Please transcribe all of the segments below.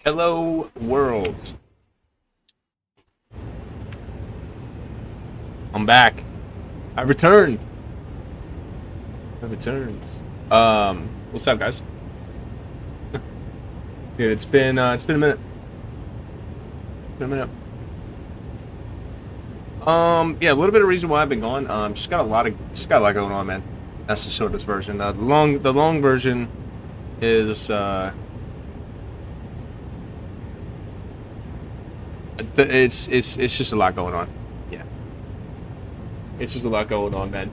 Hello, world. I'm back. I returned. I returned. What's up, guys? Dude, it's been a minute. It's been a minute. Yeah, a little bit of reason why I've been gone. Just got a lot going on, man. That's the shortest version. The long version is it's just a lot going on. Yeah, it's just a lot going on, man.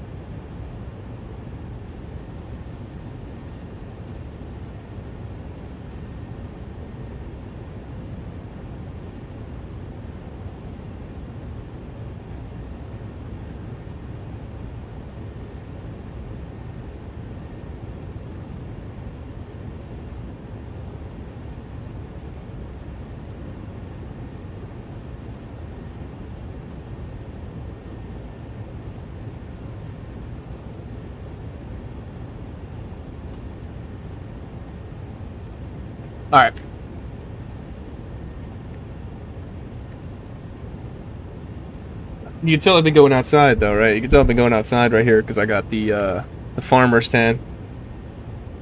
All right. You can tell I've been going outside though, right? You can tell I've been going outside right here because I got the farmer's tan.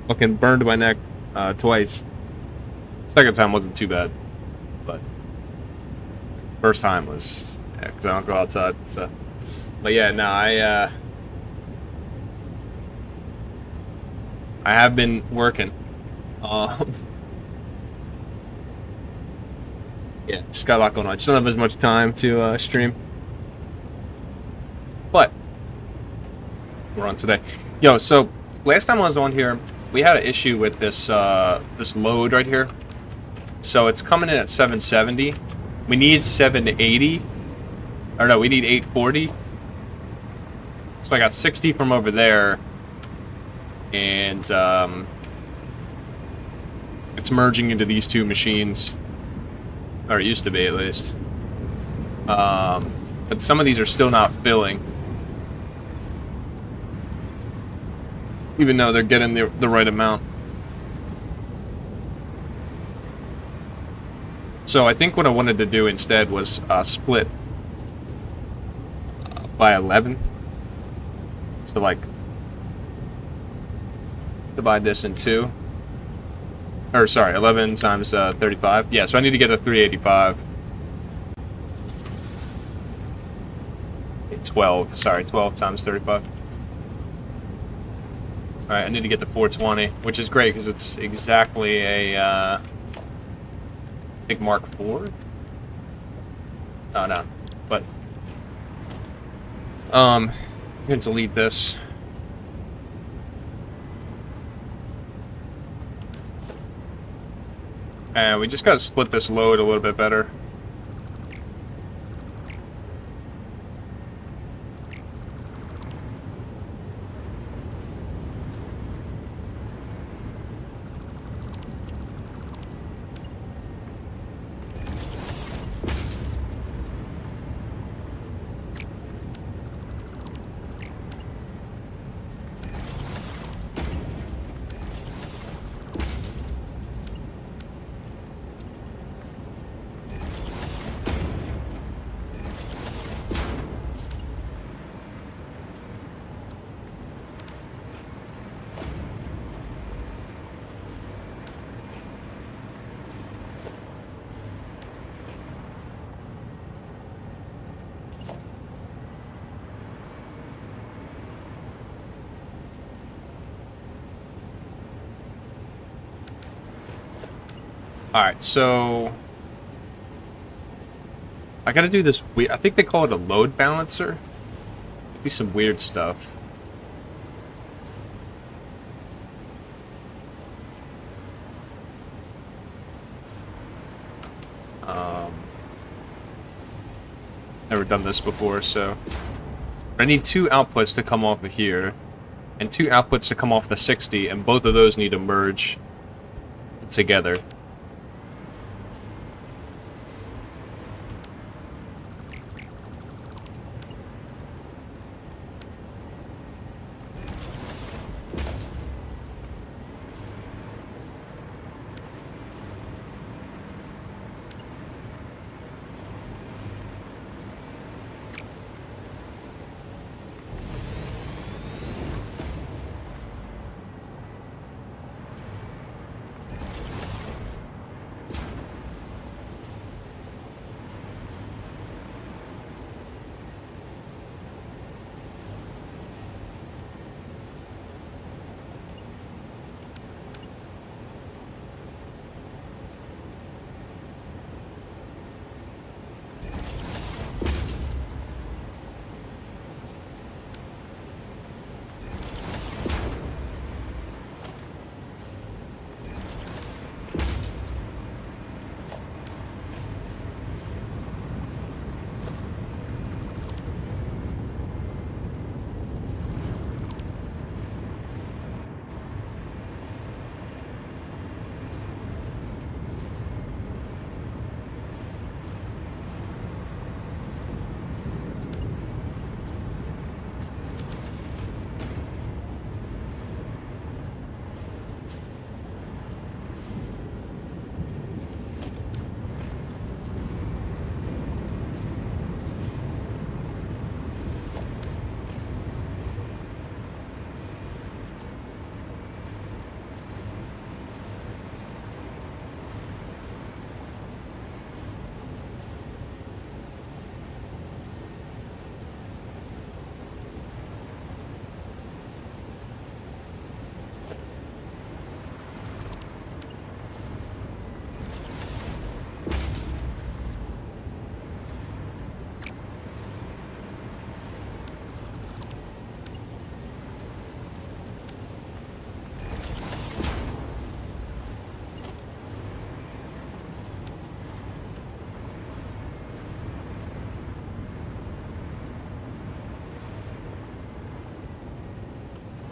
Fucking burned my neck twice. Second time wasn't too bad, but first time was yeah, because I don't go outside. So, but yeah, no, I have been working. Um, yeah, just got a lot going on. Just don't have as much time to stream, but we're on today. Yo, so last time I was on here, we had an issue with this load right here. So it's coming in at 770. We need 780. Or no, we need 840. So I got 60 from over there, and it's merging into these two machines, or it used to be at least. But some of these are still not filling, even though they're getting the right amount. So I think what I wanted to do instead was split by 11. So like divide this in two. Or sorry, 11 times 35. Yeah, so I need to get a 385. 12. Sorry, 12 times 35. Alright, I need to get to 420, which is great because it's exactly a I think Mark IV? Oh no. But I'm gonna delete this. And we just gotta split this load a little bit better. Alright, so I gotta do this I think they call it a load balancer. Do some weird stuff. Never done this before, so I need two outputs to come off of here, and two outputs to come off the 60, and both of those need to merge together.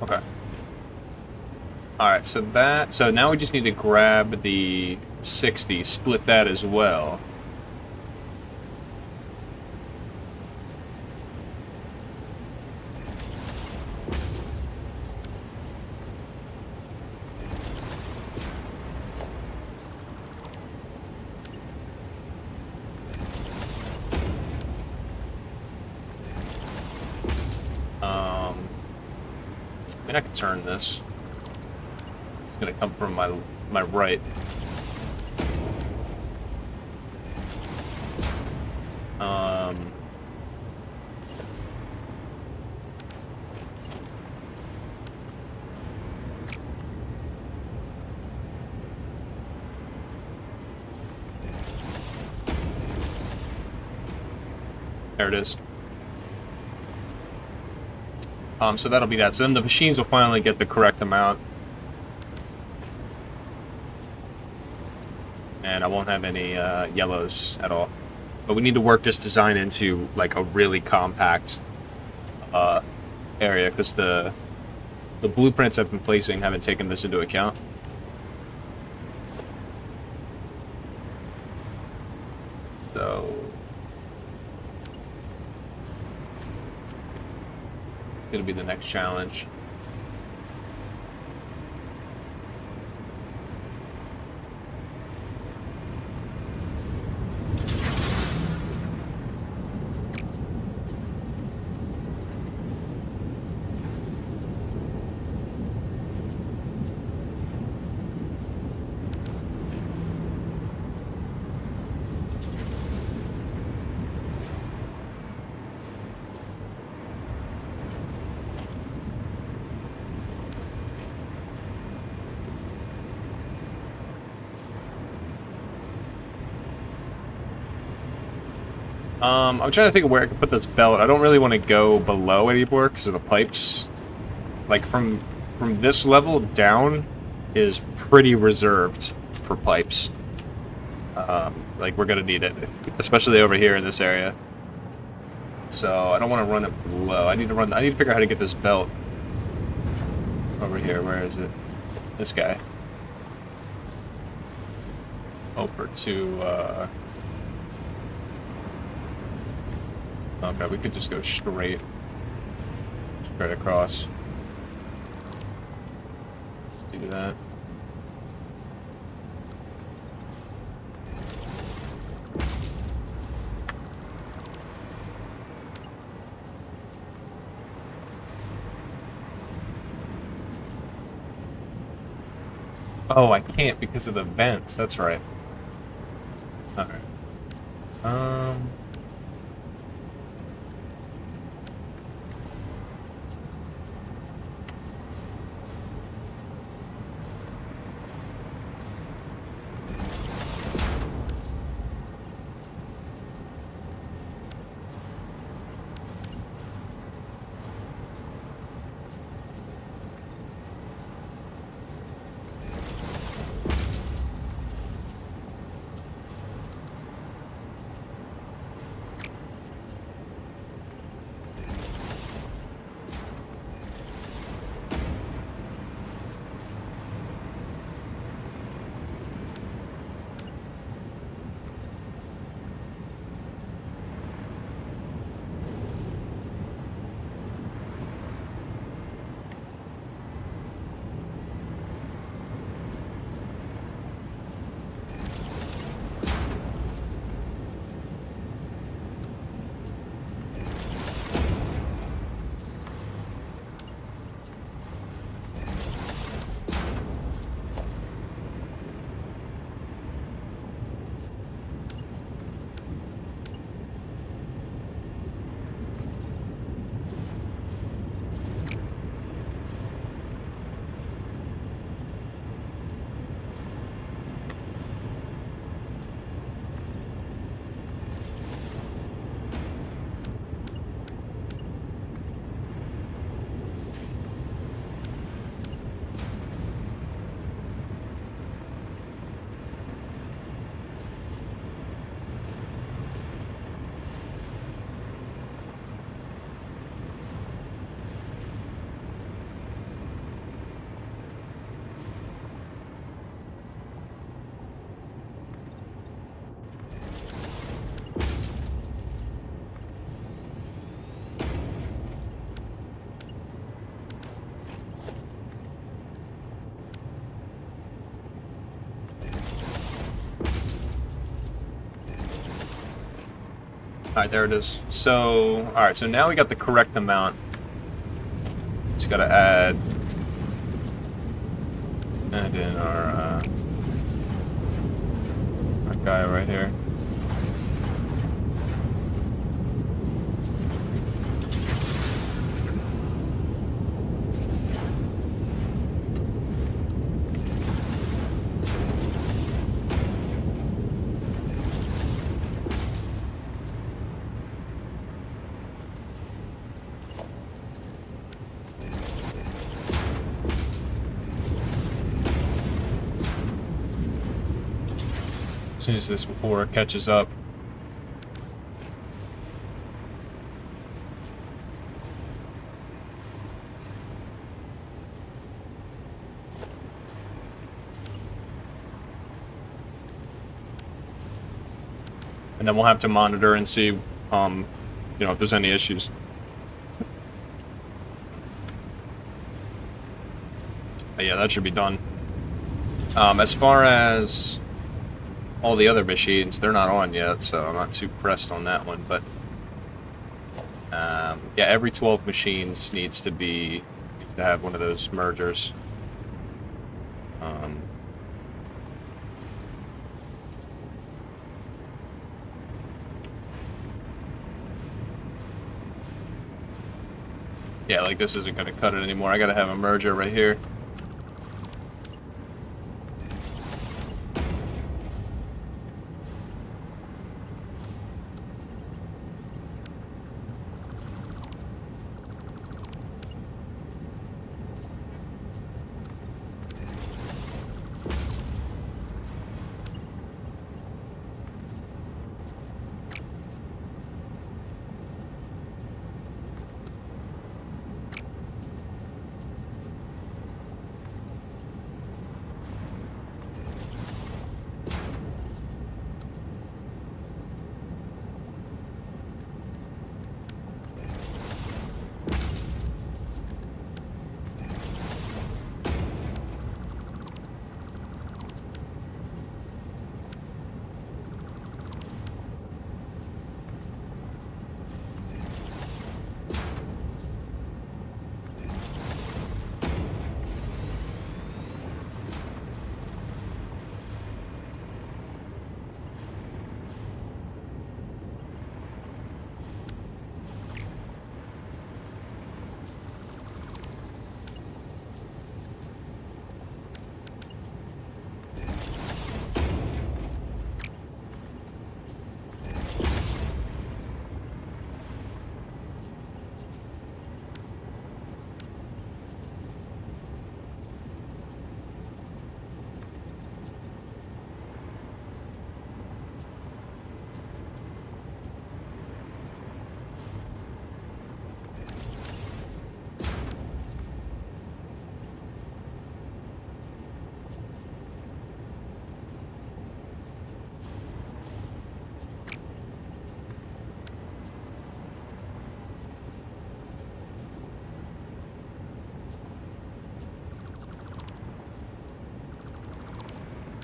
Okay. Alright, so now we just need to grab the 60, split that as well. I mean, I could turn this. It's gonna come from my right. There it is. So that'll be that. So then the machines will finally get the correct amount. And I won't have any yellows at all. But we need to work this design into like a really compact area, because the blueprints I've been placing haven't taken this into account. So it'll be the next challenge. I'm trying to think of where I can put this belt. I don't really want to go below anymore because of the pipes. Like from this level down is pretty reserved for pipes. Like we're gonna need it, especially over here in this area. So I don't want to run it below. I need to figure out how to get this belt over here. Where is it? This guy. Over to okay, we could just go straight across. Just do that. Oh, I can't because of the vents. That's right. All right. Alright, there it is. So, alright, so now we got the correct amount. Just gotta add in our guy right here. As soon as this ore catches up. And then we'll have to monitor and see, you know, if there's any issues. But yeah, that should be done. As far as all the other machines, they're not on yet, so I'm not too pressed on that one. But yeah, every 12 machines needs to have one of those mergers. Yeah, like this isn't going to cut it anymore. I got to have a merger right here.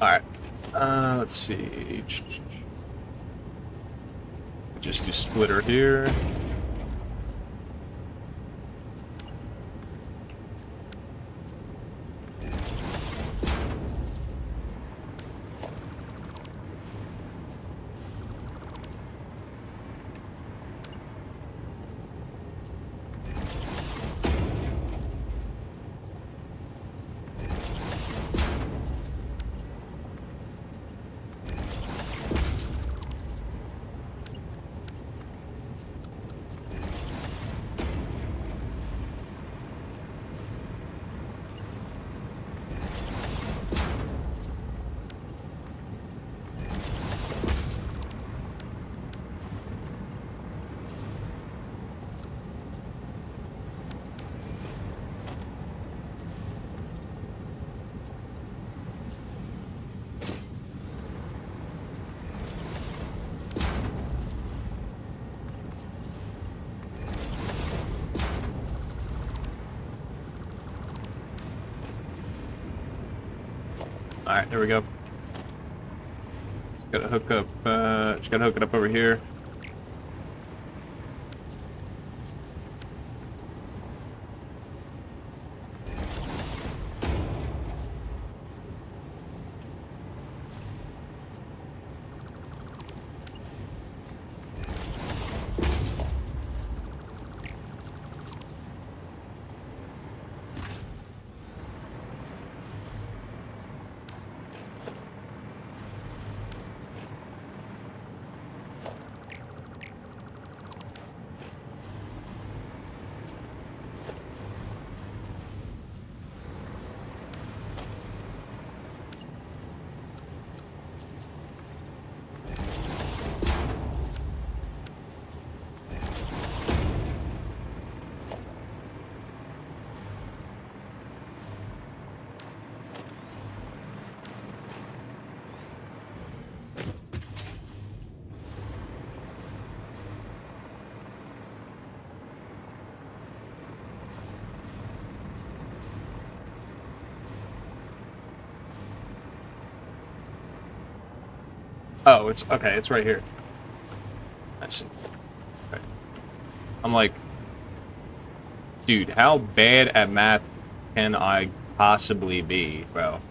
Alright. Let's see. Just do splitter here. Alright, there we go. Just gotta hook up, just gotta hook it up over here. Oh, it's okay. It's right here. I see. Okay. I'm like, dude, how bad at math can I possibly be, bro?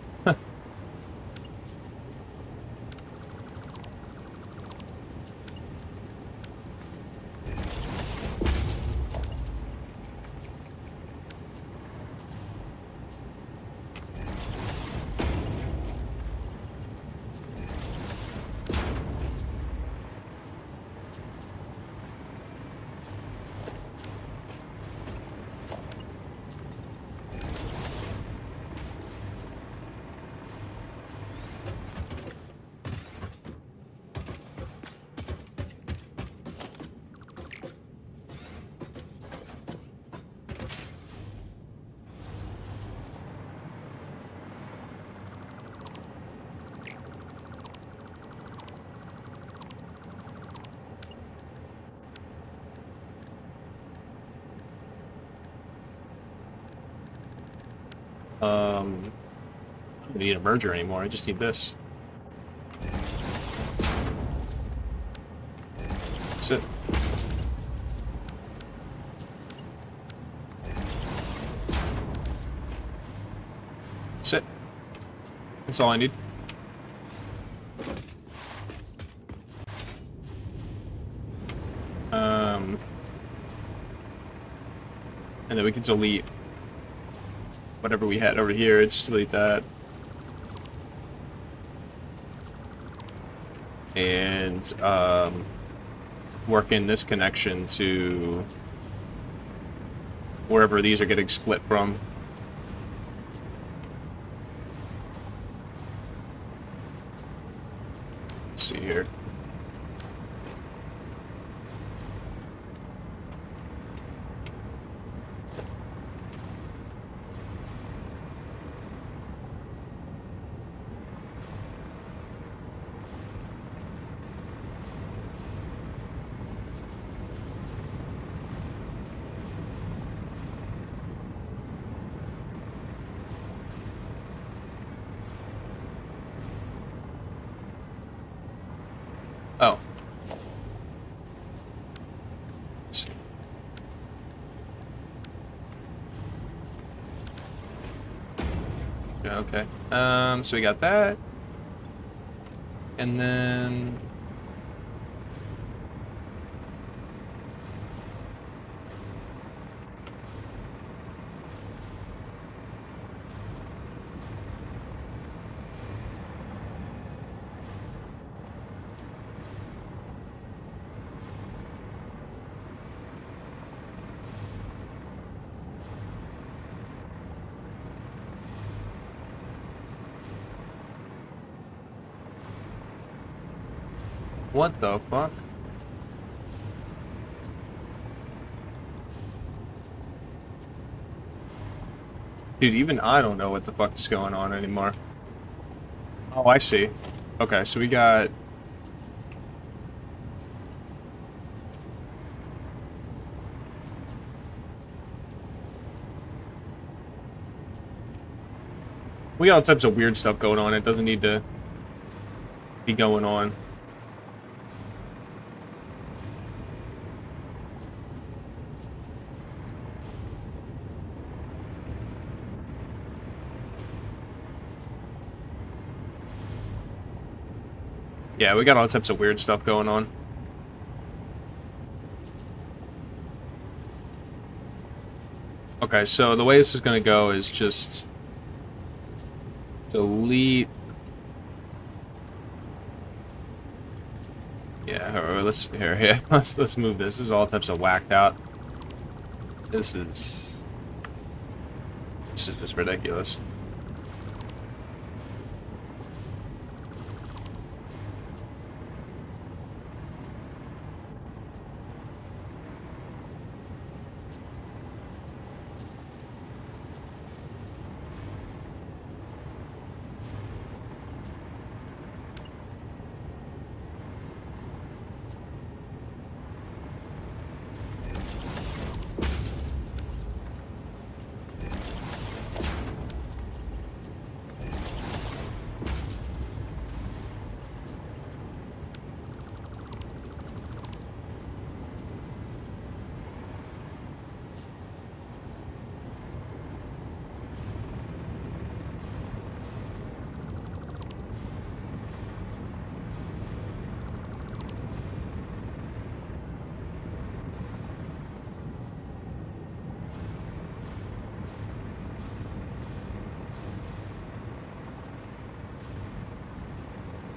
I don't need a merger anymore. I just need this. That's it. That's it. That's all I need. And then we can delete whatever we had over here. Just delete that. And work in this connection to wherever these are getting split from. Let's see here. Oh. Let's see. Yeah, okay. So we got that. And then what the fuck? Dude, even I don't know what the fuck is going on anymore. Oh, I see. Okay, so we got... We got all types of weird stuff going on. It doesn't need to be going on. Yeah, we got all types of weird stuff going on. Okay, so the way this is going to go is just delete. Yeah, or let's move this. This is all types of whacked out. This is just ridiculous.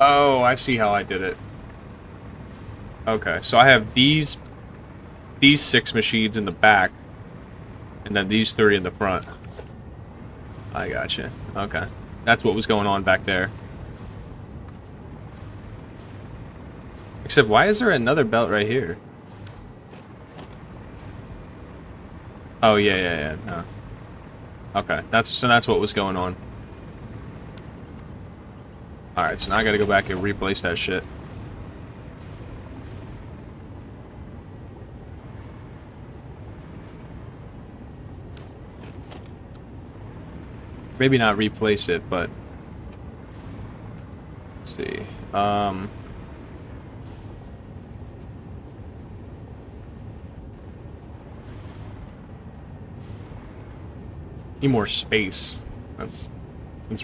Oh, I see how I did it. Okay, so I have these 6 machines in the back, and then these 3 in the front. I gotcha. Okay. That's what was going on back there. Except, why is there another belt right here? Oh, yeah. No. Okay, that's what was going on. Alright, so now I gotta go back and replace that shit. Maybe not replace it, but... Let's see. Need more space. That's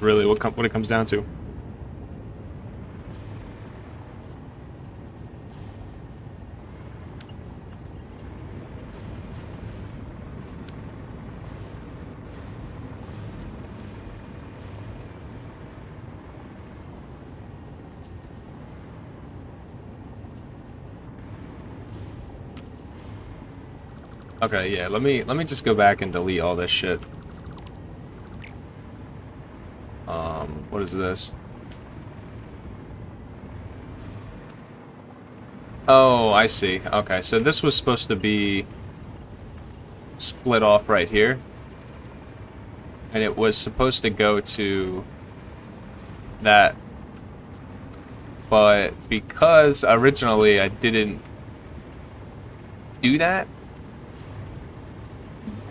really what it comes down to. Okay, yeah, let me just go back and delete all this shit. What is this? Oh, I see. Okay, so this was supposed to be split off right here. And it was supposed to go to that. But because originally I didn't do that,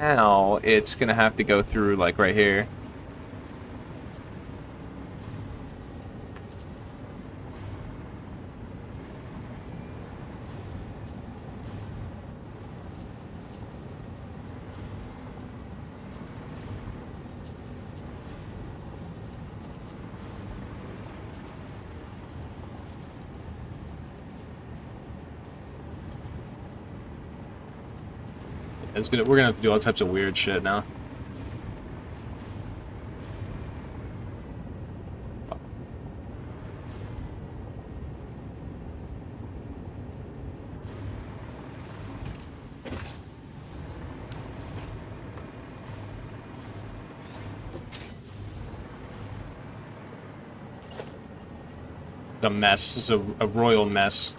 now it's gonna have to go through like right here. We're gonna have to do all types of weird shit now. It's a mess. It's a royal mess.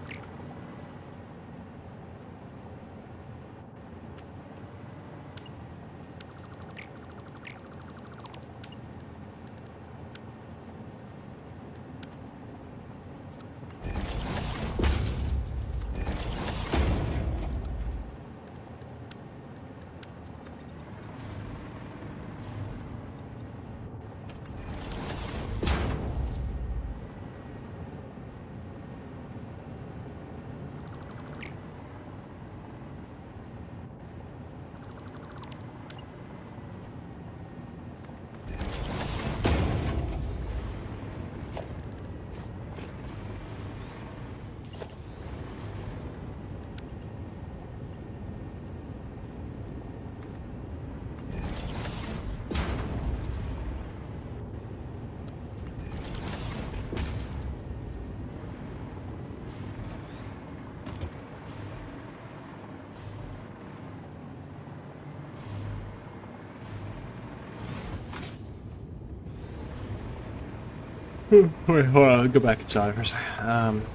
Wait, hold on, I'll go back inside for a second.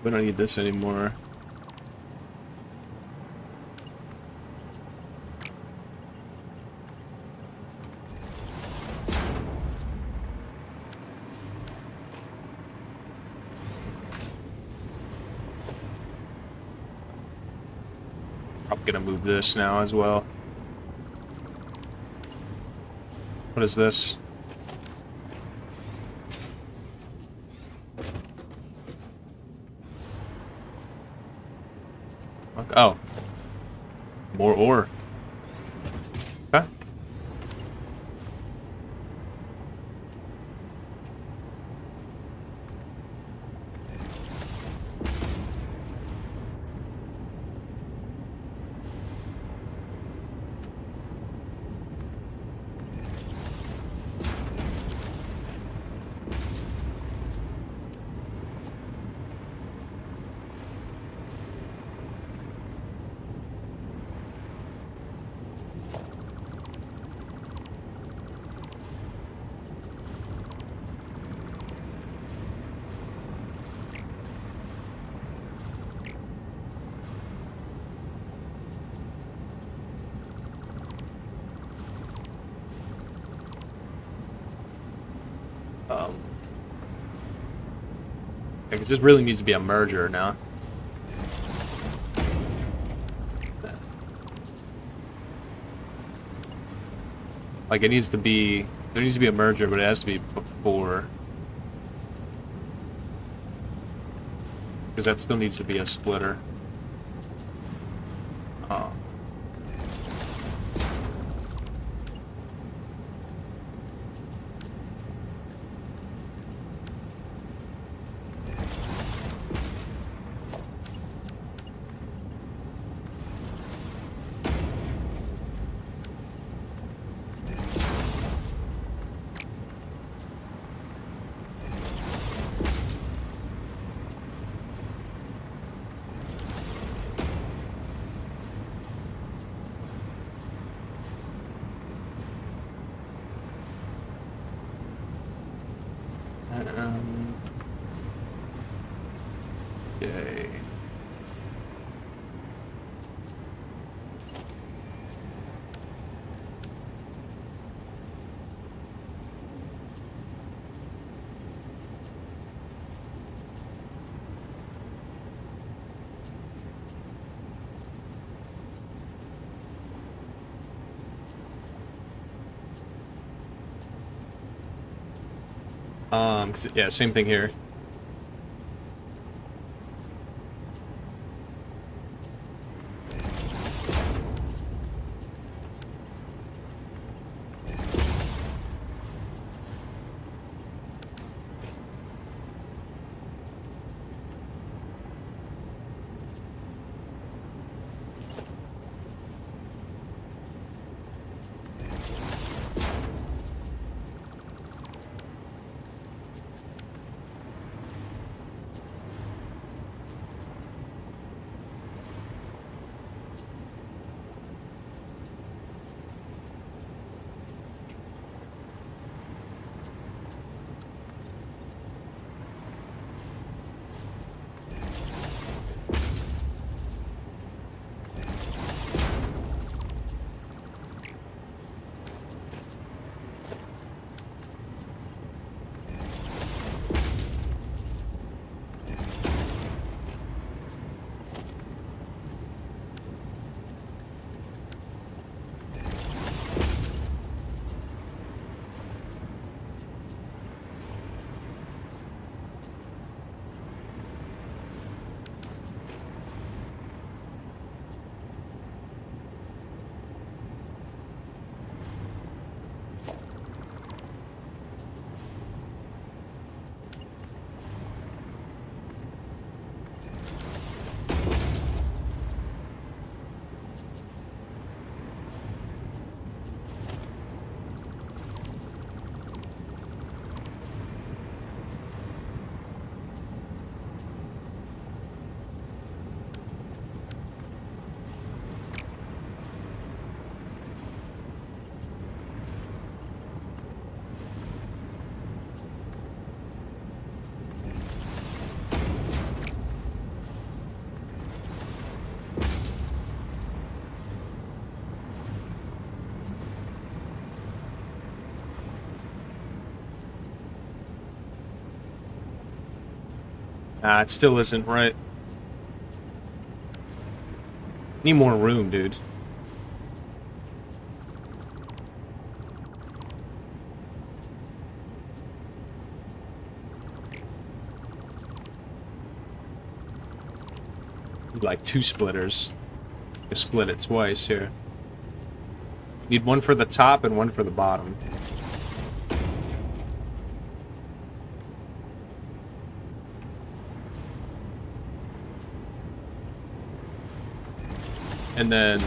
We don't need this anymore. I'm gonna move this now as well. What is this? Oh. More ore. Okay. Because this really needs to be a merger now. Like, it needs to be... There needs to be a merger, but it has to be before. Because that still needs to be a splitter. Oh. Okay. Yeah, same thing here. It still isn't right. Need more room, dude. Need like 2 splitters. You split it twice here. Need one for the top and one for the bottom. And then,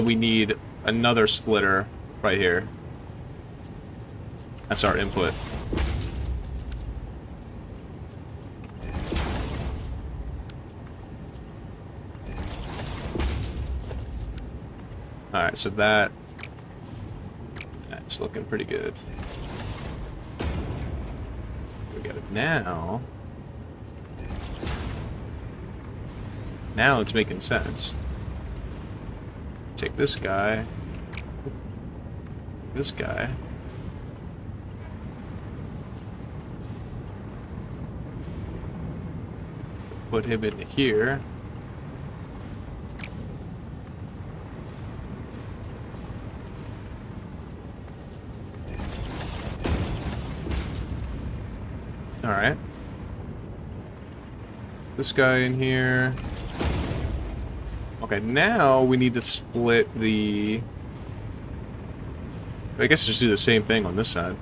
we need another splitter right here. That's our input. Alright, so that's looking pretty good. We got it now. Now it's making sense. Take this guy. this guy. Put him in here. Alright. This guy in here. Okay, now we need to split the... I guess just do the same thing on this side.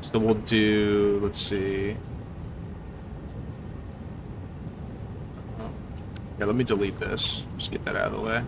So we'll do, let's see. Yeah, let me delete this. Just get that out of the way.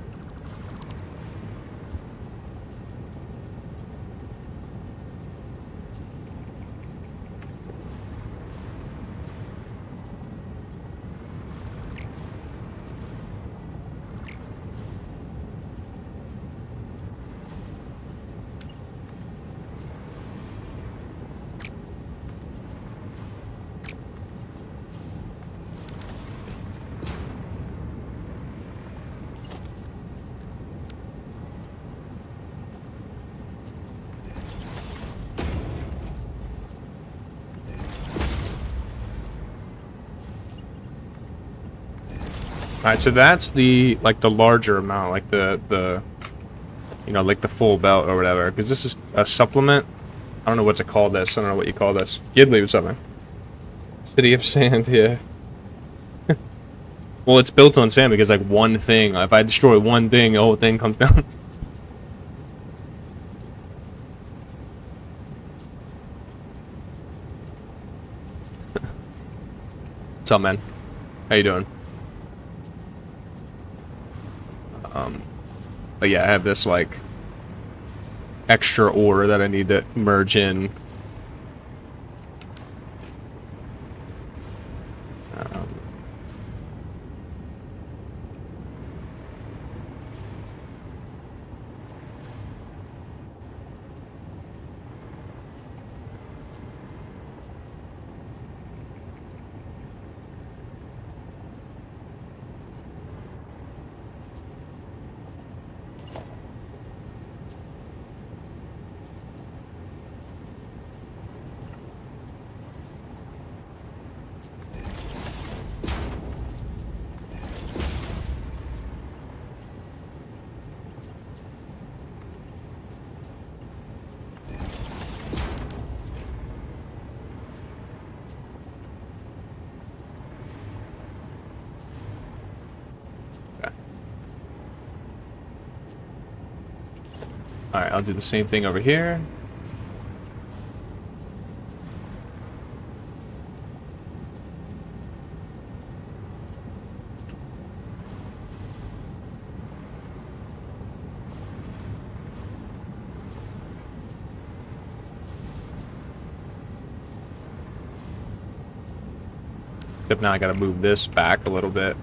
Alright, so that's the, like, the larger amount, like the you know, like the full belt or whatever, because this is a supplement. I don't know what to call this. I don't know what you call this. Gidley or something. City of Sand, yeah. Well, it's built on sand because, like, one thing, if I destroy one thing, the whole thing comes down. What's up, man? How you doing? But yeah, I have this, like, extra ore that I need to merge in. Alright, I'll do the same thing over here. Except now I gotta move this back a little bit.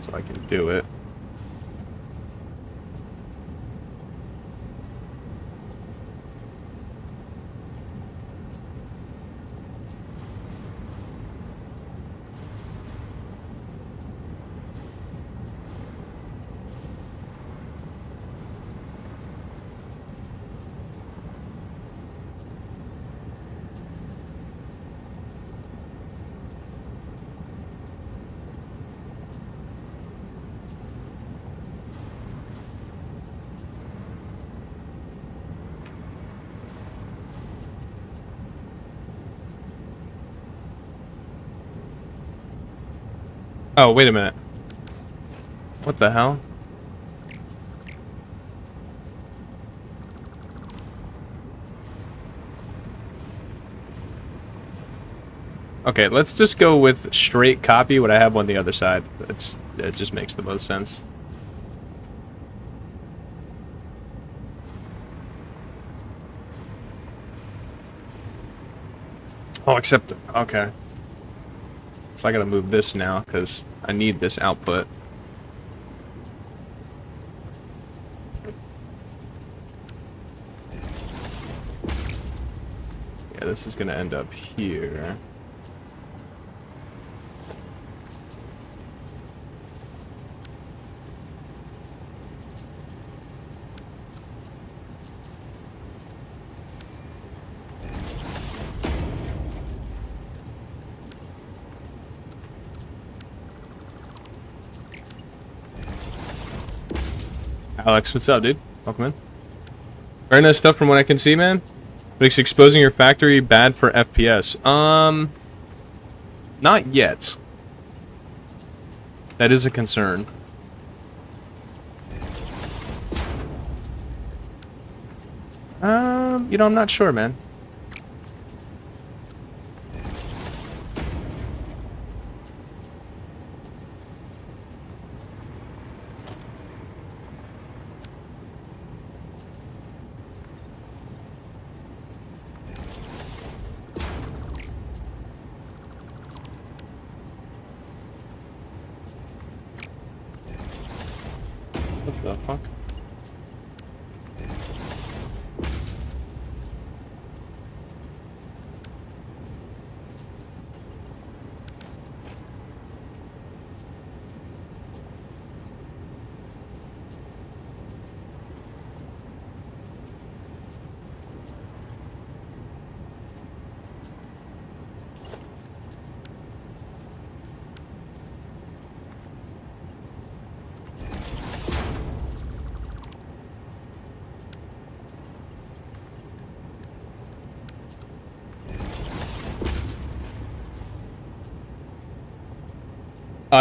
So I can do it. Oh, wait a minute. What the hell? Okay, let's just go with straight copy what I have on the other side. It just makes the most sense. Oh, except, okay. So I gotta move this now, because I need this output. this is gonna end up here. Alex, what's up, dude? Welcome in. Very nice stuff from what I can see, man. Makes exposing your factory bad for FPS. Not yet. That is a concern. You know, I'm not sure, man. What the fuck?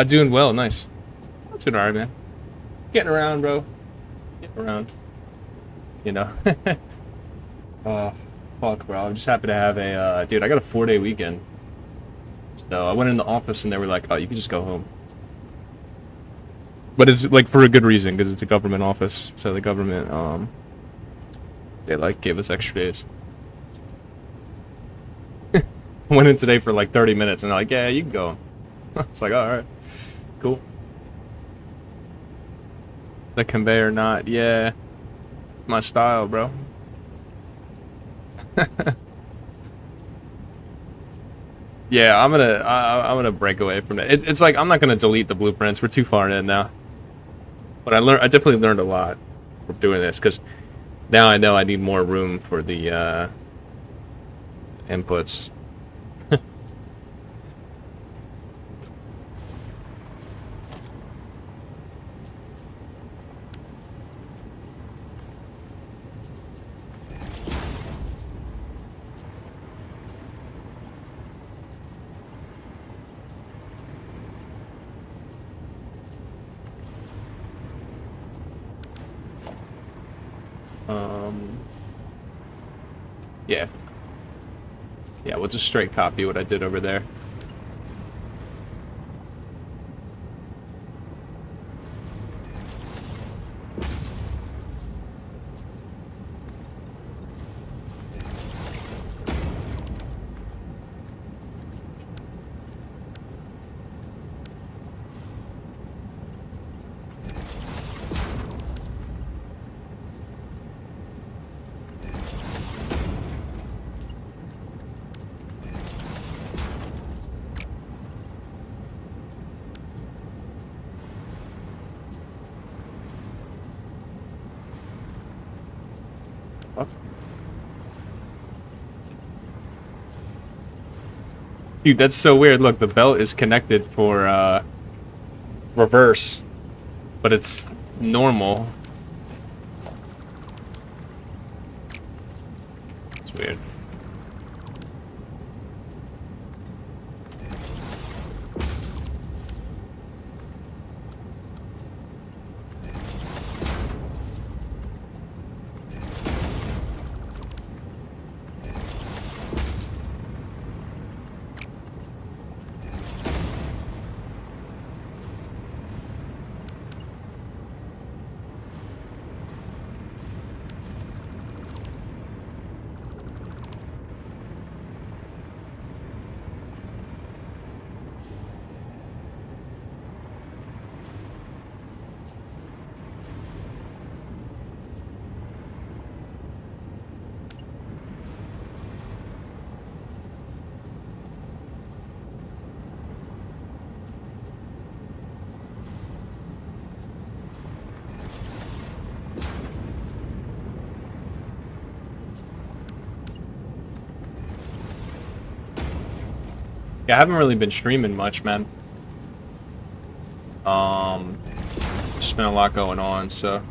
Doing well, nice. That's doing alright, man. Getting around, bro. Getting around. You know. Fuck, bro. I'm just happy to have a, dude, I got a 4-day weekend. So I went in the office and they were like, oh, you can just go home. But it's, like, for a good reason, because it's a government office. So the government, they, like, gave us extra days. I went in today for, like, 30 minutes and they're like, yeah, you can go. It's like, alright. Cool. The conveyor knot, yeah. My style, bro. Yeah, I'm gonna break away from it. It's like I'm not gonna delete the blueprints. We're too far in now. But I definitely learned a lot from doing this, because now I know I need more room for the inputs. Yeah. Yeah, we'll just straight copy what I did over there. Dude, that's so weird. Look, the belt is connected for reverse, but it's normal. It's weird. Yeah, I haven't really been streaming much, man. Just been a lot going on, so.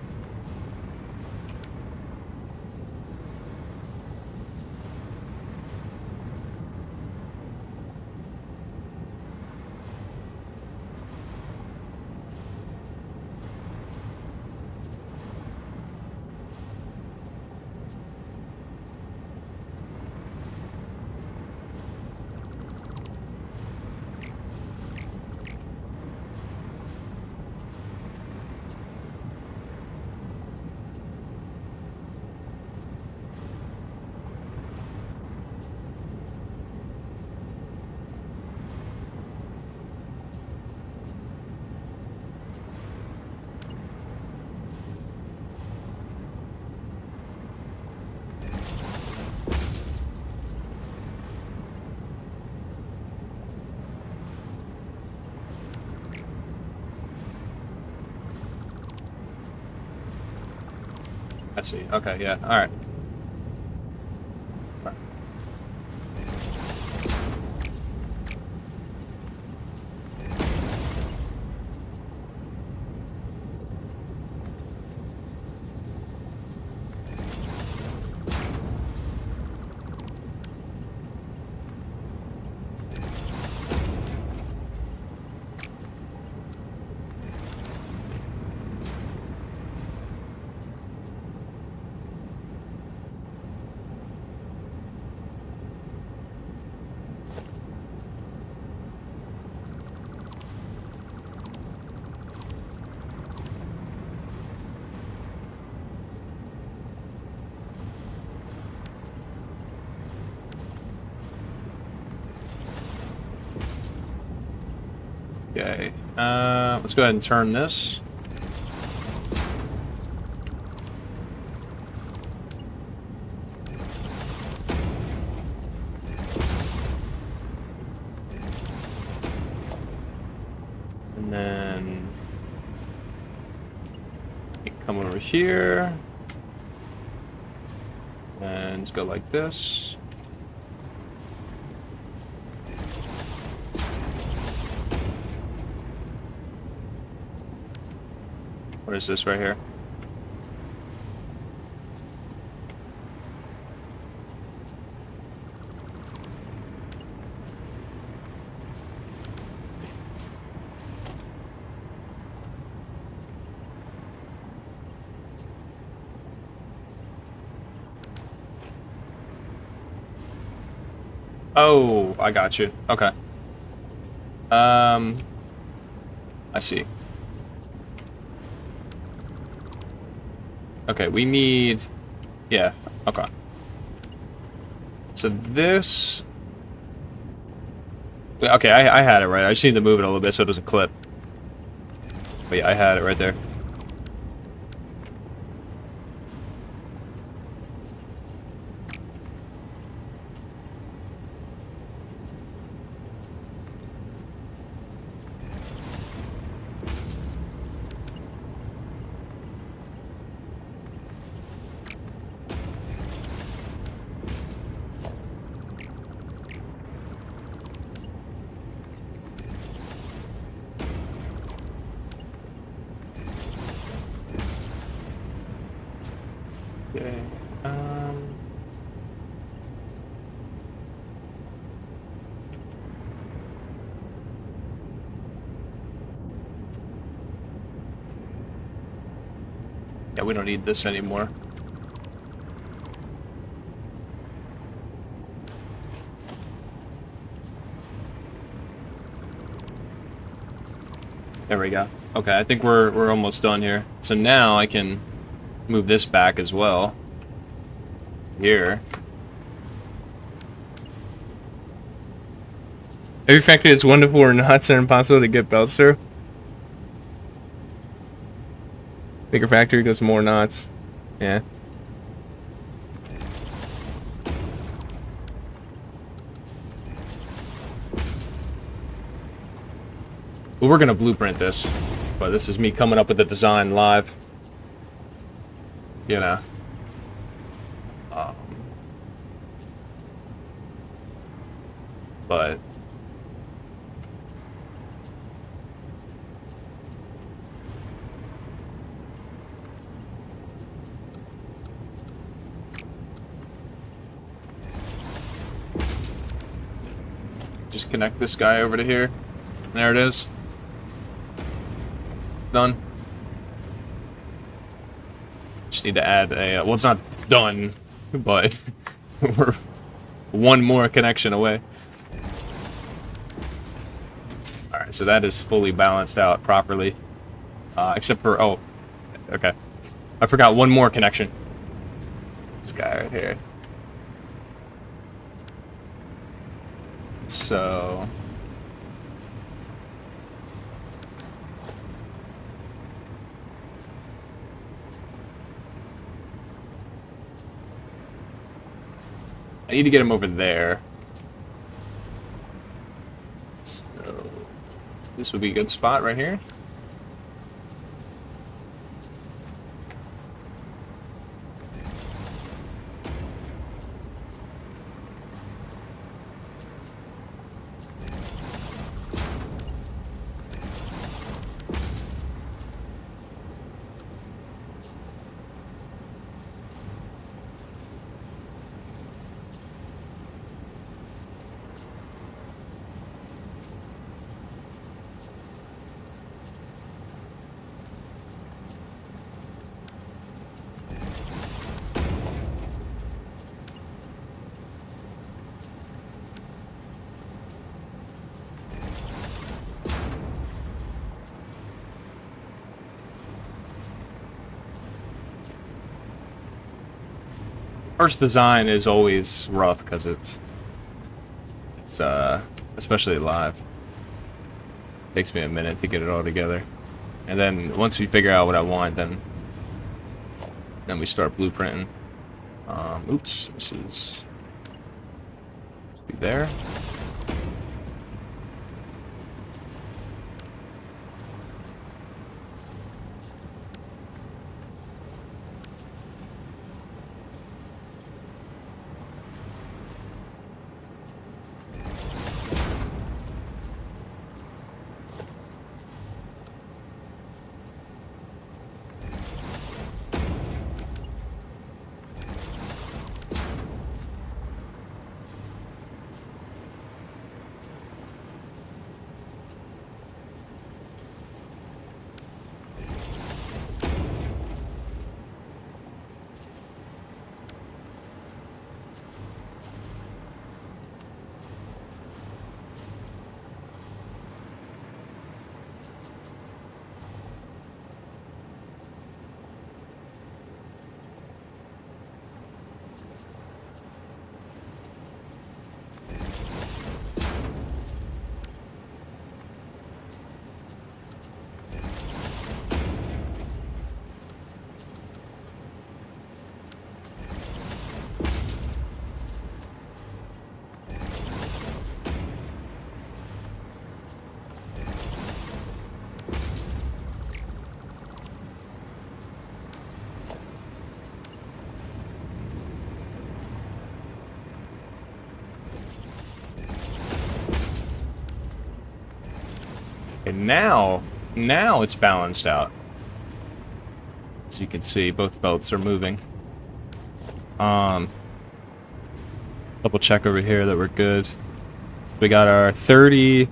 I see. Okay, yeah. All right. Okay. Let's go ahead and turn this. And then come over here. And let's go like this. What is this right here? Oh, I got you. Okay. I see. Okay, we need... Yeah, okay. So this... Okay, I had it right. I just need to move it a little bit so it doesn't clip. But yeah, I had it right there. Okay. Yeah, we don't need this anymore. There we go. Okay, I think we're almost done here. So now I can move this back as well. Here. Every factory is wonderful or knots are impossible to get belts through. Bigger factory goes more knots. Yeah. Well, we're gonna blueprint this, but this is me coming up with the design live. You know. But just connect this guy over to here. And there it is. It's done. Just need to add a... well, it's not done, but we're one more connection away. Alright, so that is fully balanced out properly. Except for... oh, okay. I forgot one more connection. This guy right here. So... I need to get him over there. So... this would be a good spot right here. First design is always rough because it's especially live. Takes me a minute to get it all together, and then once we figure out what I want, then we start blueprinting. Oops, this is there. And now it's balanced out. As you can see, both belts are moving. Double check over here that we're good. We got our 30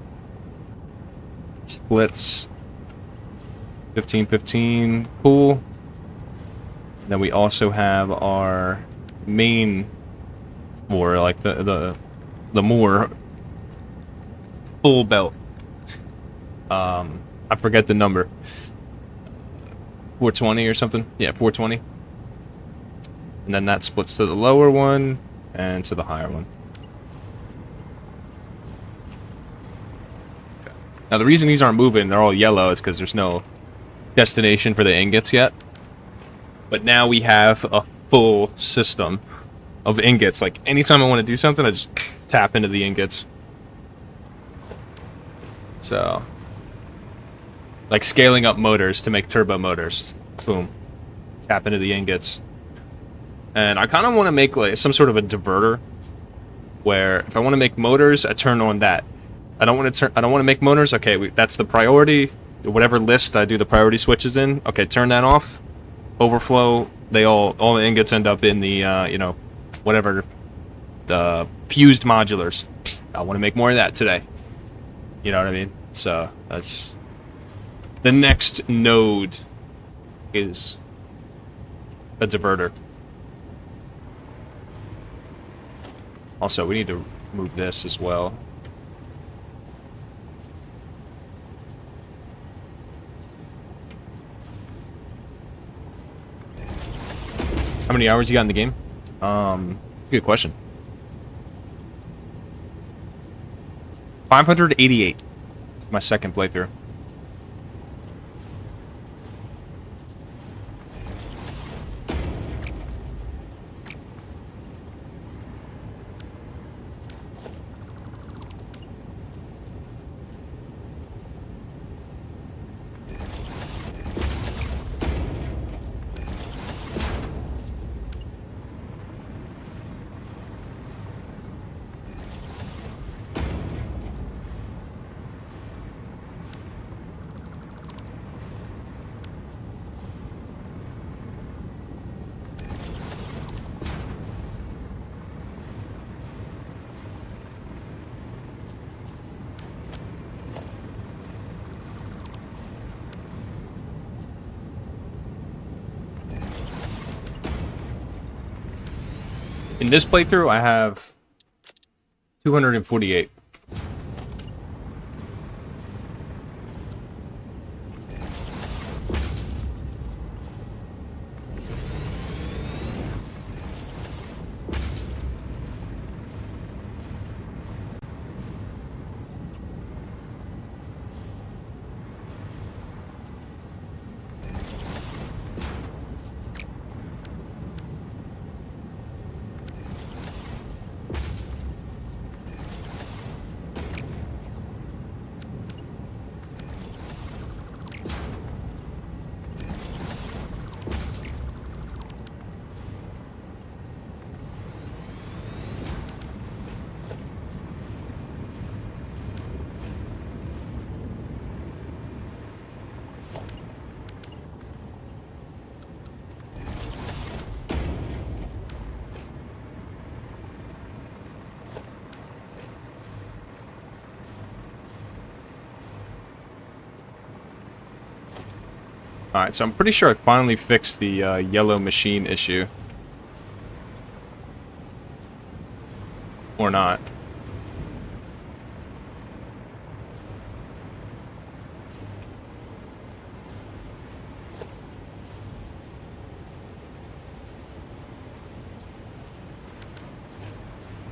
splits, 15-15, cool. And then we also have our main more, like the more full belt. I forget the number. 420 or something? Yeah, 420. And then that splits to the lower one and to the higher one. Okay. Now the reason these aren't moving, they're all yellow, is because there's no destination for the ingots yet. But now we have a full system of ingots. Like, anytime I want to do something, I just tap into the ingots. So... like scaling up motors to make turbo motors. Boom. Tap into the ingots. And I kind of want to make like some sort of a diverter where if I want to make motors, I turn on that. I don't want to make motors. Okay, that's the priority. Whatever list I do the priority switches in. Okay, turn that off. Overflow. All the ingots end up in the you know, whatever, the fused modulars. I want to make more of that today. You know what I mean? So that's the next node is a diverter. Also, we need to move this as well. How many hours you got in the game? That's a good question. 588. It's my second playthrough. In this playthrough, I have 248. Alright, so I'm pretty sure I finally fixed the yellow machine issue. Or not.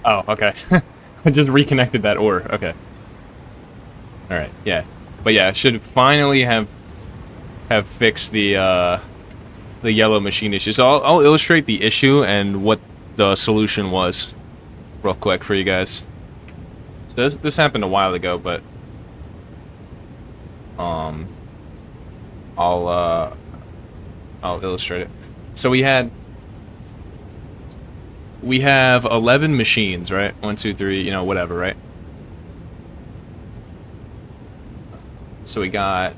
Oh, okay. I just reconnected that ore. Okay. Alright, yeah. But yeah, I should finally have fixed the yellow machine issue. So I'll illustrate the issue and what the solution was real quick for you guys. So this happened a while ago, but I'll illustrate it. So we have 11 machines, right? 1, 2, 3, you know, whatever, right? So we got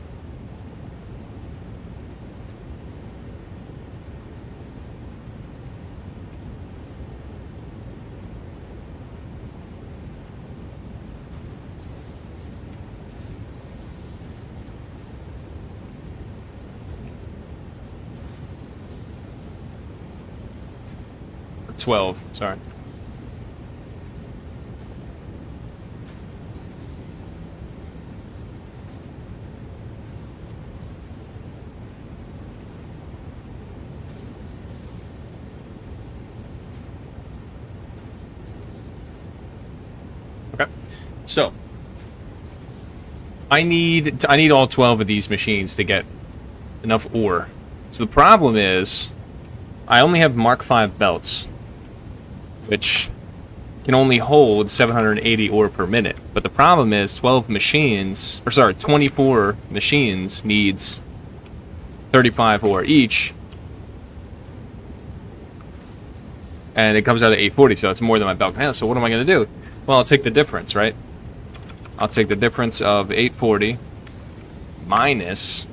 $12, sorry. Okay, so I need all 12 of these machines to get enough ore. So the problem is I only have Mark V belts, which can only hold 780 ore per minute. But the problem is 24 machines needs 35 ore each. And it comes out at 840, so it's more than my belt can handle. So what am I going to do? Well, I'll take the difference, right? I'll take the difference of 840 minus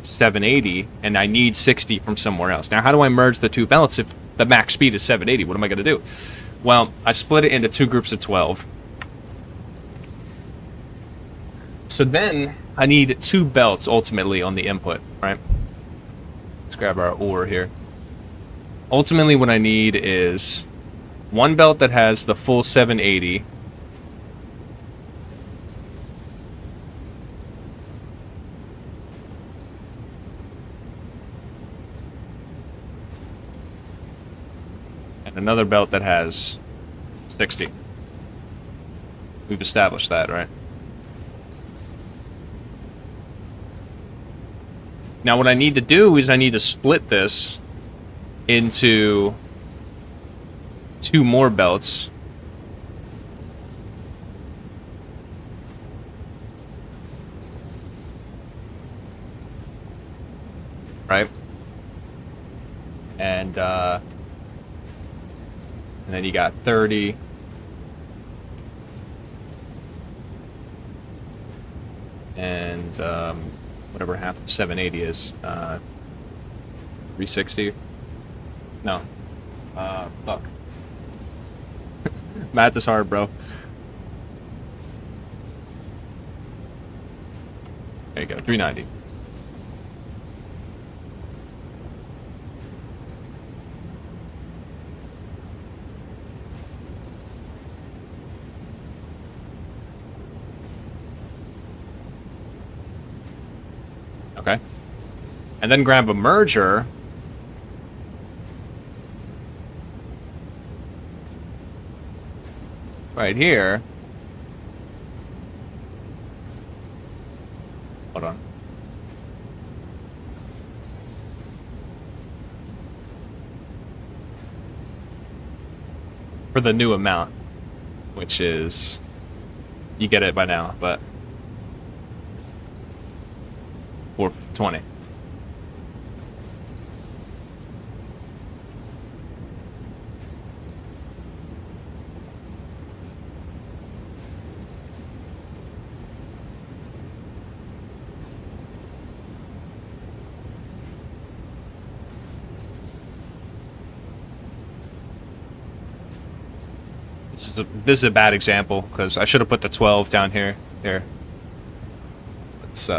780, and I need 60 from somewhere else. Now, how do I merge the two belts if the max speed is 780? What am I going to do? Well, I split it into two groups of 12. So then I need 2 belts ultimately on the input, right? Let's grab our ore here. Ultimately what I need is 1 belt that has the full 780. And another belt that has 60. We've established that, right? Now what I need to do is I need to split this into 2 more belts. Right? And then you got 30. And whatever half of 780 is, 360. No. Fuck. Math is hard, bro. There you go, 390. Okay. And then grab a merger. Right here. Hold on. For the new amount, which is, you get it by now, but 420. This is a bad example because I should have put the 12 down here. Here. Let's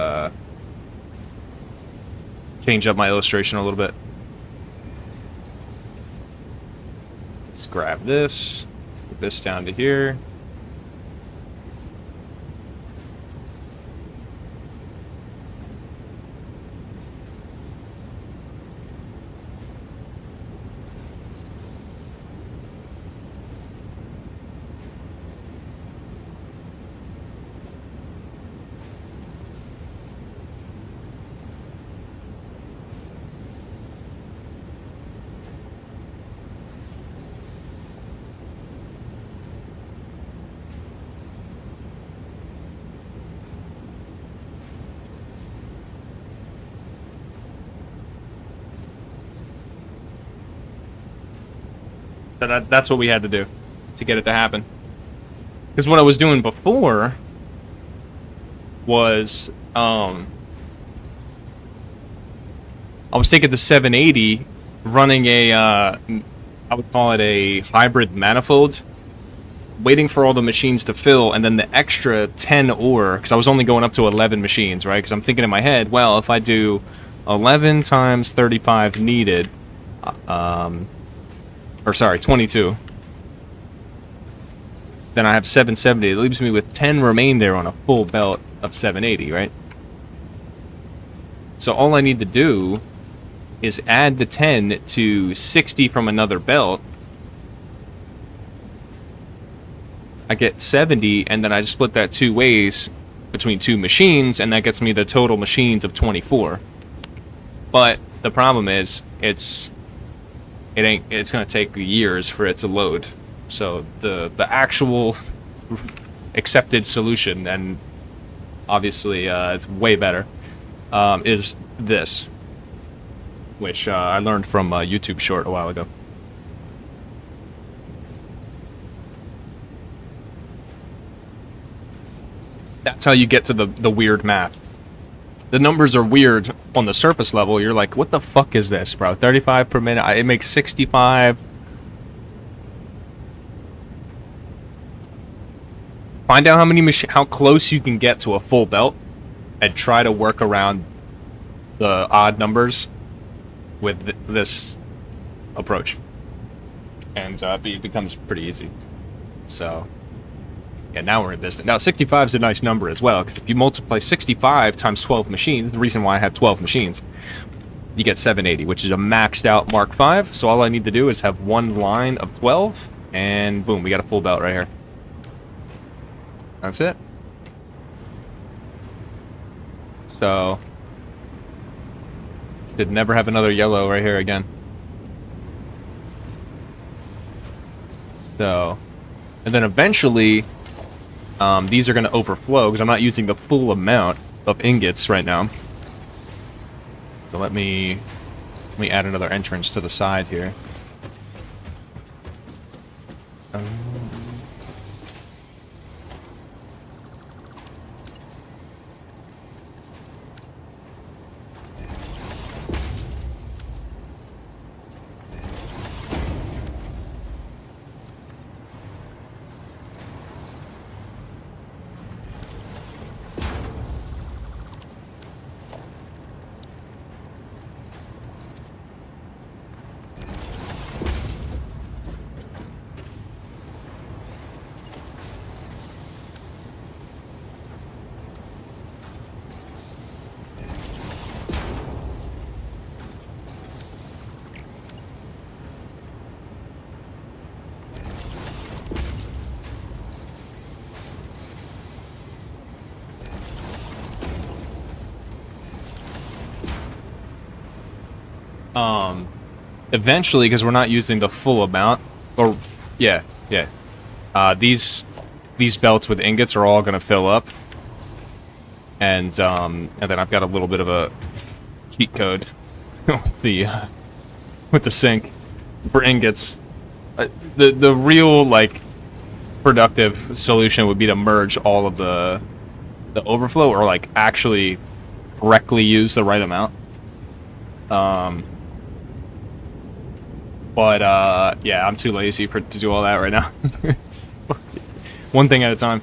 change up my illustration a little bit. Let's grab this, put this down to here. That's what we had to do to get it to happen. Because what I was doing before was I was taking the 780, running a I would call it a hybrid manifold, waiting for all the machines to fill, and then the extra 10 ore, because I was only going up to 11 machines, right? Because I'm thinking in my head, well, if I do 11 times 35 needed, or sorry, 22. Then I have 770. It leaves me with 10 remainder on a full belt of 780, right? So all I need to do is add the 10 to 60 from another belt. I get 70, and then I just split that 2 ways between 2 machines, and that gets me the total machines of 24. But the problem is, it's gonna take years for it to load. So the actual accepted solution, and obviously it's way better, is this, which I learned from a YouTube short a while ago. That's how you get to the weird math. The numbers are weird on the surface level. You're like, what the fuck is this, bro? 35 per minute. It makes 65. Find out how close you can get to a full belt, and try to work around the odd numbers with this approach, and it becomes pretty easy. So, yeah, now we're in business. Now, 65 is a nice number as well, because if you multiply 65 times 12 machines, the reason why I have 12 machines, you get 780, which is a maxed out Mark V. So all I need to do is have one line of 12, and boom, we got a full belt right here. That's it. So, should never have another yellow right here again. So, and then eventually, these are going to overflow because I'm not using the full amount of ingots right now. So let me add another entrance to the side here. Eventually, because we're not using the full amount, or yeah, these belts with ingots are all gonna fill up, and then I've got a little bit of a cheat code with the sink for ingots. The real like productive solution would be to merge all of the overflow, or like actually correctly use the right amount. But yeah, I'm too lazy to do all that right now. It's one thing at a time.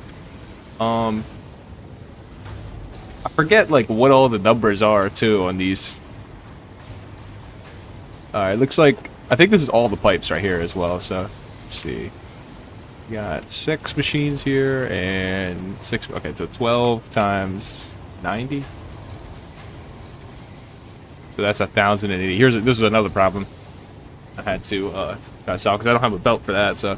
I forget like what all the numbers are too on these. Alright, looks like I think this is all the pipes right here as well. So let's see. We got 6 machines here and 6. Okay, so 12 times 90. So that's 1,080. This is another problem. I had to try to solve because I don't have a belt for that. So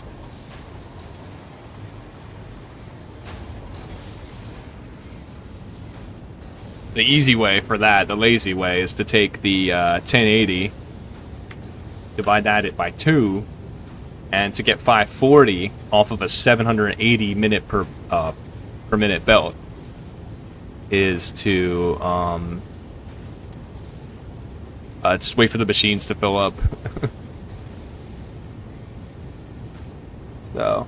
the easy way for that, the lazy way, is to take the 1080, divide that by 2, and to get 540 off of a 780 minute per minute belt is to just wait for the machines to fill up. So,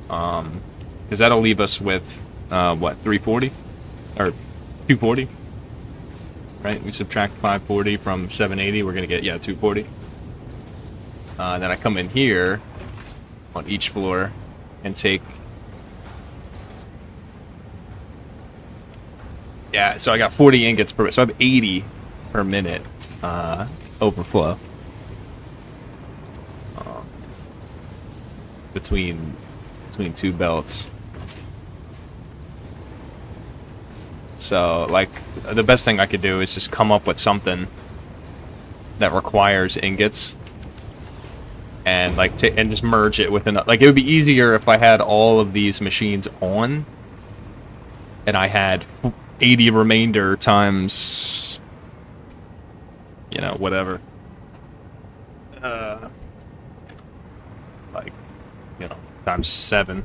because that'll leave us with what, 340 or 240, right? We subtract 540 from 780, we're gonna get 240. Then I come in here on each floor and take. Yeah, so I got 40 ingots per minute, so I have 80 per minute overflow between 2 belts. So, like, the best thing I could do is just come up with something that requires ingots, and like and just merge it with like, it would be easier if I had all of these machines on, and I had 80 remainder times, whatever. Like, times 7.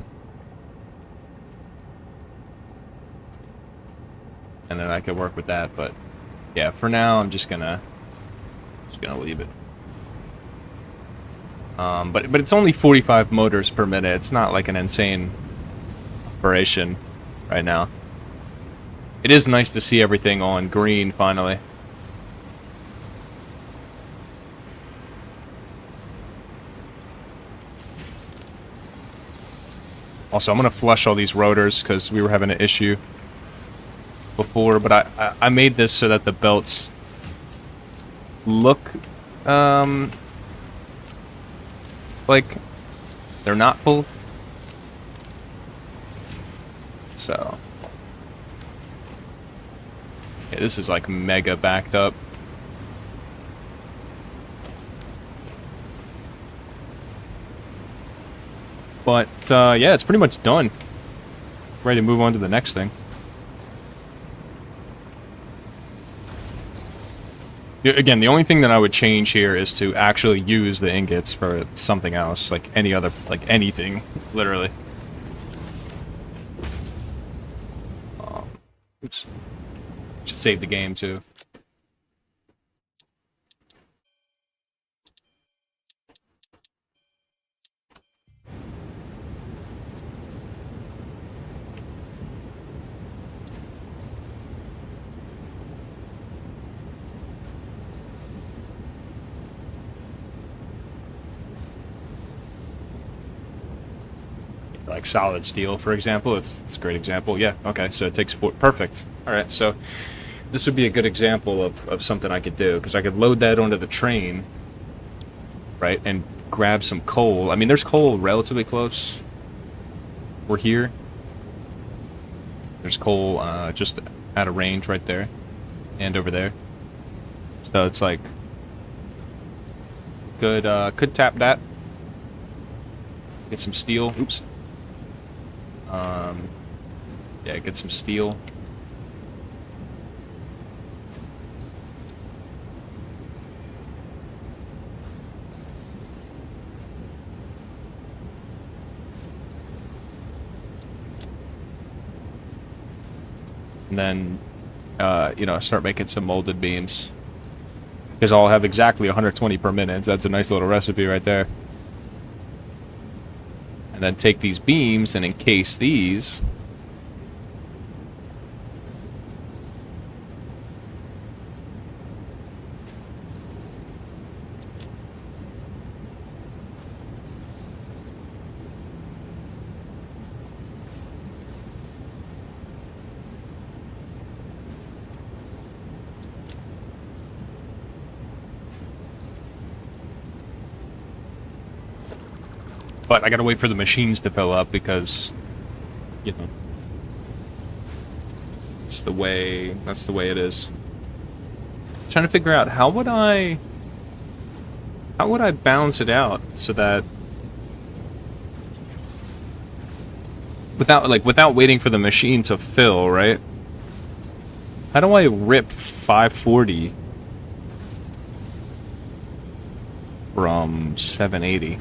And then I could work with that, but yeah, for now I'm just gonna leave it. But it's only 45 motors per minute. It's not like an insane operation right now. It is nice to see everything on green finally. Also, I'm going to flush all these rotors because we were having an issue before, but I made this so that the belts look like they're not full. So yeah, this is like mega backed up. But yeah, it's pretty much done. Ready to move on to the next thing. Again, the only thing that I would change here is to actually use the ingots for something else, like any other, like anything, literally. Oops. Should save the game too. Like solid steel, for example, it's a great example. Yeah, okay, so it takes perfect. All right, so this would be a good example of something I could do, because I could load that onto the train, right, and grab some coal. I mean, there's coal relatively close. We're here. There's coal just out of range right there, and over there. So it's like good. Could tap that. Get some steel. Oops. Yeah, get some steel. And then, you know, start making some molded beams. Because I'll have exactly 120 per minute. So that's a nice little recipe right there. And then take these beams and encase these. But I gotta wait for the machines to fill up because, you know, that's the way it is. I'm trying to figure out how would I balance it out so that without waiting for the machine to fill, right? How do I rip 540 from 780?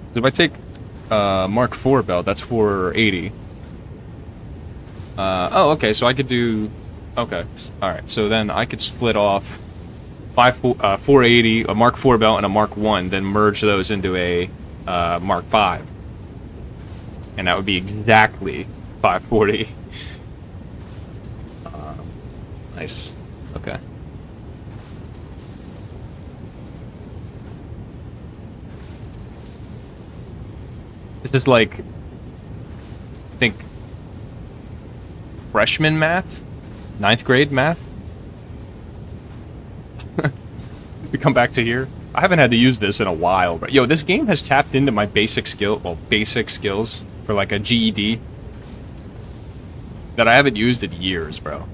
So if I take Mark IV belt, that's 480. Oh, okay, so I could do... Okay, alright, so then I could split off 480, a Mark IV belt, and a Mark I, then merge those into a Mark V. And that would be exactly 540. Nice. Okay. This is like, I think, freshman math? 9th grade math? We come back to here. I haven't had to use this in a while, but yo, this game has tapped into my basic skills for like a GED that I haven't used in years, bro.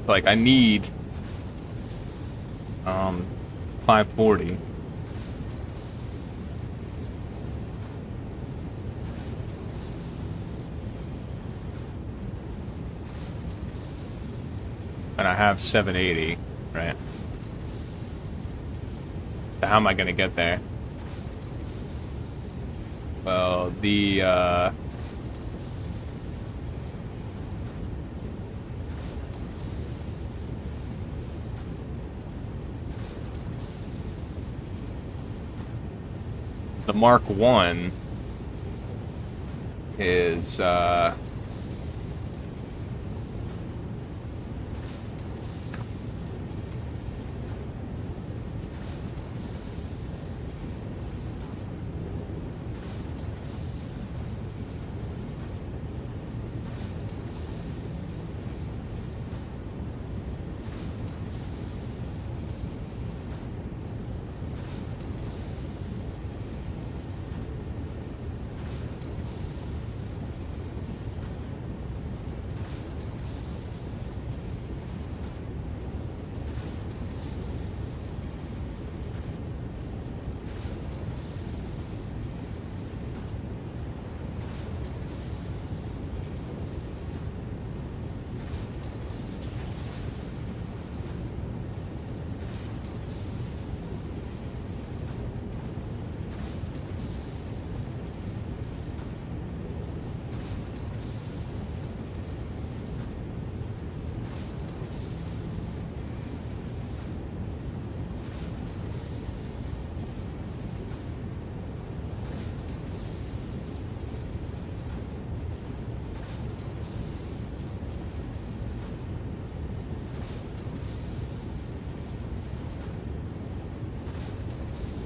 Like, I need 540. And I have 780, right? So how am I gonna get there? Well, the Mark 1 is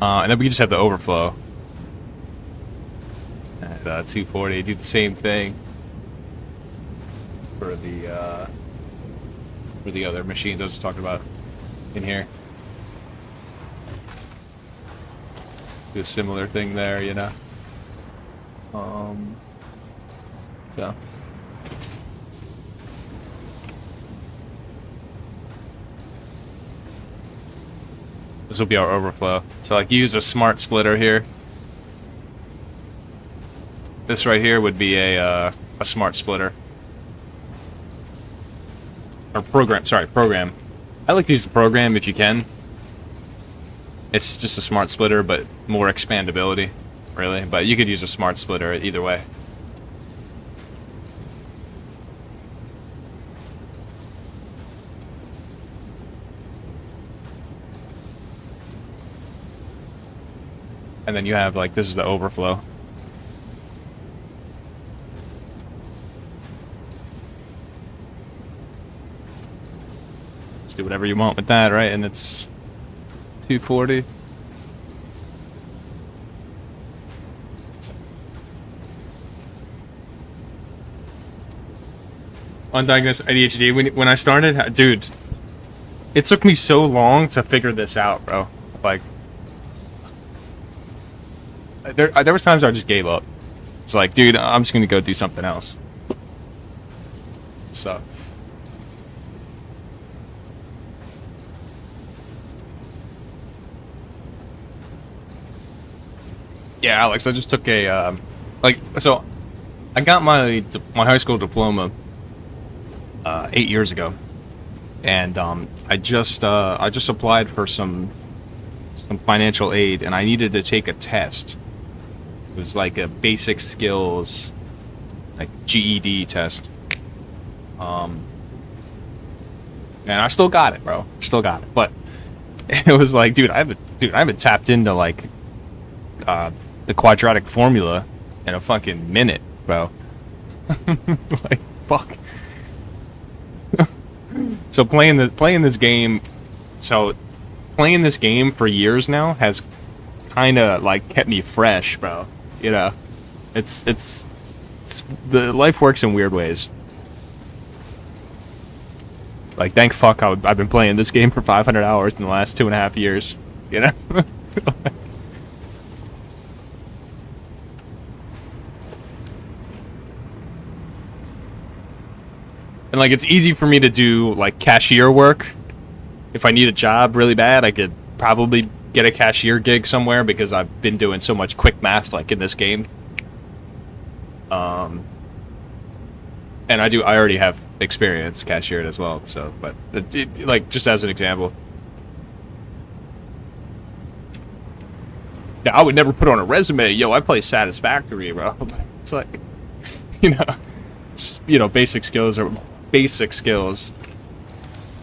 and then we just have the overflow. And 240 do the same thing for the other machines I was just talking about in here. Do a similar thing there, you know. So. This will be our overflow. So like use a smart splitter here. This right here would be a smart splitter. Or program, sorry, program. I like to use the program if you can. It's just a smart splitter, but more expandability, really. But you could use a smart splitter either way. And then you have, like, this is the overflow. Just do whatever you want with that, right? And it's 240. Undiagnosed ADHD. When I started, dude, it took me so long to figure this out, bro. Like, there was times I just gave up. It's like, dude, I'm just gonna go do something else. So. Yeah, Alex, I just took a, so I got my high school diploma 8 years ago, and I just applied for some financial aid, and I needed to take a test. It was like a basic skills, like GED test. And I still got it, bro. Still got it, but it was like, dude, I haven't tapped into like the quadratic formula in a fucking minute, bro. Like, fuck. So playing this game for years now has kind of like kept me fresh, bro. You know, it's the life works in weird ways. Like, thank fuck I've been playing this game for 500 hours in the last 2.5 years. You know. And like, it's easy for me to do like cashier work. If I need a job really bad, I could probably get a cashier gig somewhere because I've been doing so much quick math like in this game. And I already have experience cashiered as well, so, but like, just as an example. Yeah, I would never put on a resume, yo, I play Satisfactory, bro. It's like, you know, just, you know, basic skills are basic skills,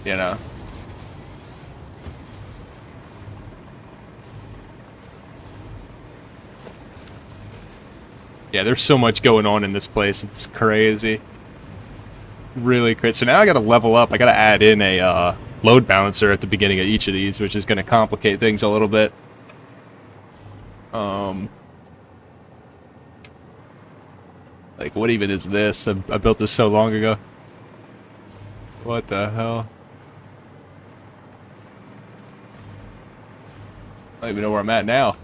you know. Yeah, there's so much going on in this place. It's crazy. Really crazy. So now I gotta level up. I gotta add in a load balancer at the beginning of each of these, which is gonna complicate things a little bit. Like, what even is this? I built this so long ago. What the hell? I don't even know where I'm at now.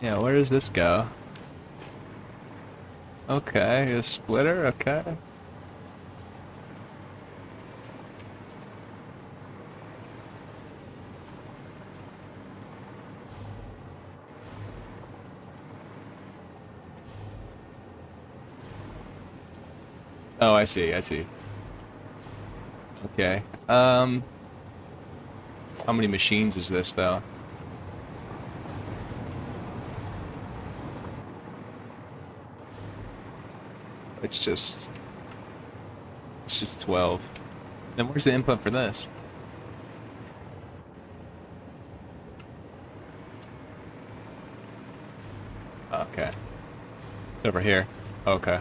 Yeah, where does this go? Okay, a splitter, okay. Oh, I see, I see. Okay. How many machines is this, though? It's just 12. Then where's the input for this? Okay. It's over here. Okay.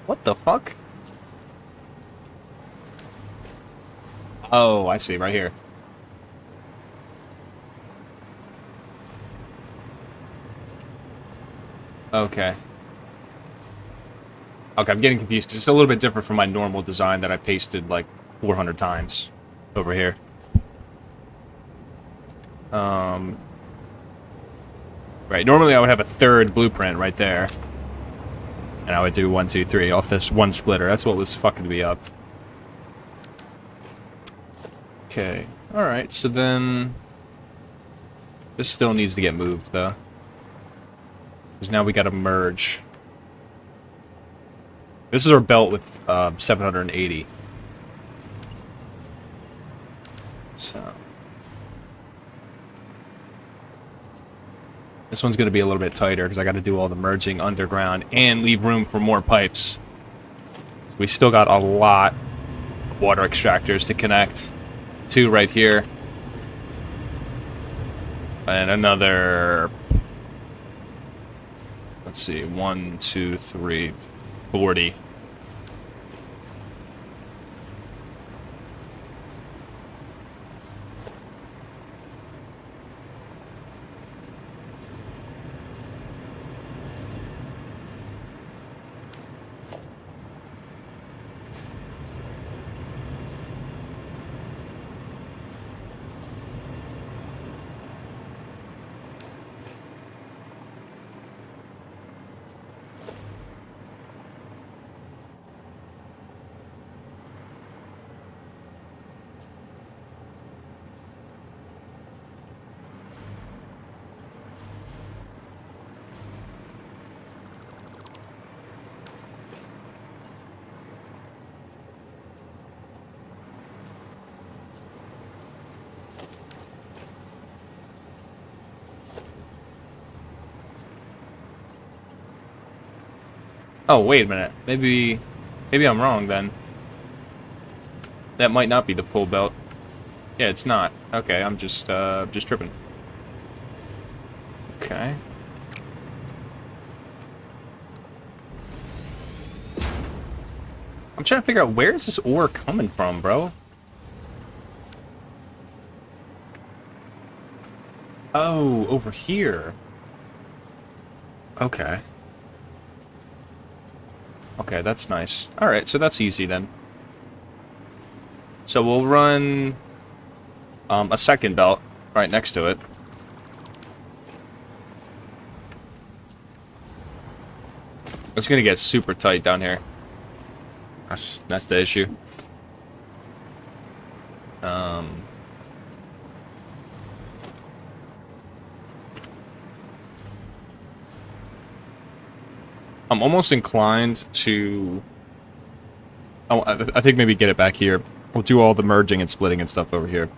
What the fuck? Oh, I see, right here. Okay. Okay, I'm getting confused because it's a little bit different from my normal design that I pasted like 400 times over here. Right, normally I would have a third blueprint right there. And I would do 1, 2, 3 off this one splitter. That's what was fucking me up. Okay. Alright, so then... This still needs to get moved, though. Because now we gotta merge. This is our belt with 780. So... This one's going to be a little bit tighter because I got to do all the merging underground and leave room for more pipes. So we still got a lot of water extractors to connect. 2 right here. And another... Let's see, 1, 2, 3, 40. Oh, wait a minute. Maybe I'm wrong then. That might not be the full belt. Yeah, it's not. Okay, I'm just tripping. Okay. I'm trying to figure out where is this ore coming from, bro? Oh, over here. Okay. Okay, that's nice. Alright, so that's easy then. So we'll run a second belt right next to it. It's gonna get super tight down here. That's the issue. I'm almost inclined to. Oh, I think maybe get it back here. We'll do all the merging and splitting and stuff over here.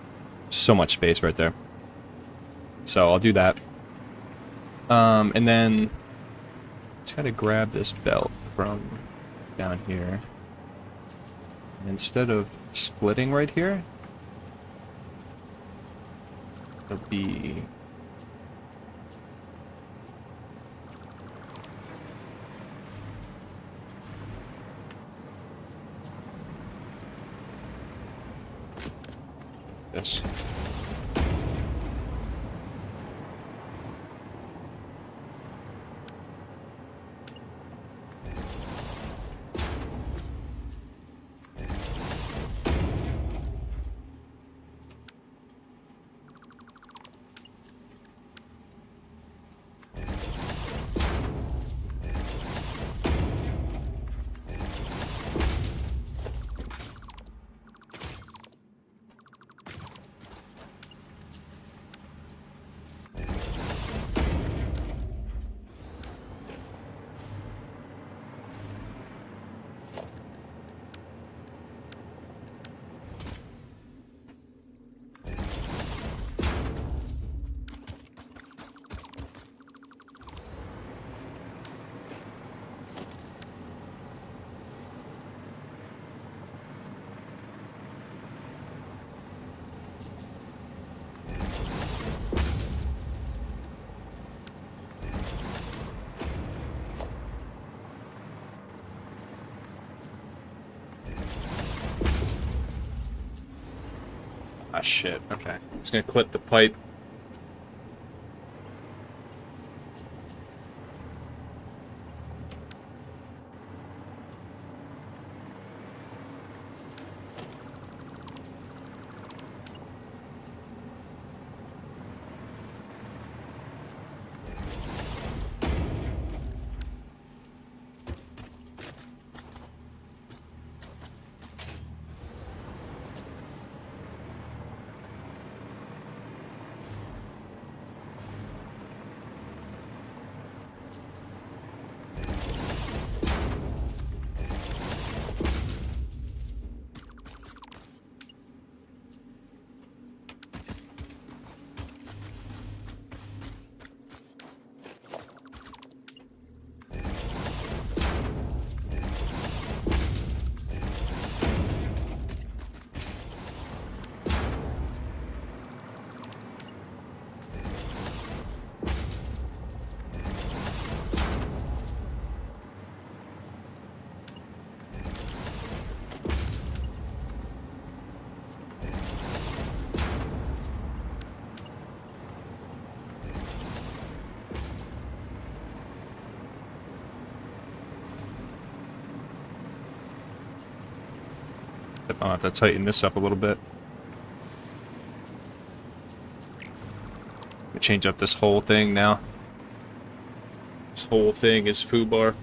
So much space right there. So I'll do that. And then just gotta grab this belt from down here. And instead of splitting right here, it'll be this. Ah, shit. Okay. It's gonna clip the pipe. I'll have to tighten this up a little bit. Change up this whole thing now. This whole thing is foobar.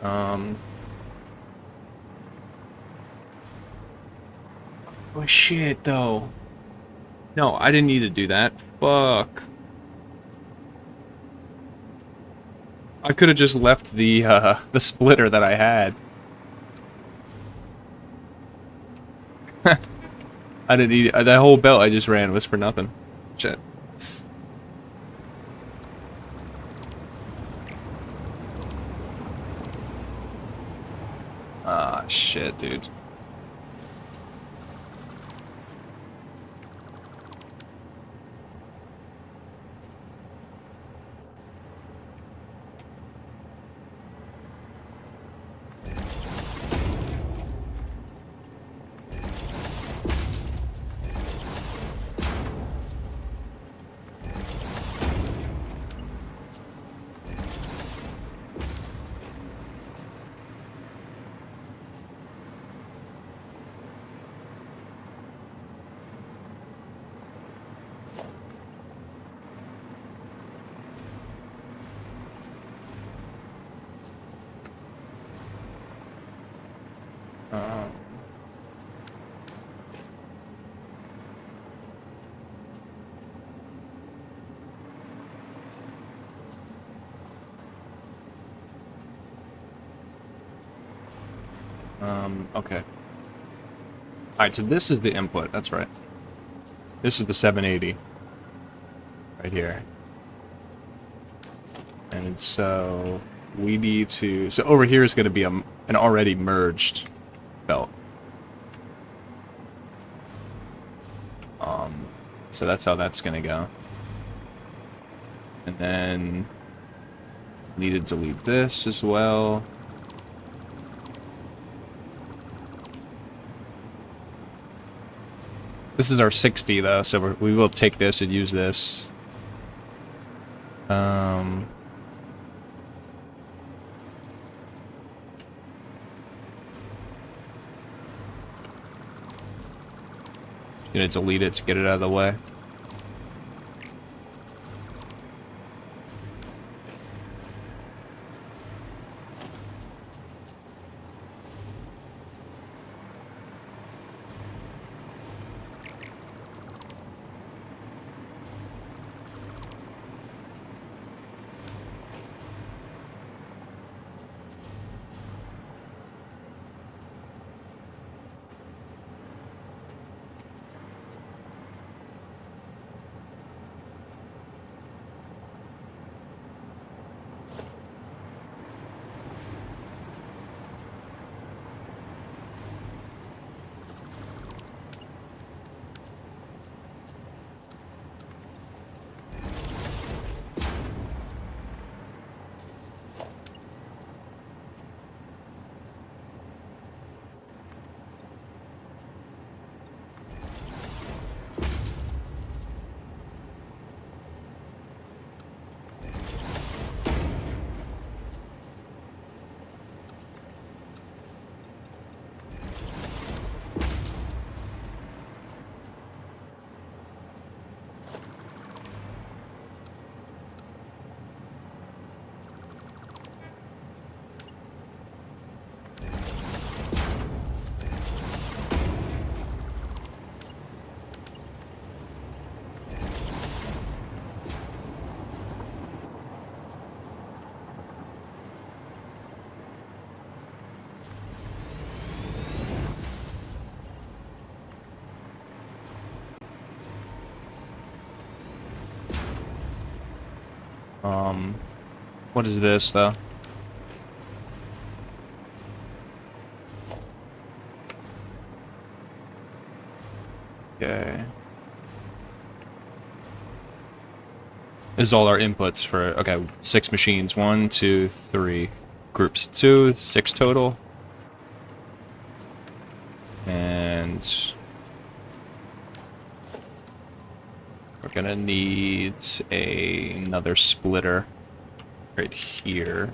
Oh shit, though. No, I didn't need to do that. Fuck. I could have just left the splitter that I had. I didn't need that whole belt I just ran was for nothing. Shit. Ah, shit, dude. Um, okay. Alright, so this is the input, that's right. This is the 780. Right here. And so we need to... So over here is going to be an already merged belt. So that's how that's going to go. And then need to delete this as well. This is our 60 though, so we will take this and use this. Gonna delete it to get it out of the way. What is this though? Okay. This is all our inputs for, okay, 6 machines. 1, 2, 3. Groups 2, 6 total. And we're gonna need another splitter right here.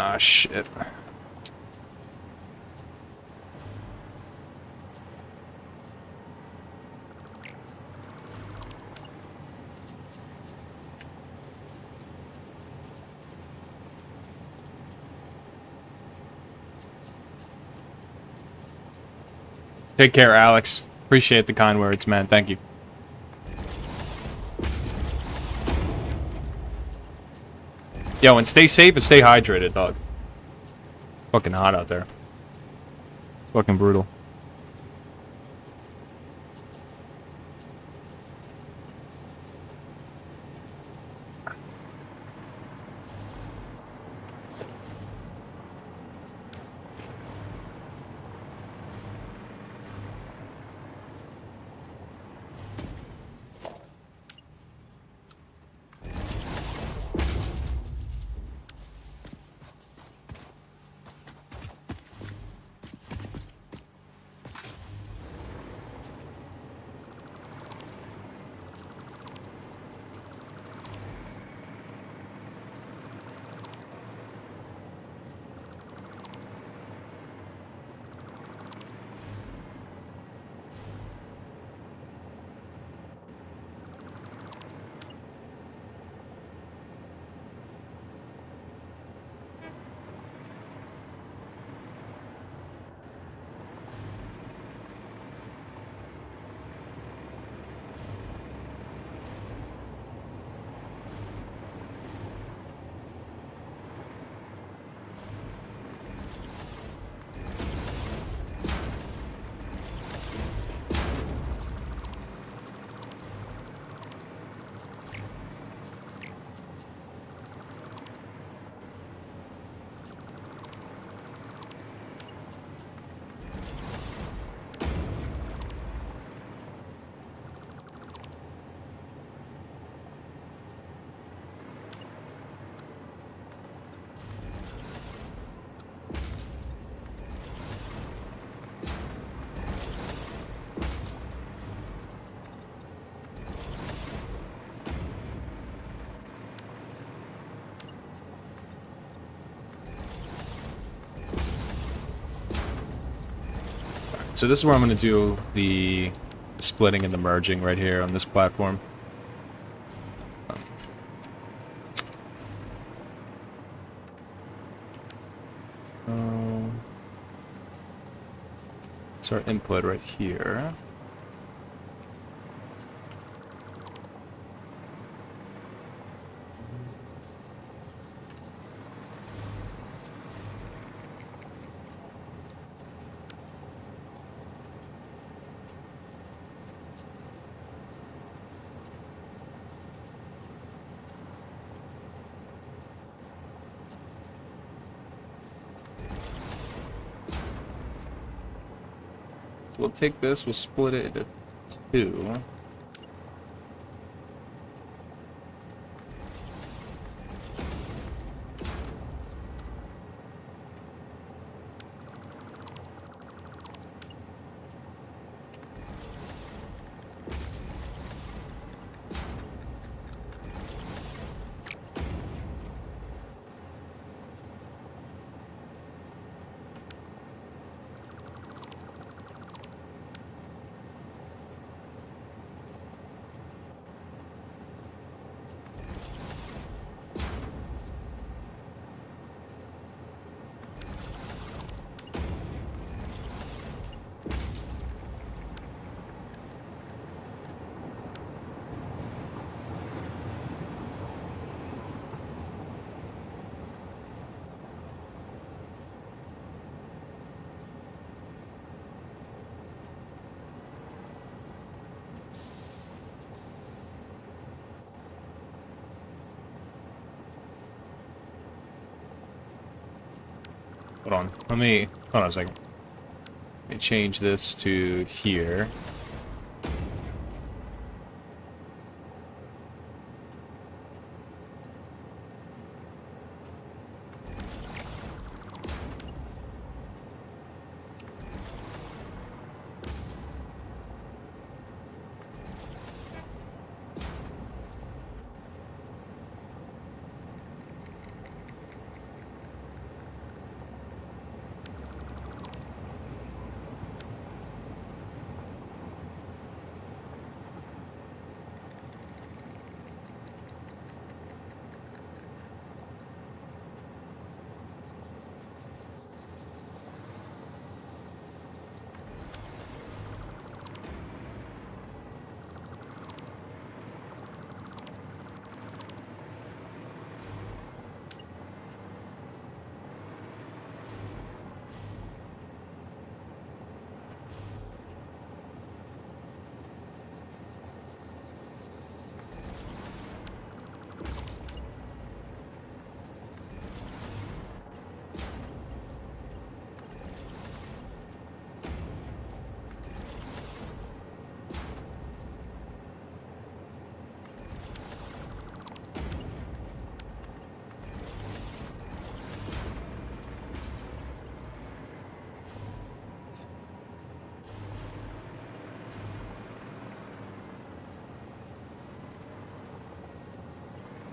Ah, shit. Take care, Alex. Appreciate the kind words, man. Thank you. Yo, and stay safe and stay hydrated, dog. Fucking hot out there. It's fucking brutal. so this is where I'm going to do the splitting and the merging right here on this platform. So our input right here. So we'll take this, we'll split it into two. Hold on, hold on a second. Let me change this to here.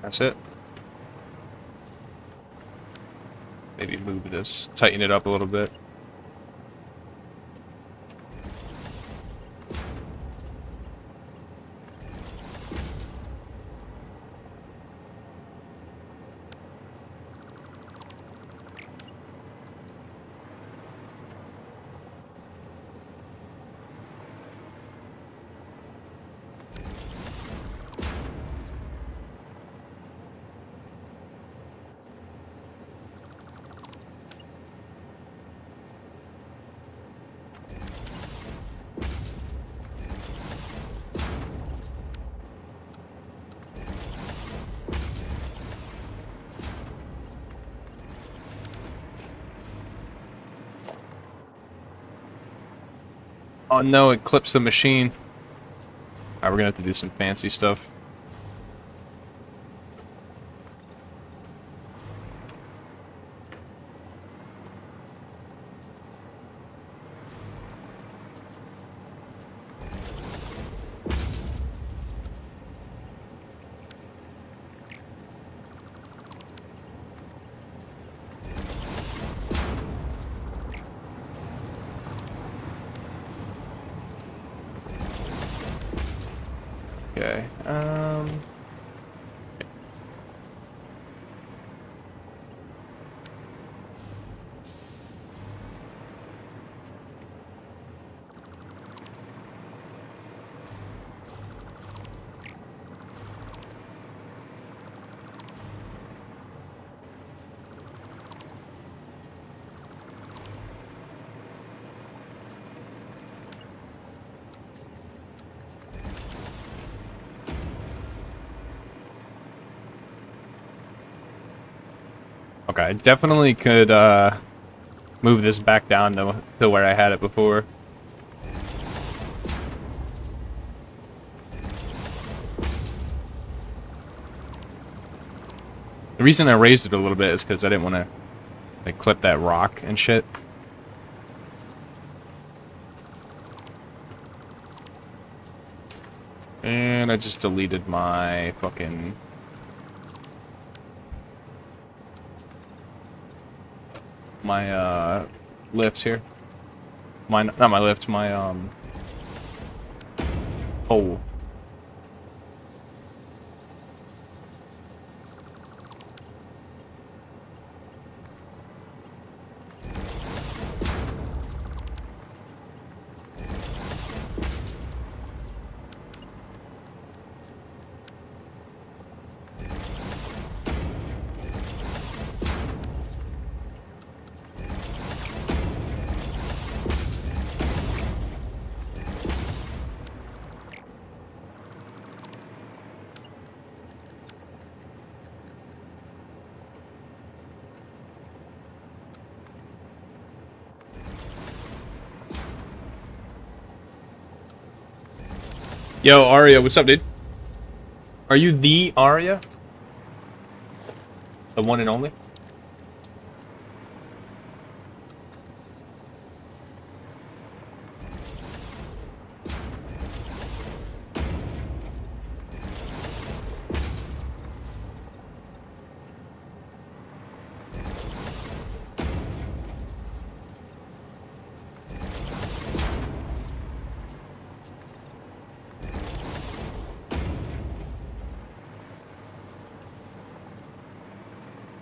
That's it. Maybe move this, tighten it up a little bit. Oh no, it clips the machine. Alright, we're gonna have to do some fancy stuff. Okay. Okay, I definitely could move this back down to where I had it before. The reason I raised it a little bit is because I didn't want to like clip that rock and shit. And I just deleted my fucking... my lifts here. Not my lifts, my pole. Yo, Arya, what's up, dude? Are you the Arya? The one and only?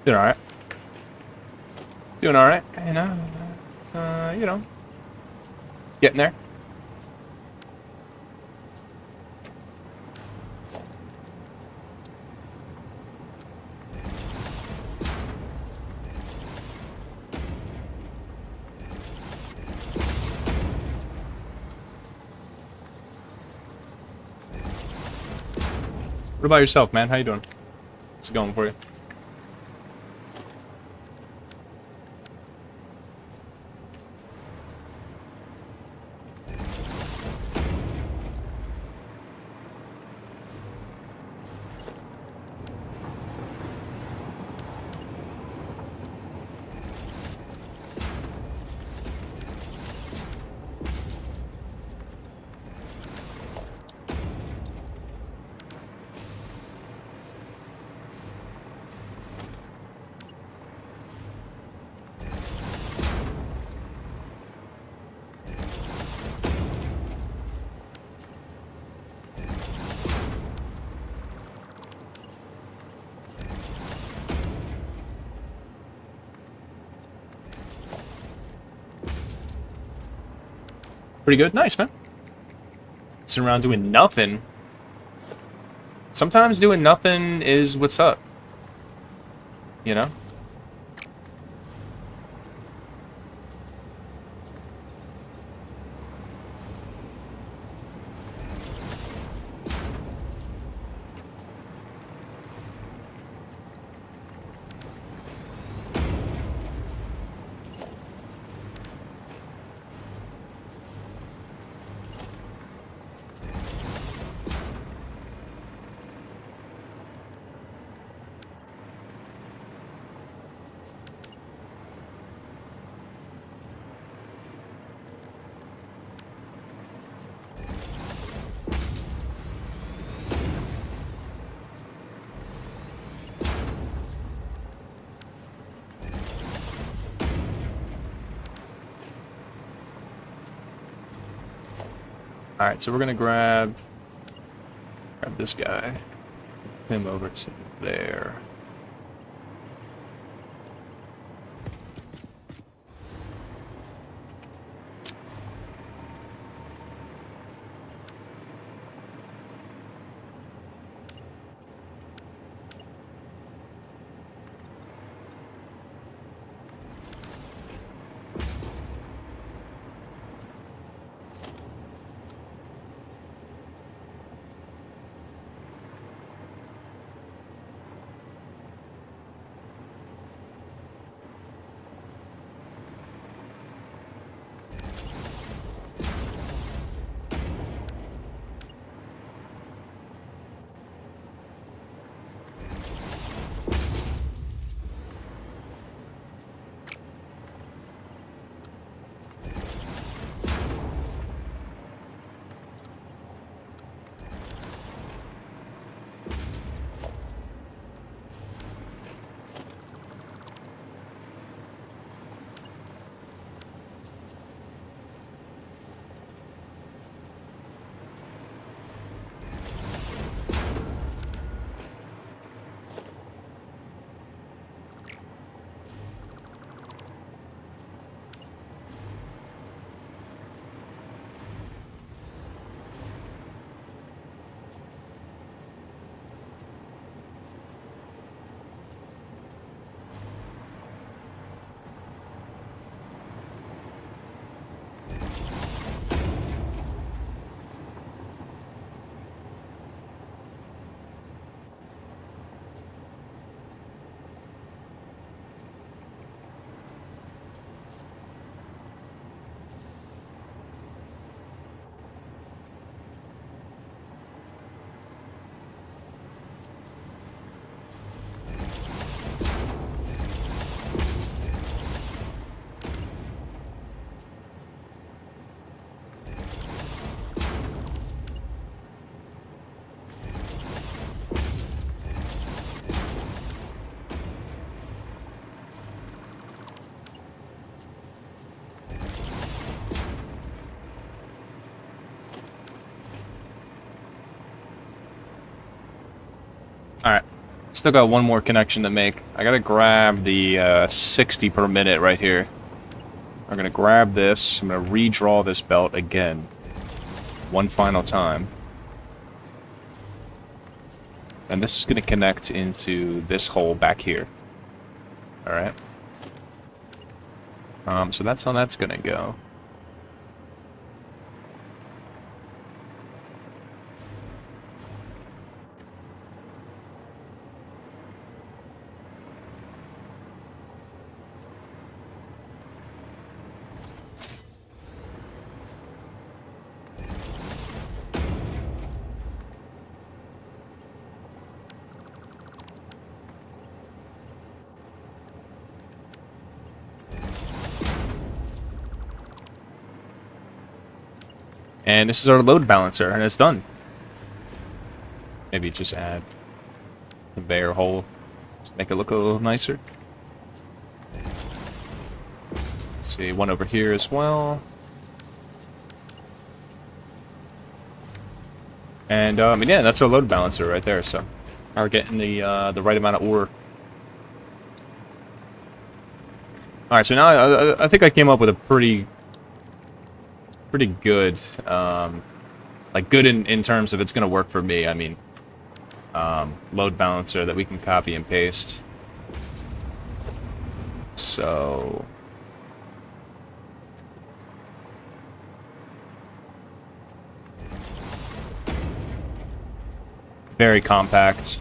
Doing alright. Doing alright, you know. It's, you know. Getting there. What about yourself, man? How you doing? What's it going for you? Pretty good. Nice, man. Sitting around doing nothing. Sometimes doing nothing is what's up. You know? Alright, so we're gonna grab Grab this guy. Him over to there. Alright. Still got one more connection to make. I gotta grab the 60 per minute right here. I'm gonna grab this. I'm gonna redraw this belt again. One final time. And this is gonna connect into this hole back here. Alright. So that's how that's gonna go. And this is our load balancer, and it's done. Maybe just add a conveyor hole to make it look a little nicer. Let's see, one over here as well. And yeah, that's our load balancer right there. So now we're getting the right amount of ore. All right, so now I think I came up with a pretty good, like good in terms of it's gonna work for me. I mean, load balancer that we can copy and paste. So very compact.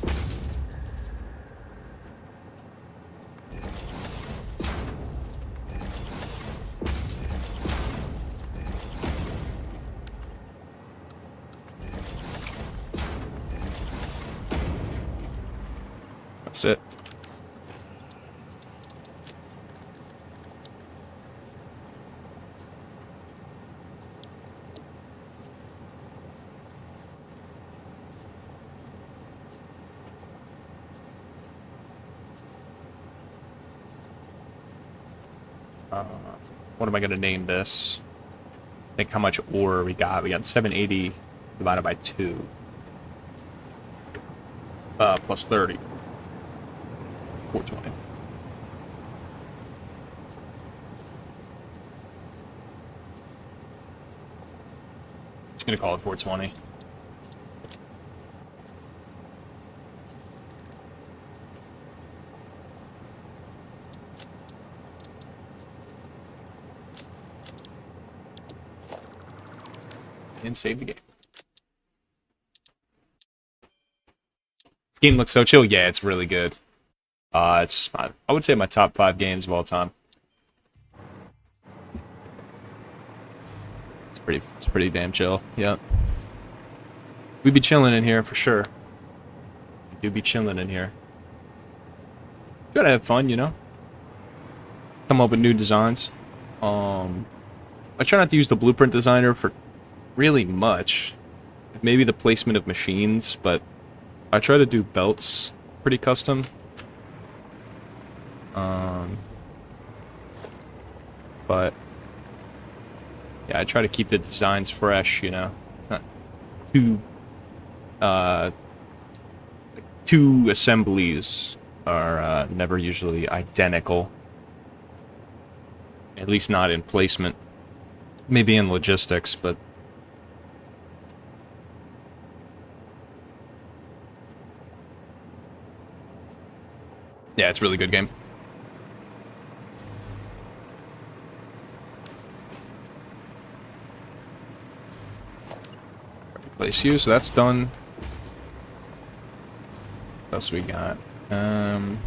That's it. What am I going to name this? Think how much ore we got. We got 780 divided by 2. plus 30. 420. Just gonna call it 420. And save the game. This game looks so chill. Yeah, it's really good. It's I would say my top 5 games of all time. It's pretty damn chill. Yep. We'd be chilling in here for sure. We do be chilling in here. Try to have fun, you know. Come up with new designs. I try not to use the blueprint designer for really much. Maybe the placement of machines, but I try to do belts pretty custom. But yeah, I try to keep the designs fresh, you know. Not two assemblies are never usually identical. At least not in placement. Maybe in logistics, but yeah, it's a really good game. Replace you, so that's done. What else we got? Let's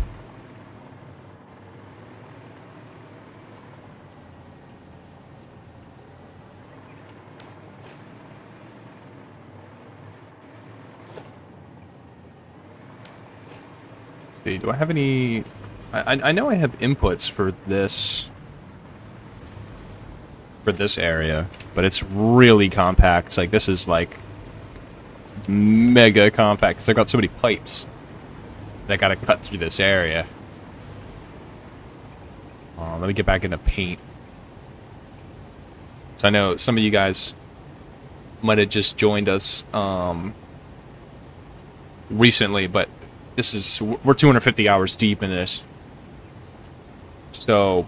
see, do I have any... I know I have inputs for this area, but it's really compact. Like, this is like mega compact because I've got so many pipes that gotta cut through this area. Let me get back into paint. So I know some of you guys might have just joined us recently, but this is, we're 250 hours deep in this. So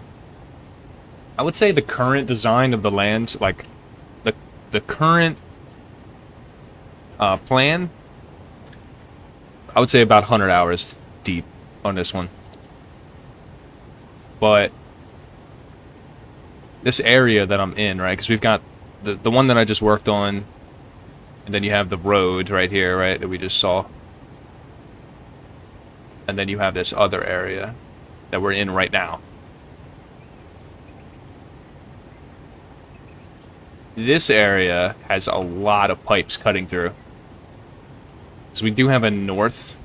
I would say the current design of the land, like the current plan, I would say about 100 hours deep on this one. But this area that I'm in, right, because we've got the one that I just worked on, and then you have the road right here, right, that we just saw. And then you have this other area that we're in right now. This area has a lot of pipes cutting through. So we do have a north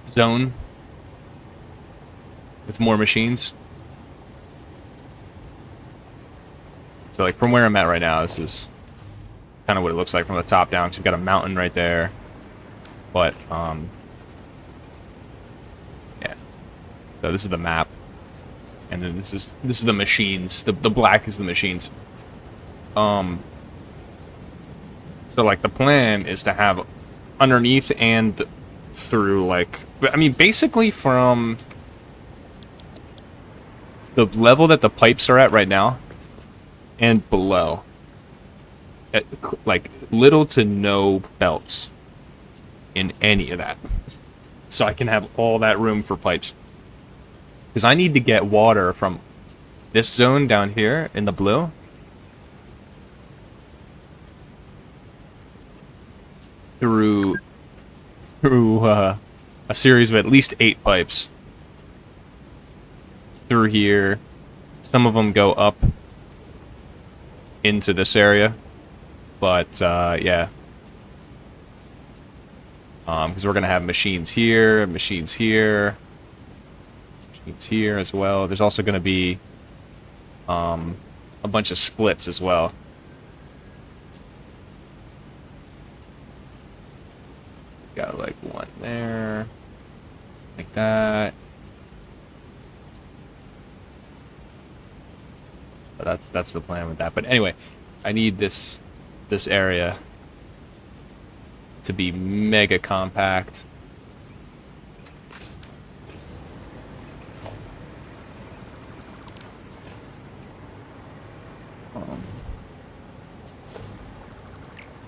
zone with more machines. So like from where I'm at right now, this is kind of what it looks like from the top down. So we've got a mountain right there. But yeah. So this is the map. And then this is the machines. The black is the machines. So like the plan is to have underneath and through, like, I mean, basically from the level that the pipes are at right now and below, at, like, little to no belts in any of that. So I can have all that room for pipes. Because I need to get water from this zone down here in the blue through a series of at least 8 pipes through here. Some of them go up into this area, but yeah, because we're gonna have machines here, machines here, machines here as well. There's also gonna be a bunch of splits as well. Got like one there, like that. But that's the plan with that. But anyway, I need this area to be mega compact.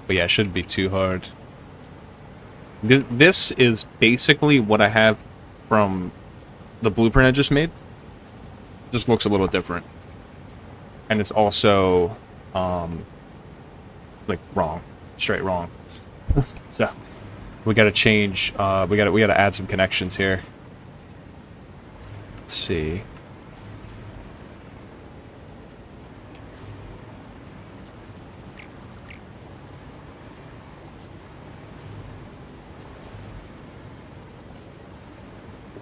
But yeah, it shouldn't be too hard. This is basically what I have from the blueprint I just made. Just looks a little different. And it's also, like, wrong. Straight wrong. So, we gotta change, we gotta add some connections here. Let's see.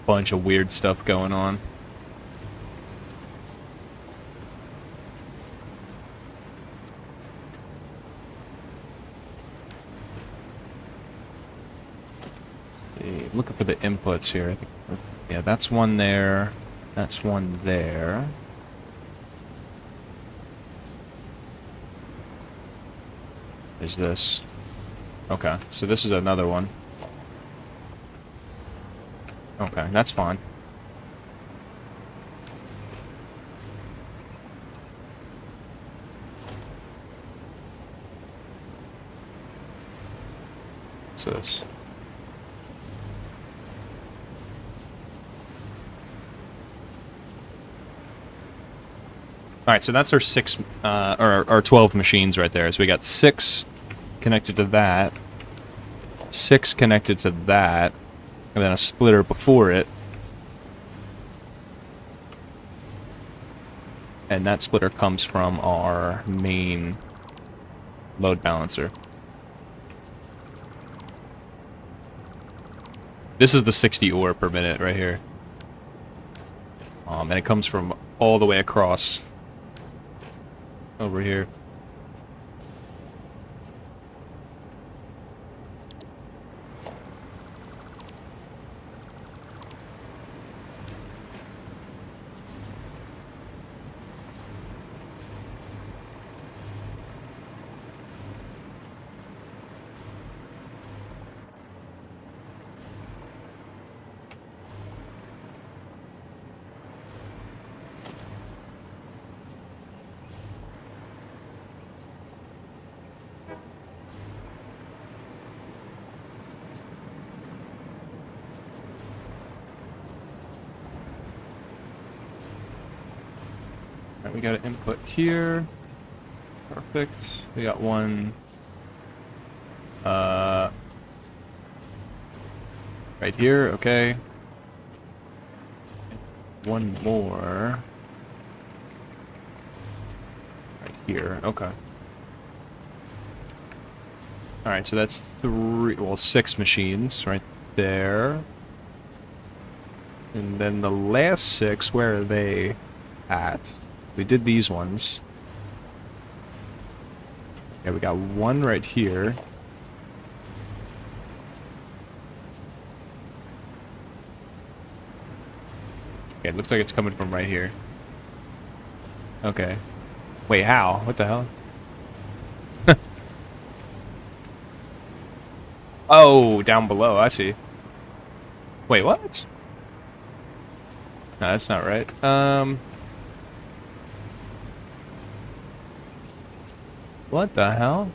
Bunch of weird stuff going on. Let's see. Looking for the inputs here. I think, yeah, that's one there. That's one there. Is this? Okay, so this is another one. Okay, that's fine. What's this? Alright, so that's our 6, or our 12 machines right there. So we got 6 connected to that, 6 connected to that, and then a splitter before it. And that splitter comes from our main load balancer. This is the 60 ore per minute right here. And it comes from all the way across over here. Alright, we got an input here. Perfect. We got one right here, okay. One more right here, okay. Alright, so that's 6 machines right there. And then the last 6, where are they at? We did these ones. Yeah, we got one right here. Okay, it looks like it's coming from right here. Okay. Wait, how? What the hell? Oh, down below, I see. Wait, what? No, that's not right. What the hell?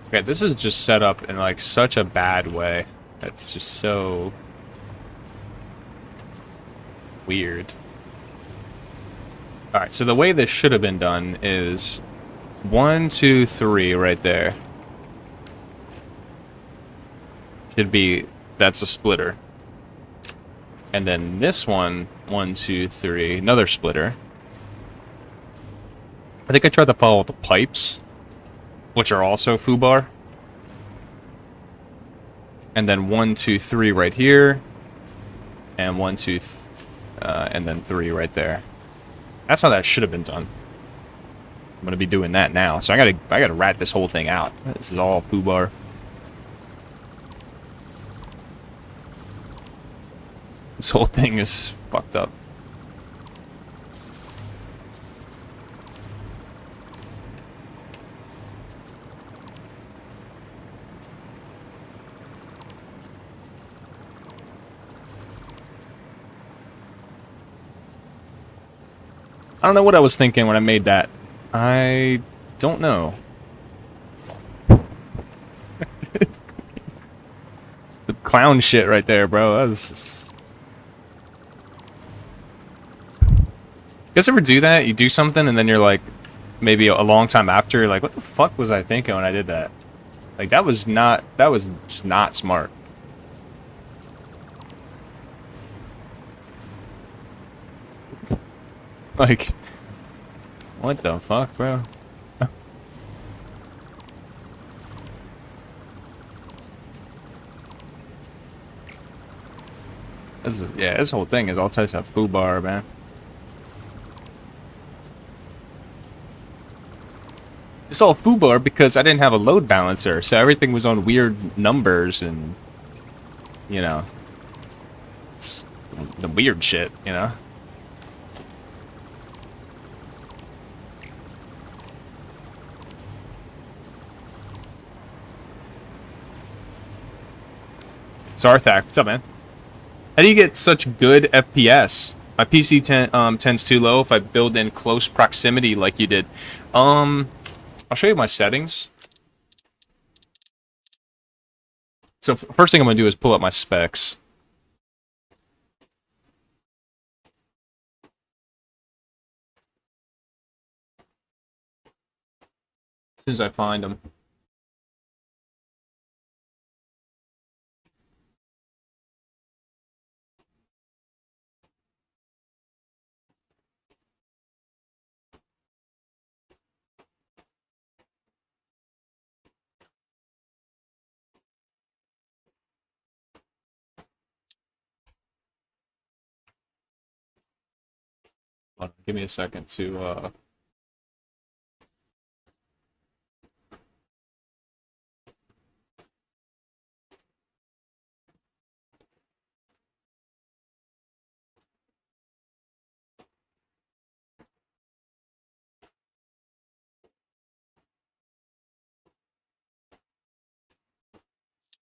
Okay, this is just set up in like such a bad way. It's just so weird. Alright, so the way this should have been done is 1, 2, 3 right there. Should be, that's a splitter. And then this one, 1, 2, 3, another splitter. I think I tried to follow the pipes, which are also foobar. And then 1, 2, 3 right here. And 1, 2, and then 3 right there. That's how that should have been done. I'm gonna be doing that now. So I gotta rat this whole thing out. This is all foobar. This whole thing is fucked up. I don't know what I was thinking when I made that. I don't know. The clown shit right there, bro. That was just... You guys ever do that? You do something and then you're like, maybe a long time after, you're like, what the fuck was I thinking when I did that? Like, that was just not smart. Like, what the fuck, bro? Yeah, this whole thing is all types of foobar, man. It's all foobar because I didn't have a load balancer, so everything was on weird numbers and, you know, it's the weird shit, you know? Sarthak, what's up, man? How do you get such good FPS? My PC tends too low if I build in close proximity like you did. I'll show you my settings. So first thing I'm going to do is pull up my specs. As soon as I find them. Give me a second to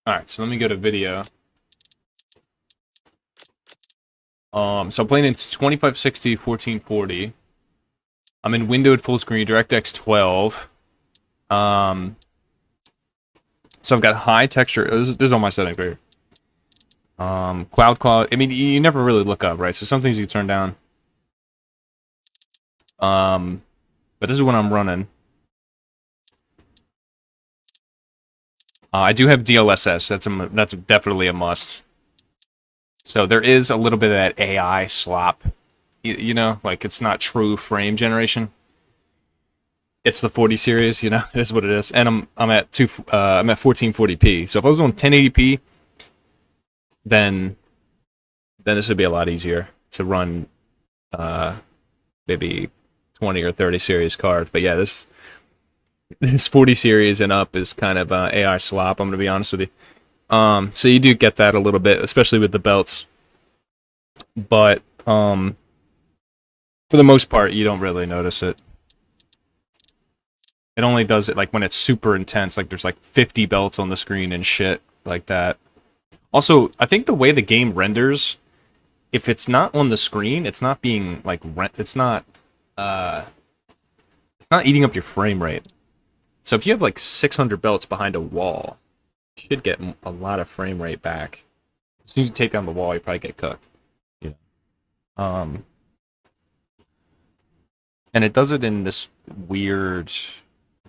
Alright, so let me go to video. So I'm playing in 2560, 1440. I'm in windowed full screen, DirectX 12. So I've got high texture. This is all my settings right here. Cloud quality. I mean, you never really look up, right? So some things you turn down. But this is what I'm running. I do have DLSS. That's definitely a must. So there is a little bit of that AI slop. You know, like it's not true frame generation. It's the 40 series, you know, it is what it is. And I'm at 1440p. So if I was on 1080p, then this would be a lot easier to run maybe 20 or 30 series cards. But yeah, this 40 series and up is kind of AI slop, I'm gonna be honest with you. So you do get that a little bit, especially with the belts. But for the most part, you don't really notice it. It only does it like when it's super intense, like there's like 50 belts on the screen and shit like that. Also, I think the way the game renders, if it's not on the screen, it's not being like it's not eating up your frame rate. So if you have like 600 belts behind a wall, you should get a lot of frame rate back. As soon as you take down the wall, you probably get cooked. Yeah. and it does it in this weird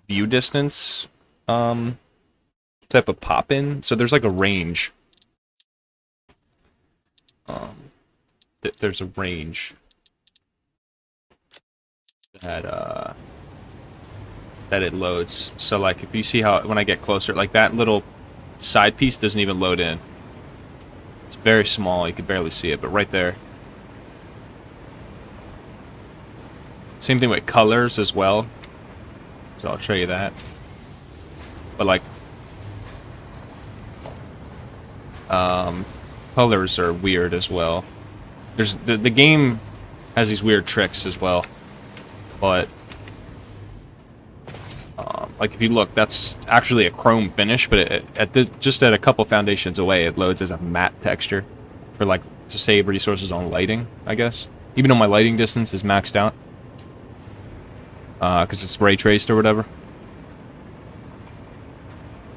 view distance type of pop-in. So there's like a range. There's a range that it loads. So like if you see how when I get closer, like that little side piece doesn't even load in. It's very small, you can barely see it, but right there. Same thing with colors as well. So I'll show you that. But like colors are weird as well. There's the game has these weird tricks as well. But like if you look, that's actually a chrome finish, but just at a couple foundations away, it loads as a matte texture for like to save resources on lighting, I guess. Even though my lighting distance is maxed out, because it's ray traced or whatever.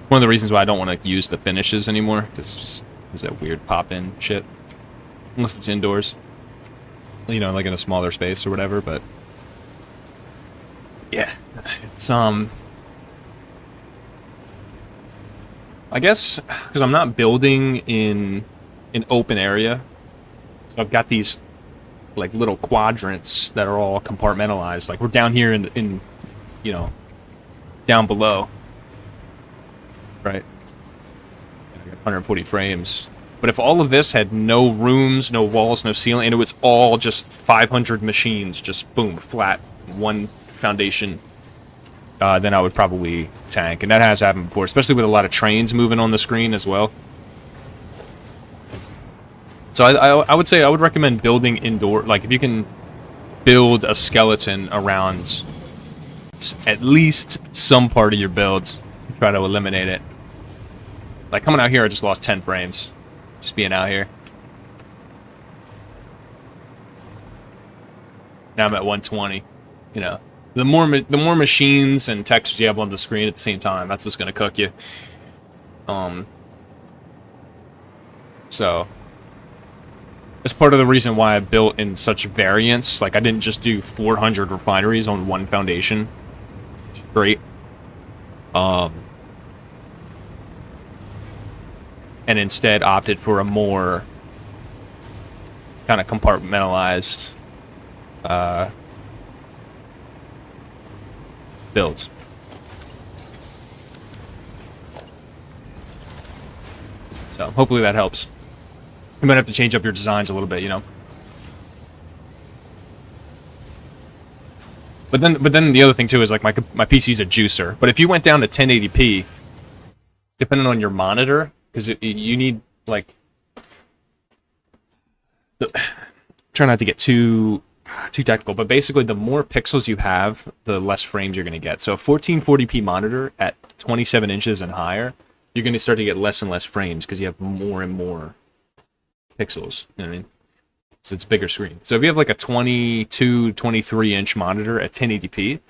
It's one of the reasons why I don't want to use the finishes anymore, because it's just is that weird pop-in shit, unless it's indoors, you know, like in a smaller space or whatever. But yeah, it's I guess because I'm not building in an open area, so I've got these like little quadrants that are all compartmentalized. Like we're down here in you know, down below, right? 140 frames. But if all of this had no rooms, no walls, no ceiling, and it was all just 500 machines, just boom, flat, one foundation, then I would probably tank. And that has happened before, especially with a lot of trains moving on the screen as well. So I would say I would recommend building indoor. Like if you can build a skeleton around at least some part of your build, try to eliminate it. Like coming out here, I just lost 10 frames, just being out here. Now I'm at 120. You know, the more machines and textures you have on the screen at the same time, that's what's gonna cook you. So that's part of the reason why I built in such variance. Like I didn't just do 400 refineries on one foundation. Great. And instead opted for a more kind of compartmentalized build. So hopefully that helps. You might have to change up your designs a little bit, you know. But then the other thing too is like my PC's a juicer. But if you went down to 1080p, depending on your monitor, because you need like try not to get too technical, but basically the more pixels you have, the less frames you're going to get. So a 1440p monitor at 27 inches and higher, you're going to start to get less and less frames because you have more and more pixels. You know what I mean? So it's a bigger screen. So if you have like a 22, 23 inch monitor at 1080p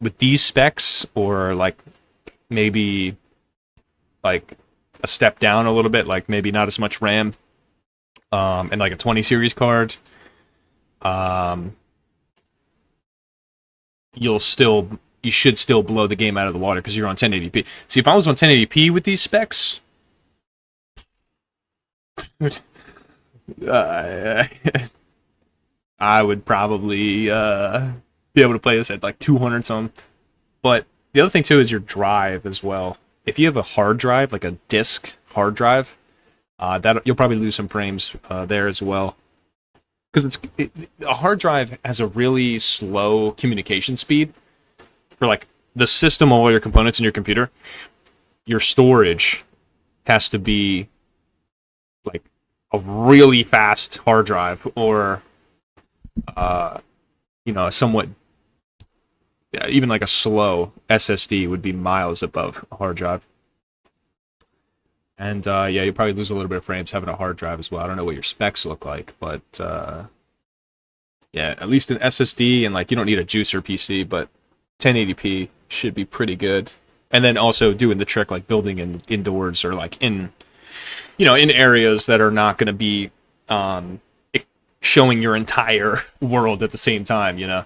with these specs, or like maybe like a step down a little bit, like maybe not as much RAM, and like a 20 series card, you should still blow the game out of the water because you're on 1080p. See, if I was on 1080p with these specs, I would probably be able to play this at like 200 something. But the other thing too is your drive as well. If you have a hard drive, like a disk hard drive, that you'll probably lose some frames there as well. Because a hard drive has a really slow communication speed for like the system of all your components in your computer. Your storage has to be like a really fast hard drive, or you know, somewhat even like a slow SSD would be miles above a hard drive. And yeah, you probably lose a little bit of frames having a hard drive as well. I don't know what your specs look like, but yeah, at least an SSD, and like you don't need a juicer PC, but 1080p should be pretty good. And then also doing the trick like building in indoors, or like in, you know, in areas that are not going to be showing your entire world at the same time, you know.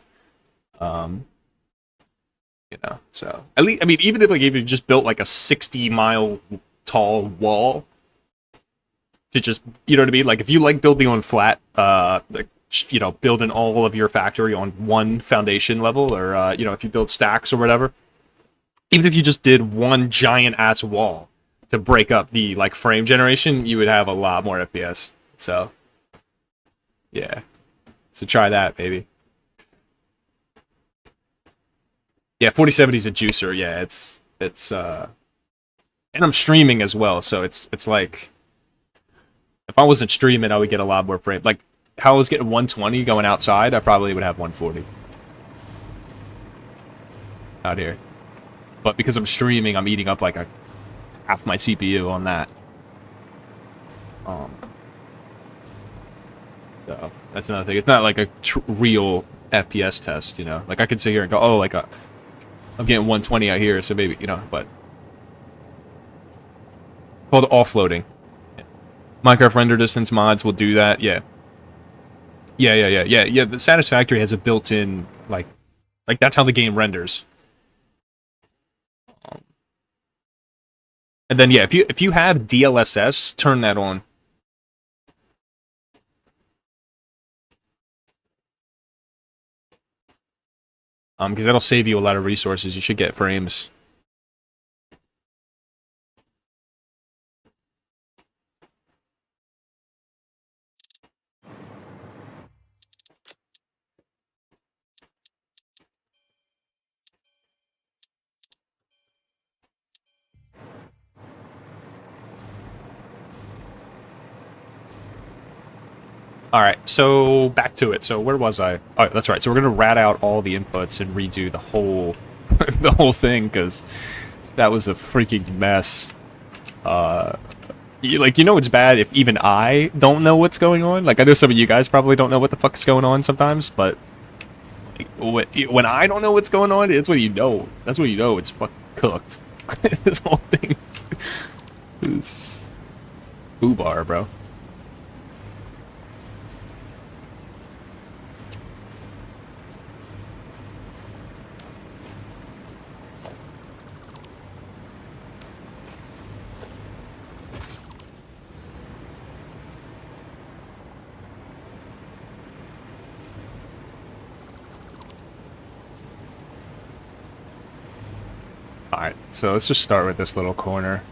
So at least, I mean, even if you just built like a 60-mile tall wall to just, you know what I mean? Like if you like building on flat, building all of your factory on one foundation level, or if you build stacks or whatever, even if you just did one giant ass wall to break up the like frame generation, you would have a lot more FPS. So yeah, so try that, baby. Yeah, 4070 is a juicer. Yeah, and I'm streaming as well, so it's like if I wasn't streaming, I would get a lot more frame. Like how I was getting 120 going outside, I probably would have 140 out here. But because I'm streaming, I'm eating up like a half my CPU on that. So that's another thing. It's not like a real FPS test, you know. Like I could sit here and go, oh, like I'm getting 120 out here, so maybe, but called offloading. Minecraft render distance mods will do that. Yeah. Yeah. The Satisfactory has a built-in like that's how the game renders. And then yeah, if you have DLSS, turn that on. Because that'll save you a lot of resources. You should get frames. Alright, so back to it. So where was I? Oh, that's right. So we're going to rat out all the inputs and redo the whole the whole thing, because that was a freaking mess. It's bad if even I don't know what's going on. Like, I know some of you guys probably don't know what the fuck is going on sometimes, but when I don't know what's going on, it's when you know. That's when you know it's fucking cooked. This whole thing is boobar, bro. Alright, so let's just start with this little corner.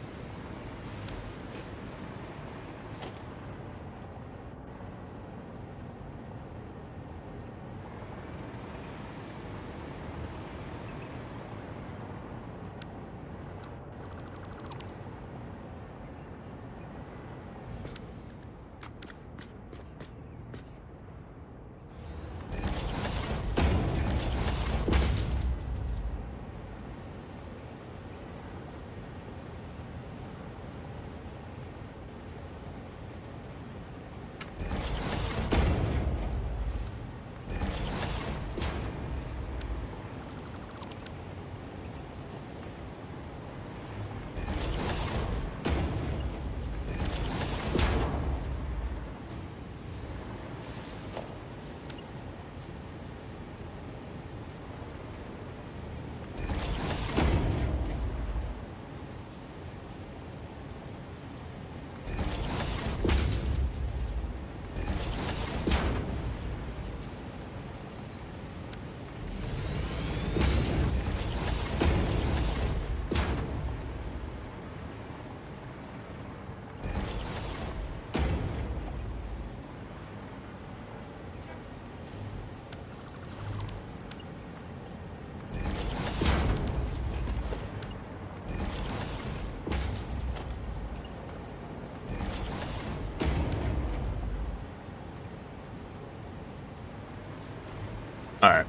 Alright,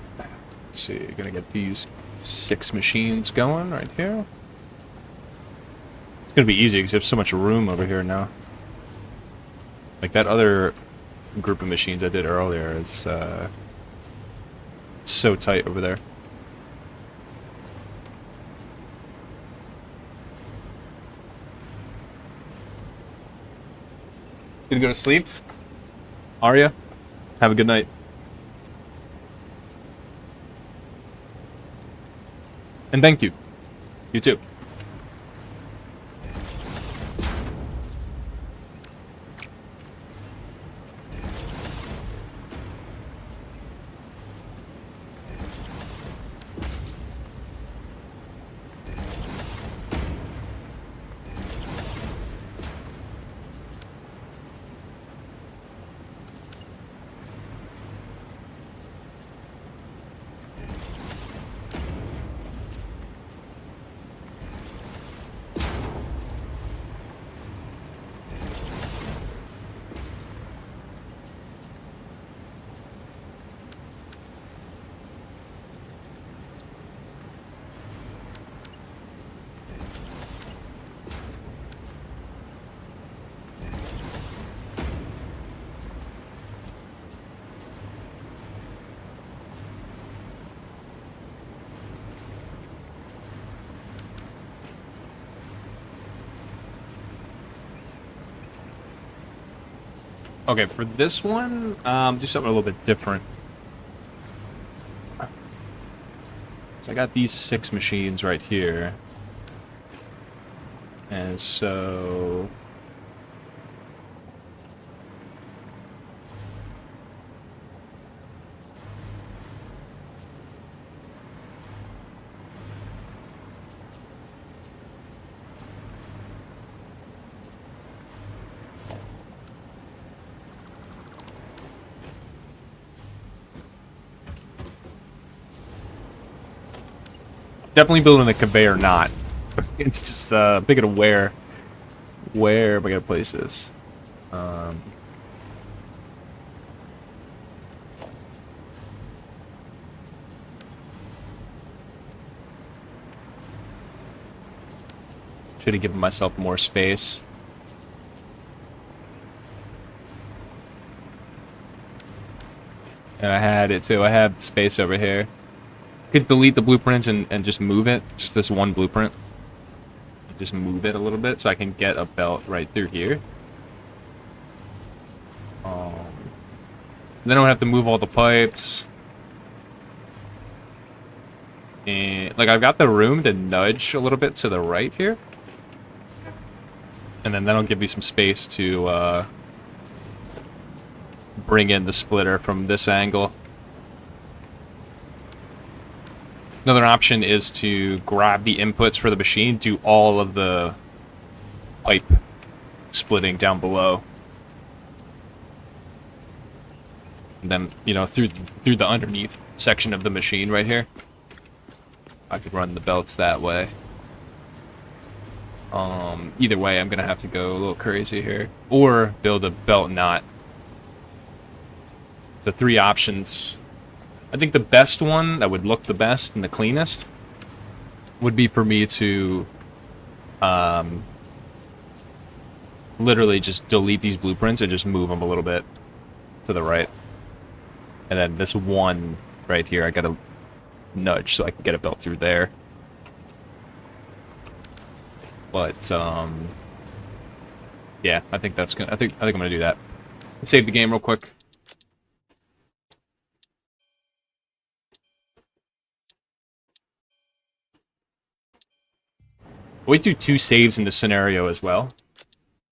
let's see, gonna get these 6 machines going right here. It's gonna be easy because you have so much room over here now. Like that other group of machines I did earlier, it's so tight over there. Gonna go to sleep? Arya, have a good night. And thank you. You too. Okay, for this one, do something a little bit different. So I got these 6 machines right here. And so... definitely building a conveyor knot. It's just thinking of where am I gonna place this? Should have given myself more space. And I had it too. I have space over here. Could delete the blueprints and just move it. Just this one blueprint. Just move it a little bit so I can get a belt right through here. Then I don't have to move all the pipes. And like I've got the room to nudge a little bit to the right here. And then that'll give me some space to bring in the splitter from this angle. Another option is to grab the inputs for the machine, do all of the pipe splitting down below. And then, you know, through the underneath section of the machine right here. I could run the belts that way. Either way, I'm gonna have to go a little crazy here. Or build a belt knot. So 3 options. I think the best one that would look the best and the cleanest would be for me to literally just delete these blueprints and just move them a little bit to the right. And then this one right here, I gotta nudge so I can get a belt through there. But yeah, I think that's gonna. I think I'm gonna do that. Save the game real quick. Always do 2 saves in this scenario as well.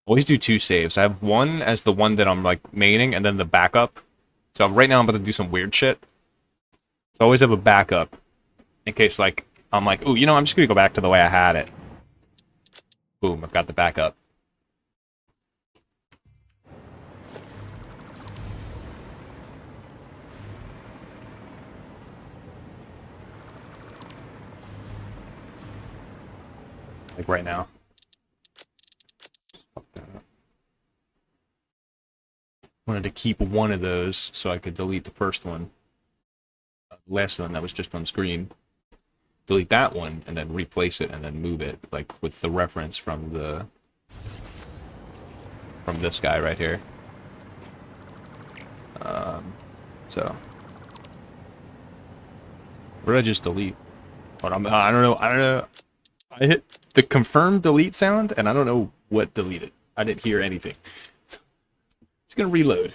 Always do 2 saves. I have one as the one that I'm like maining, and then the backup. So right now I'm about to do some weird shit. So I always have a backup in case like I'm like, ooh, you know, I'm just gonna go back to the way I had it. Boom, I've got the backup. Like right now. Wanted to keep one of those so I could delete the first one. Last one that was just on screen. Delete that one and then replace it and then move it, like with the reference from this guy right here. So what did I just delete? But I don't know. I hit the confirm delete sound, and I don't know what deleted. I didn't hear anything. So, just gonna reload.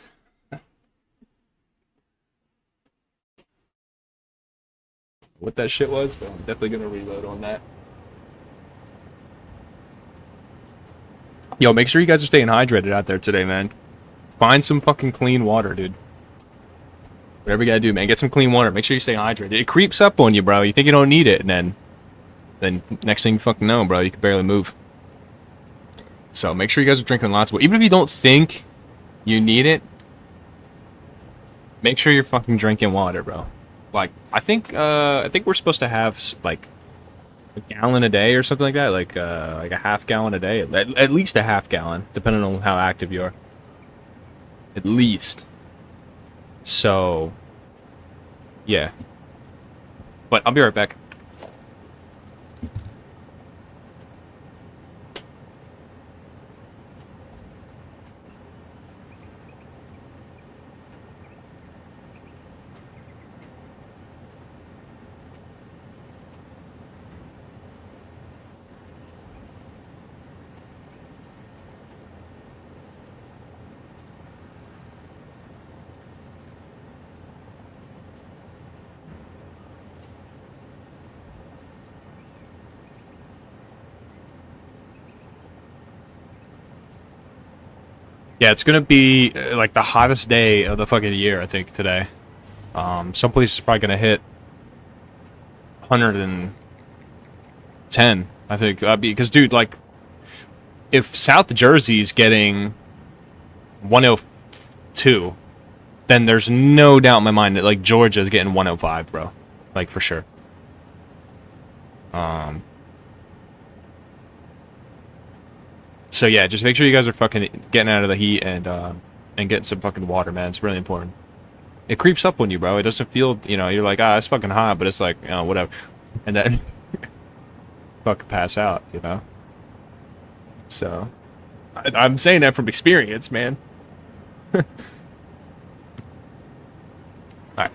what that shit was, but I'm definitely gonna reload on that. Yo, make sure you guys are staying hydrated out there today, man. Find some fucking clean water, dude. Whatever you gotta do, man. Get some clean water. Make sure you stay hydrated. It creeps up on you, bro. You think you don't need it, and then next thing you fucking know, bro, you can barely move. So make sure you guys are drinking lots of water. Even if you don't think you need it, make sure you're fucking drinking water, bro. Like, I think we're supposed to have like a gallon a day or something like that, like a half gallon a day, at least a half gallon, depending on how active you are. At least. So, yeah. But I'll be right back. Yeah, it's gonna be like the hottest day of the fucking year, I think, today. Some places is probably gonna hit 110, I think, because dude, like, if South Jersey's getting 102, then there's no doubt in my mind that like Georgia's getting 105, bro, like for sure. So yeah, just make sure you guys are fucking getting out of the heat and getting some fucking water, man. It's really important. It creeps up on you, bro. It doesn't feel, you're like, it's fucking hot, but it's like, whatever. And then fucking pass out, So, I'm saying that from experience, man. Alright.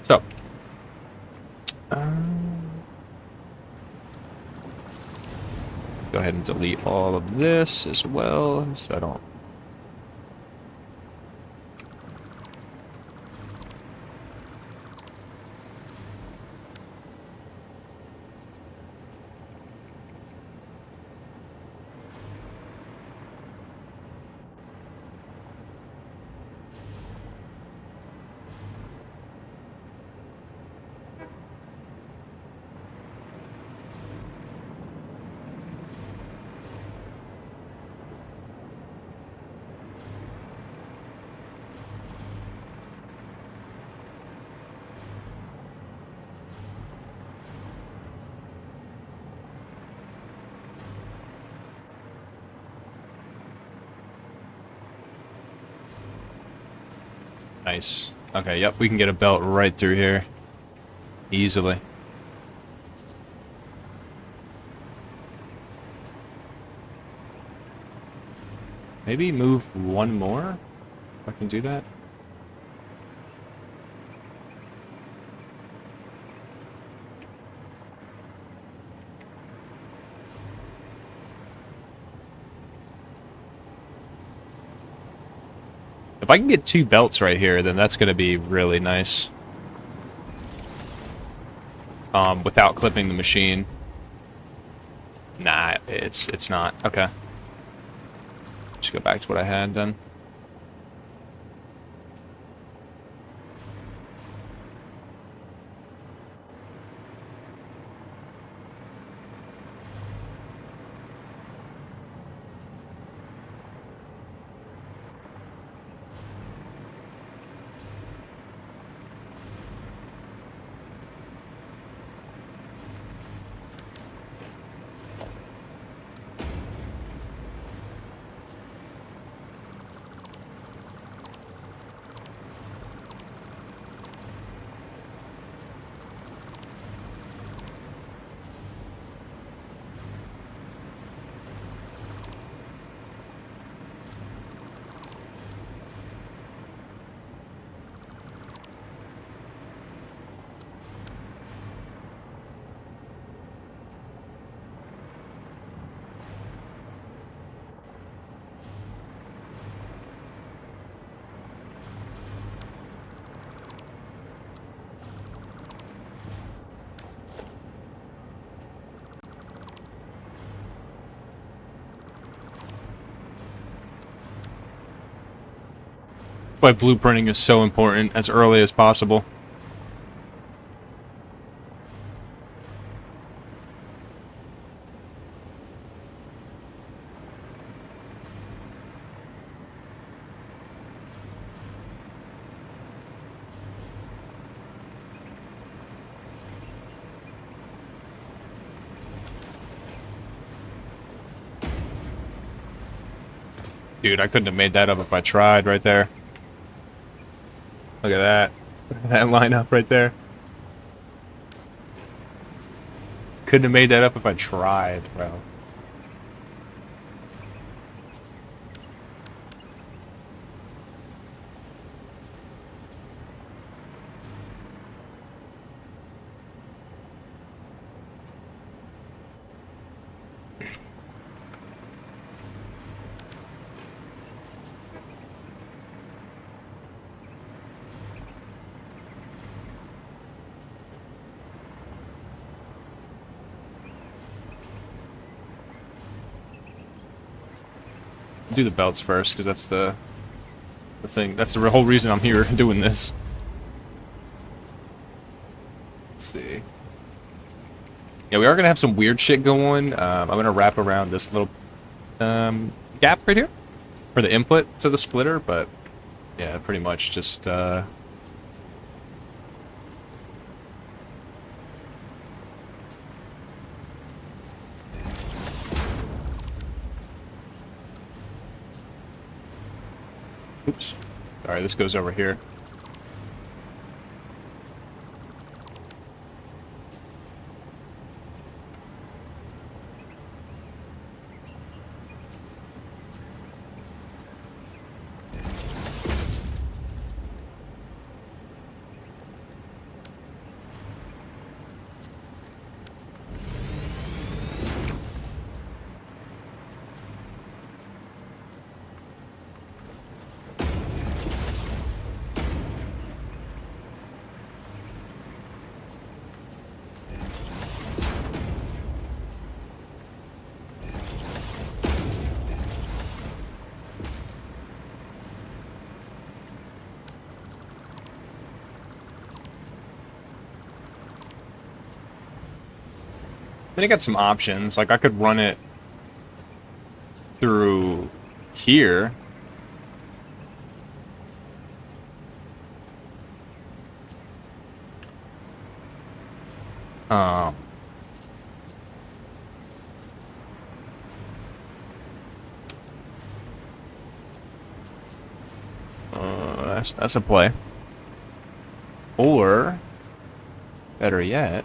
So. Go ahead and delete all of this as well, so I don't... Nice. Okay, yep, we can get a belt right through here. Easily. Maybe move one more? If I can do that. If I can get 2 belts right here, then that's going to be really nice. Without clipping the machine. Nah, it's not. Okay. Just go back to what I had then. Why blueprinting is so important as early as possible. Dude, I couldn't have made that up if I tried right there. Look at that. That lineup right there. Couldn't have made that up if I tried, bro. Do the belts first, because that's the thing. That's the whole reason I'm here doing this. Let's see. Yeah, we are gonna have some weird shit going. I'm gonna wrap around this little gap right here for the input to the splitter, but yeah, pretty much just oops. Sorry, this goes over here. Then I got some options. Like I could run it through here. That's a play. Or, better yet,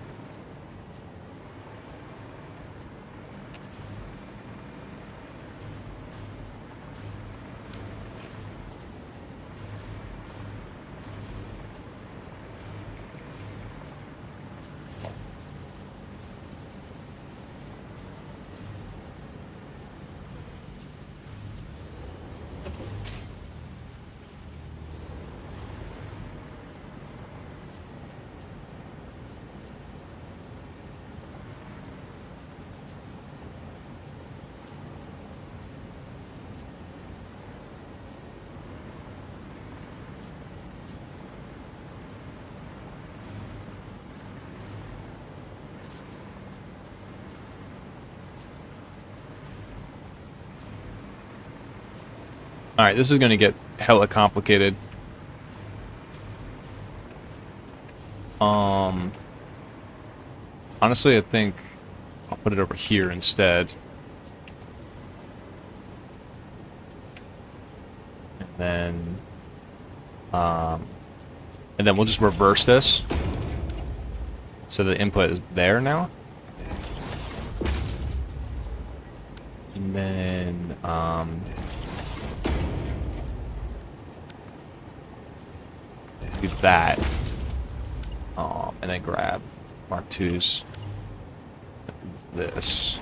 alright, this is gonna get hella complicated. Honestly, I think I'll put it over here instead. And then we'll just reverse this. So the input is there now. And then, do that. And then grab Mark II's this.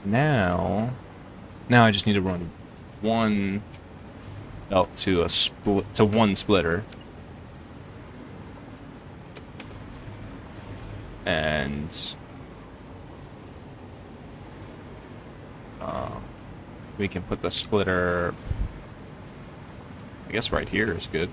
Now I just need to run one belt to a split to one splitter. And we can put the splitter, I guess right here is good.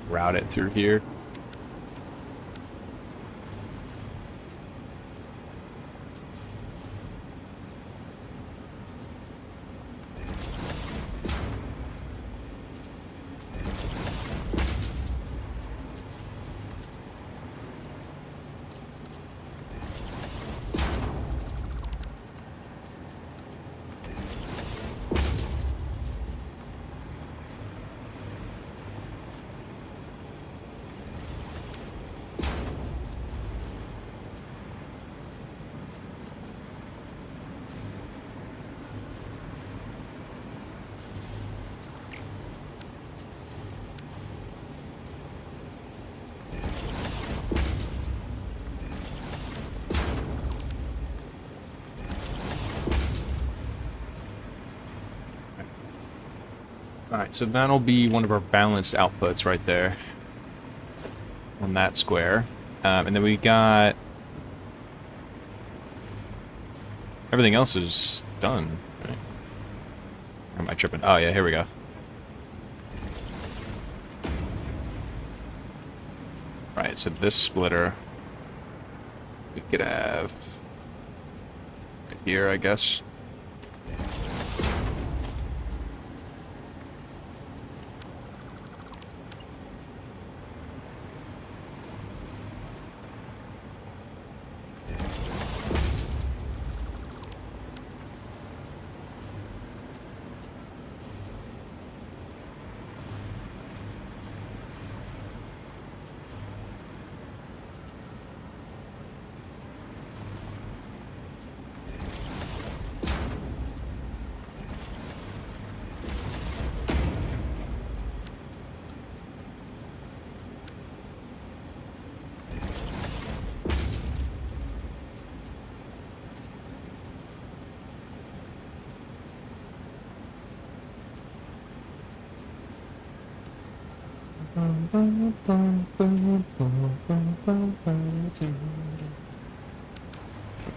Route it through here. Alright, so that'll be one of our balanced outputs right there on that square. And then we got... everything else is done. Right? Or am I tripping? Oh yeah, here we go. Right, so this splitter we could have right here, I guess.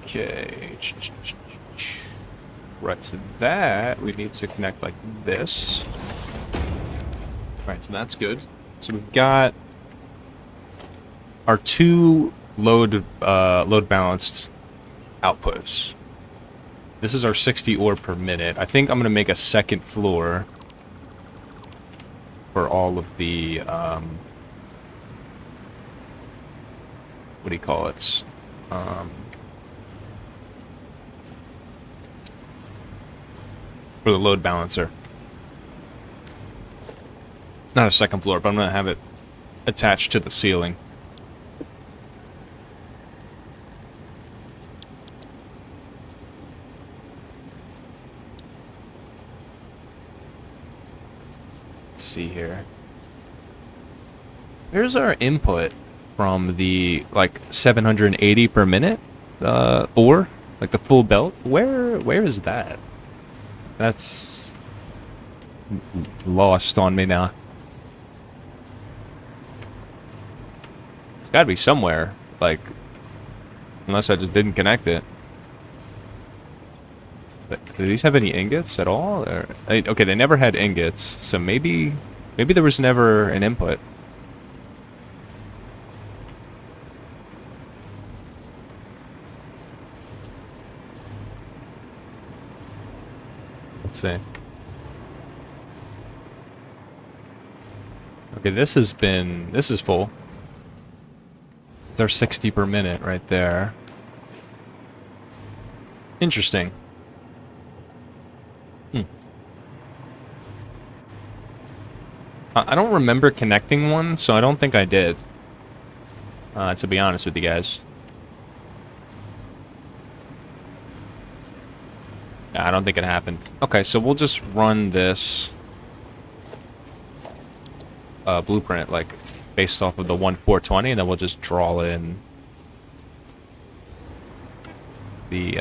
Okay. Right, so that we need to connect like this. Right, so that's good. So we've got our two load balanced outputs. This is our 60 ore per minute. I think I'm gonna make a second floor for all of the what do you call it? For the load balancer. Not a second floor, but I'm gonna have it attached to the ceiling. Let's see here. Here's our input from the like 780 per minute ore, like the full belt. Where is that? That's lost on me now. It's gotta be somewhere, like, unless I just didn't connect it. But do these have any ingots at all? Or, okay, they never had ingots, so maybe there was never an input. Let's see. Okay, this is full. It's our 60 per minute right there. Interesting. I don't remember connecting one, so I don't think I did. To be honest with you guys. I don't think it happened. Okay, so we'll just run this blueprint, like, based off of the 1.420, and then we'll just draw in the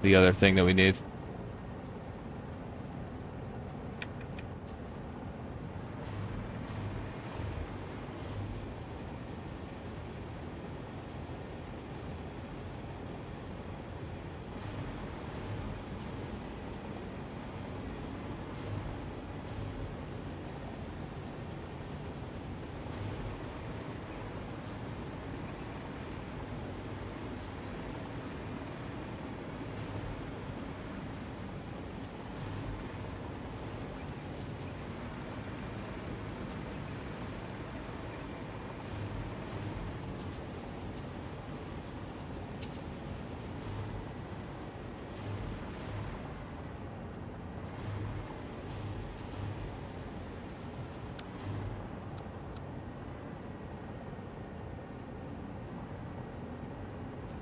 other thing that we need.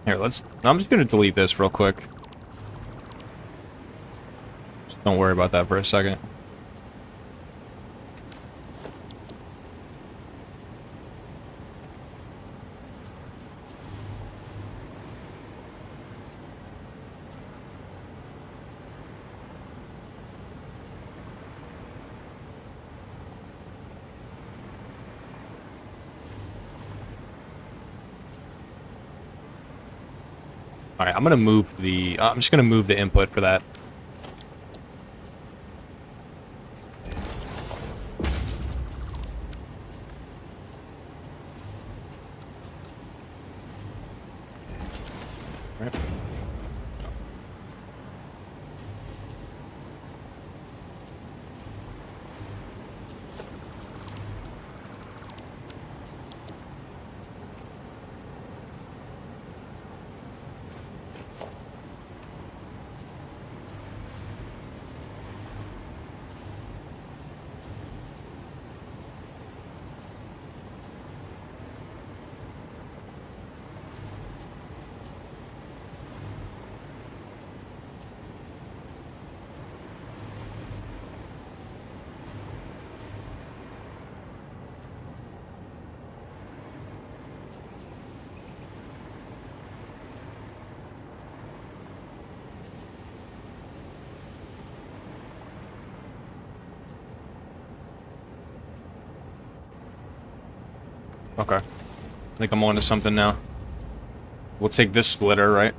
Here, I'm just gonna delete this real quick. Just don't worry about that for a second. Alright, I'm just gonna move the input for that. Right. Okay. I think I'm on to something now. We'll take this splitter, right?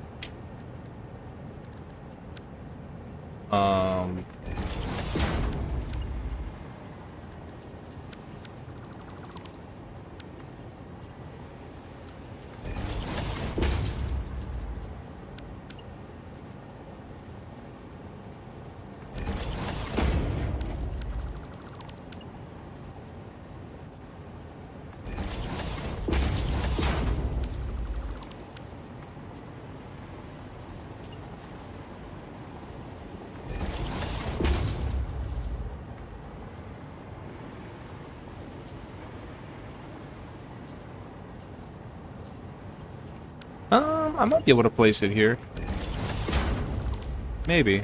I might be able to place it here. Maybe.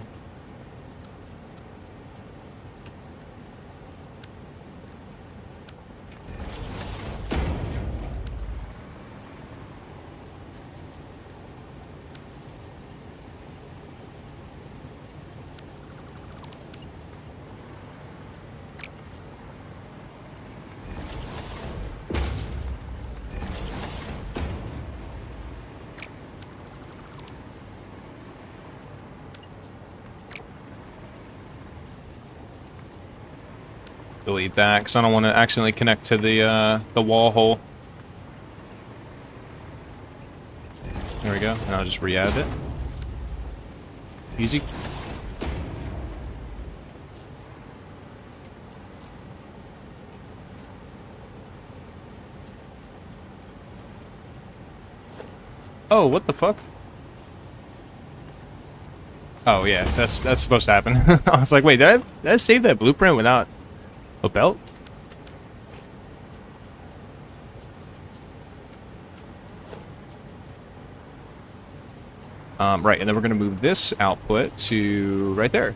Delete that, because I don't want to accidentally connect to the wall hole. There we go, and I'll just re-add it. Easy. Oh, what the fuck? Oh yeah, that's supposed to happen. I was like, wait, did I save that blueprint without a belt? Right, and then we're gonna move this output to right there.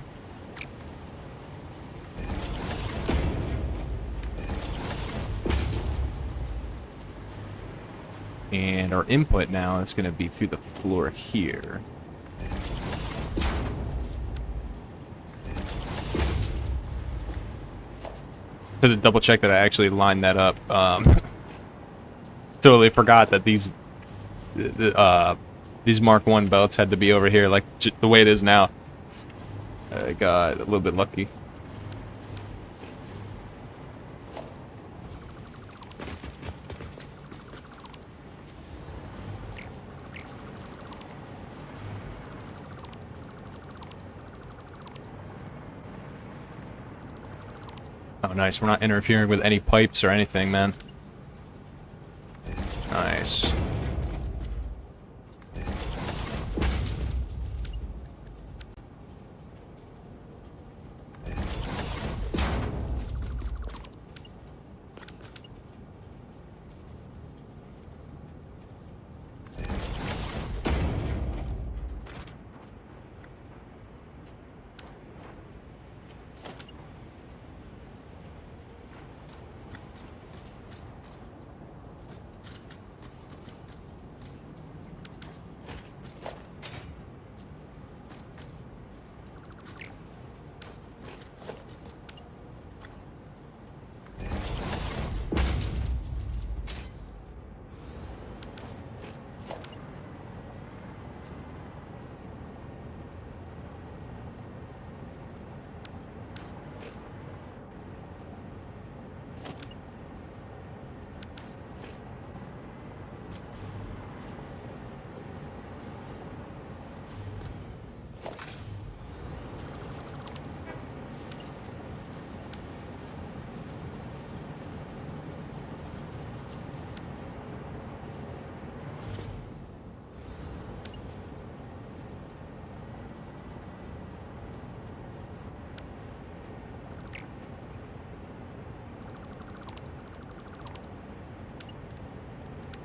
And our input now is gonna be through the floor here. To double check that I actually lined that up. Totally forgot that these Mark 1 belts had to be over here, like the way it is now. I got a little bit lucky. Oh, nice. We're not interfering with any pipes or anything, man. Nice.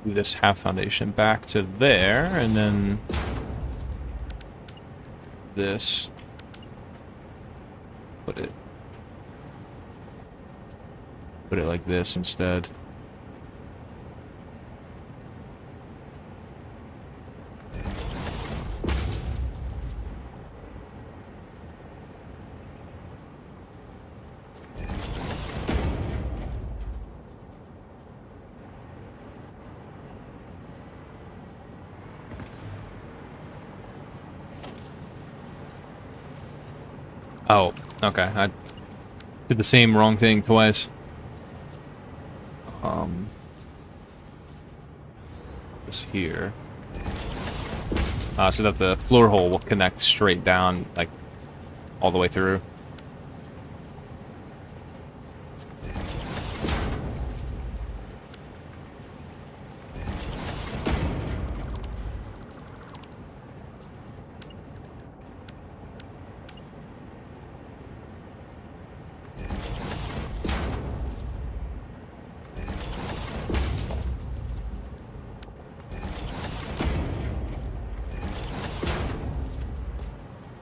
Do this half foundation back to there, and then this. Put it like this instead. Oh, okay. I did the same wrong thing twice. This here. So that the floor hole will connect straight down, like, all the way through.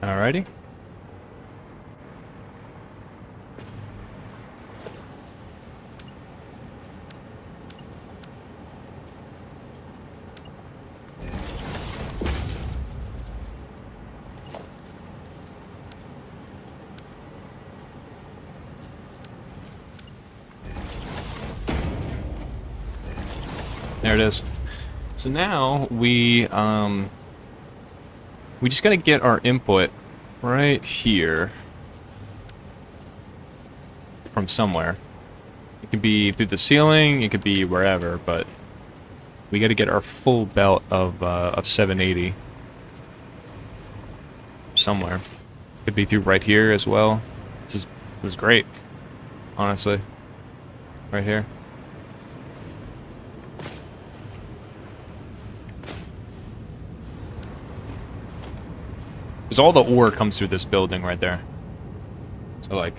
Alrighty. There it is. So now we just gotta get our input right here from somewhere. It could be through the ceiling, it could be wherever, but we gotta get our full belt of 780. somewhere. Could be through right here as well. This is great, honestly. Right here. Because all the ore comes through this building right there. So, like,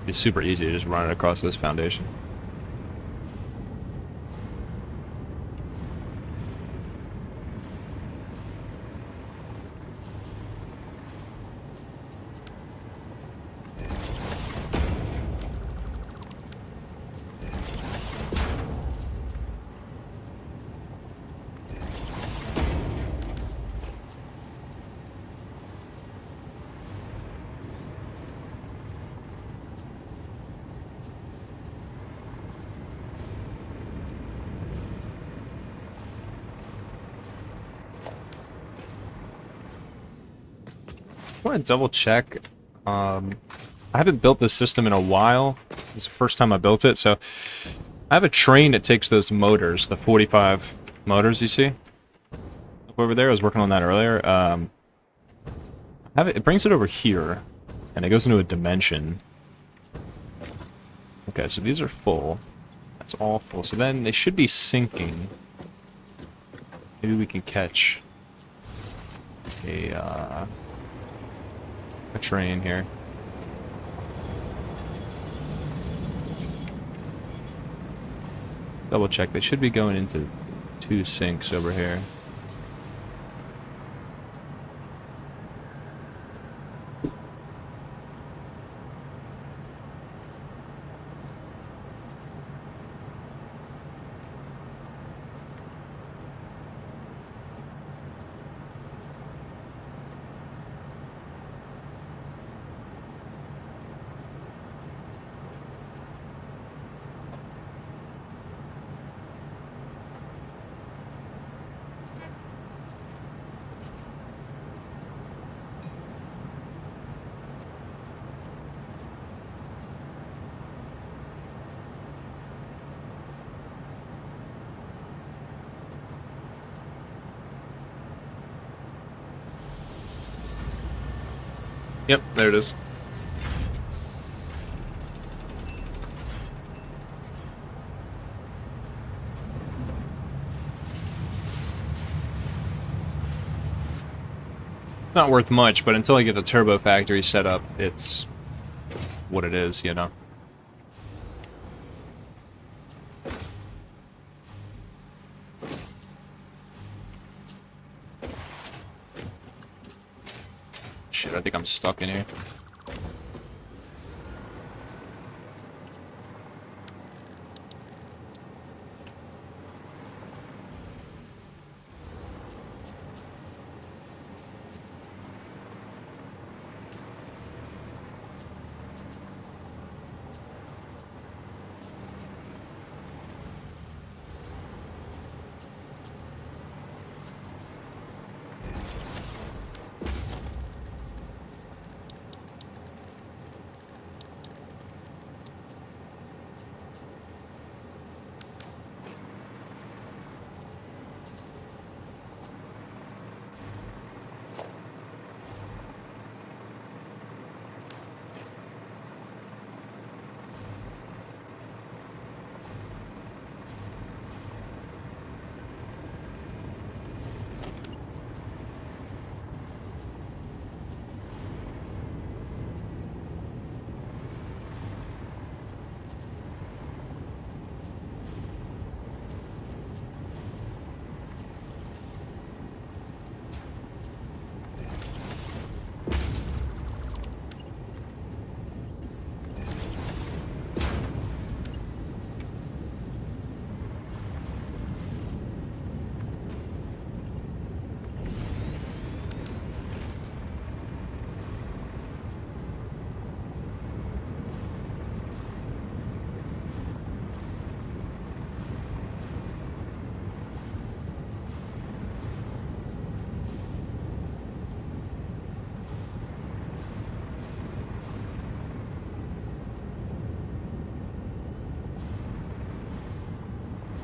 it's super easy to just run it across this foundation. I want to double check. I haven't built this system in a while. It's the first time I built it, so I have a train that takes those motors, the 45 motors you see up over there. I was working on that earlier. It brings it over here, and it goes into a dimension. Okay, so these are full. That's all full. So then they should be sinking. Maybe we can catch a train here. Double check. They should be going into 2 sinks over here. Yep, there it is. It's not worth much, but until I get the turbo factory set up, it's what it is, you know. Shit, I think I'm stuck in here.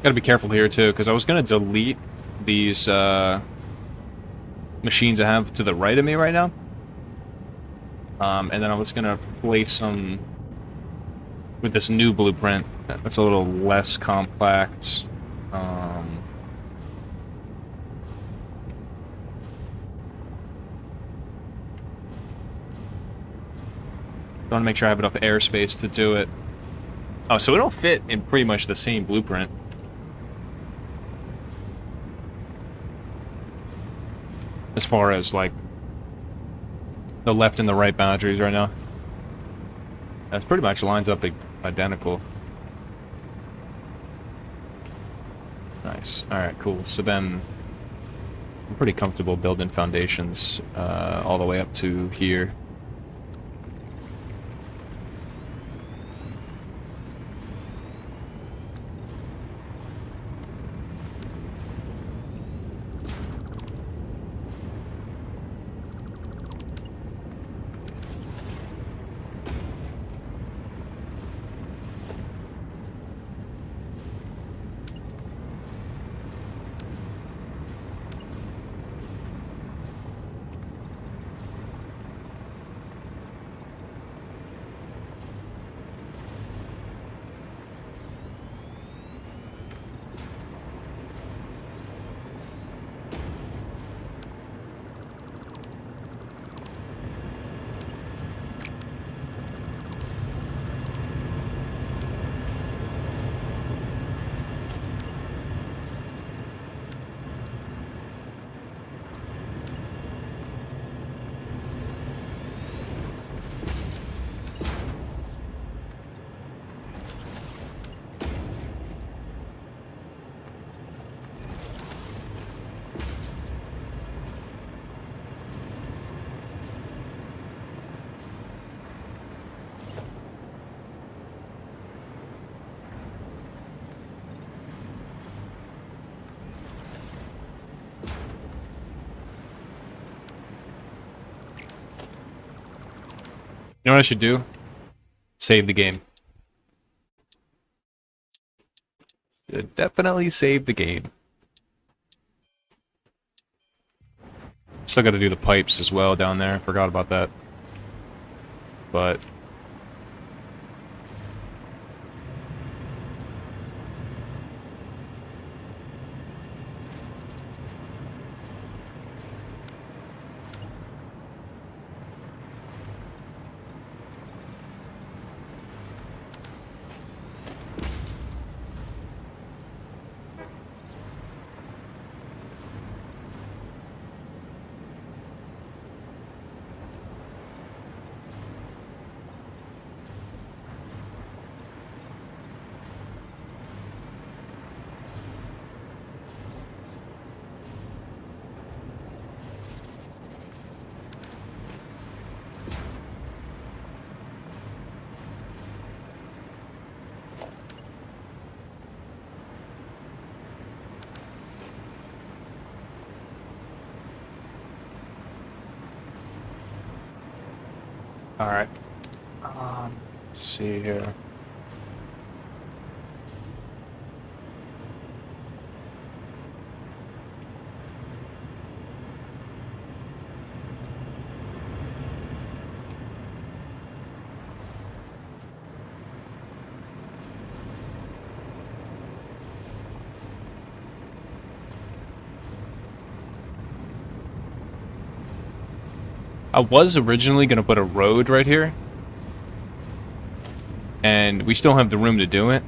Gotta be careful here too, because I was gonna delete these machines I have to the right of me right now. And then I'm just gonna place them with this new blueprint. That's a little less complex. I want to make sure I have enough airspace to do it. Oh, so it'll fit in pretty much the same blueprint. As far as, like, the left and the right boundaries right now. That's pretty much lines up identical. Nice. Alright, cool. So then, I'm pretty comfortable building foundations all the way up to here. You know what I should do? Save the game. Should definitely save the game. Still gotta do the pipes as well down there. Forgot about that. But... Alright. Let's see here. I was originally going to put a road right here. And we still have the room to do it.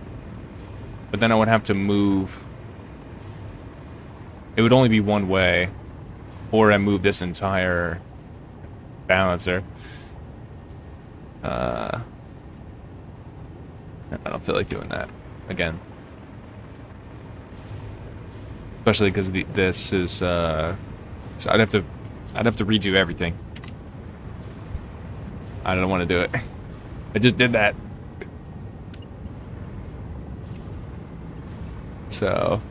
But then I would have to move. It would only be one way. Or I move this entire balancer. I don't feel like doing that again. Especially because this is so I'd have to redo everything. I don't want to do it. I just did that. So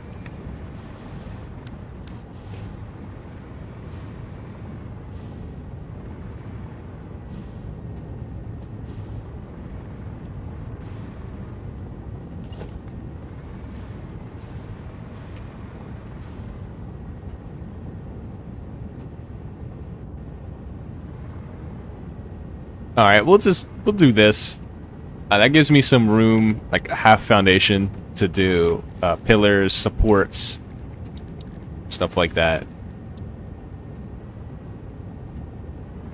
All right, we'll do this. That gives me some room, like a half foundation, to do pillars, supports, stuff like that.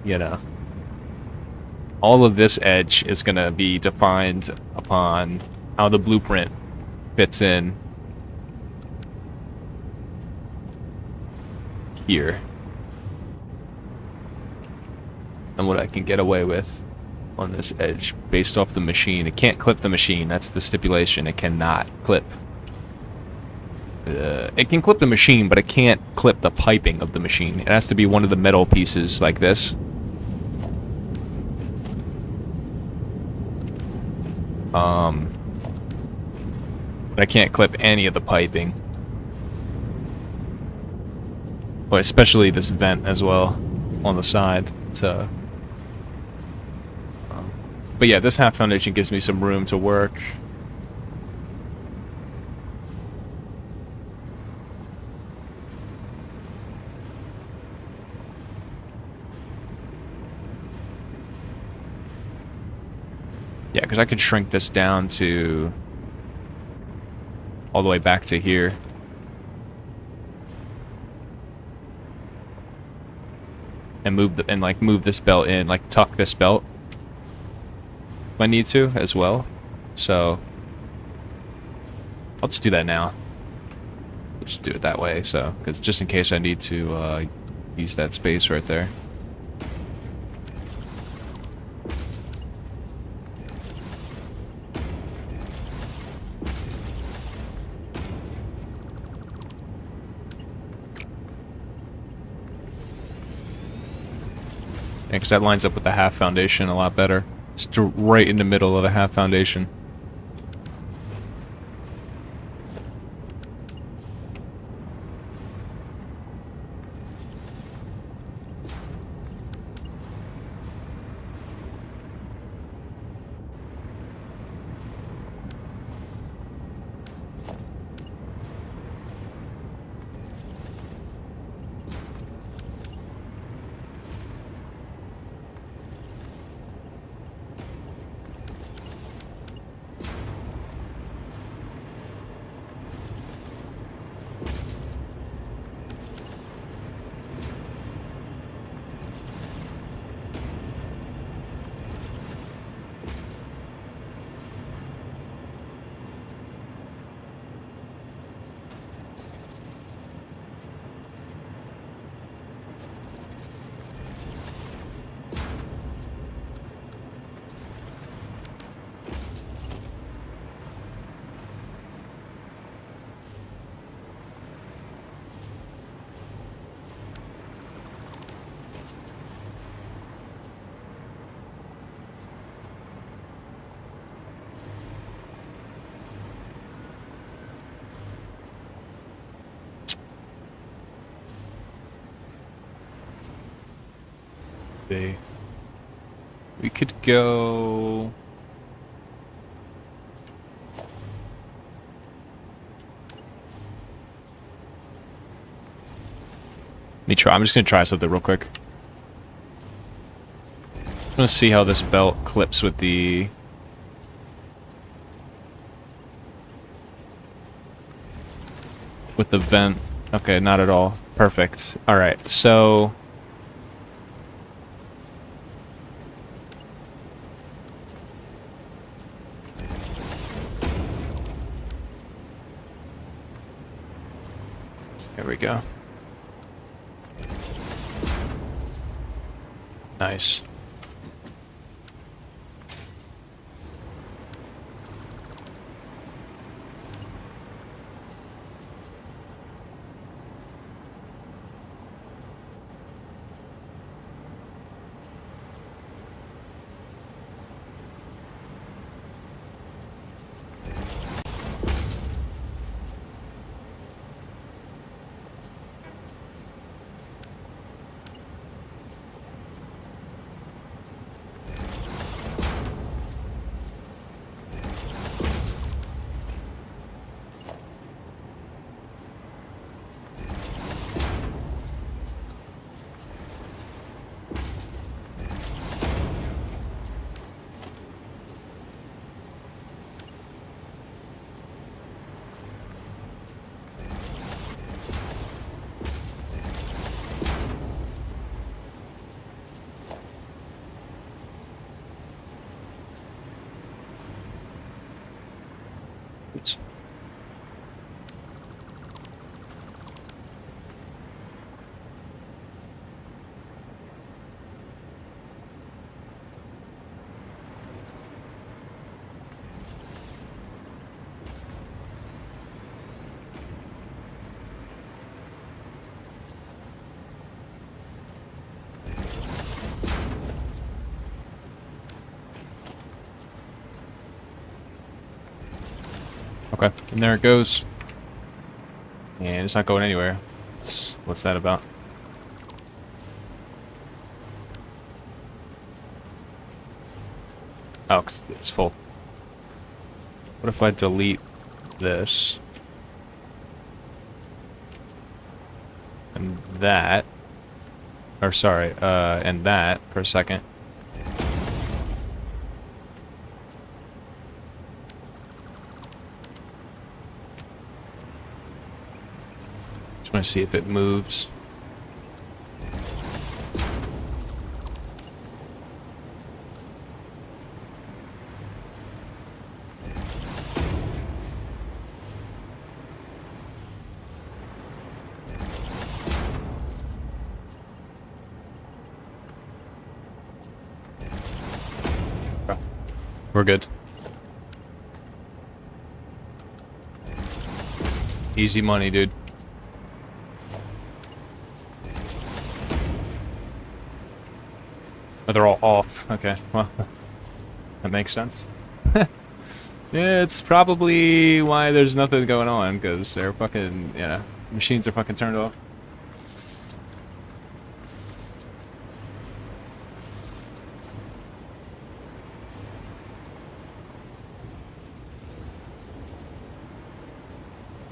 You know, all of this edge is gonna be defined upon how the blueprint fits in here, and what I can get away with on this edge based off the machine. It can't clip the machine. That's the stipulation. It cannot clip. It can clip the machine, but it can't clip the piping of the machine. It has to be one of the metal pieces like this. But I can't clip any of the piping. Well, especially this vent as well on the side. So, but yeah, this half foundation gives me some room to work. Yeah, because I could shrink this down to all the way back to here. And move this belt in, like tuck this belt if I need to as well. So I'll just do that now. I'll just do it that way, so because just in case I need to use that space right there. Because that lines up with the half foundation a lot better. It's right in the middle of a half foundation. We could go... Let me try. I'm just gonna try something real quick. I'm gonna see how this belt clips with the... vent. Okay, not at all. Perfect. Alright, so... There we go. Nice. Oops. Okay, and there it goes. And it's not going anywhere. What's that about? Oh, 'cause it's full. What if I delete this? And that. Or sorry, and that for a second. Just want to see if it moves. We're good. Easy money, dude. Oh, they're all off. Okay, well, that makes sense. Yeah, it's probably why there's nothing going on, because they're fucking, you know, machines are fucking turned off.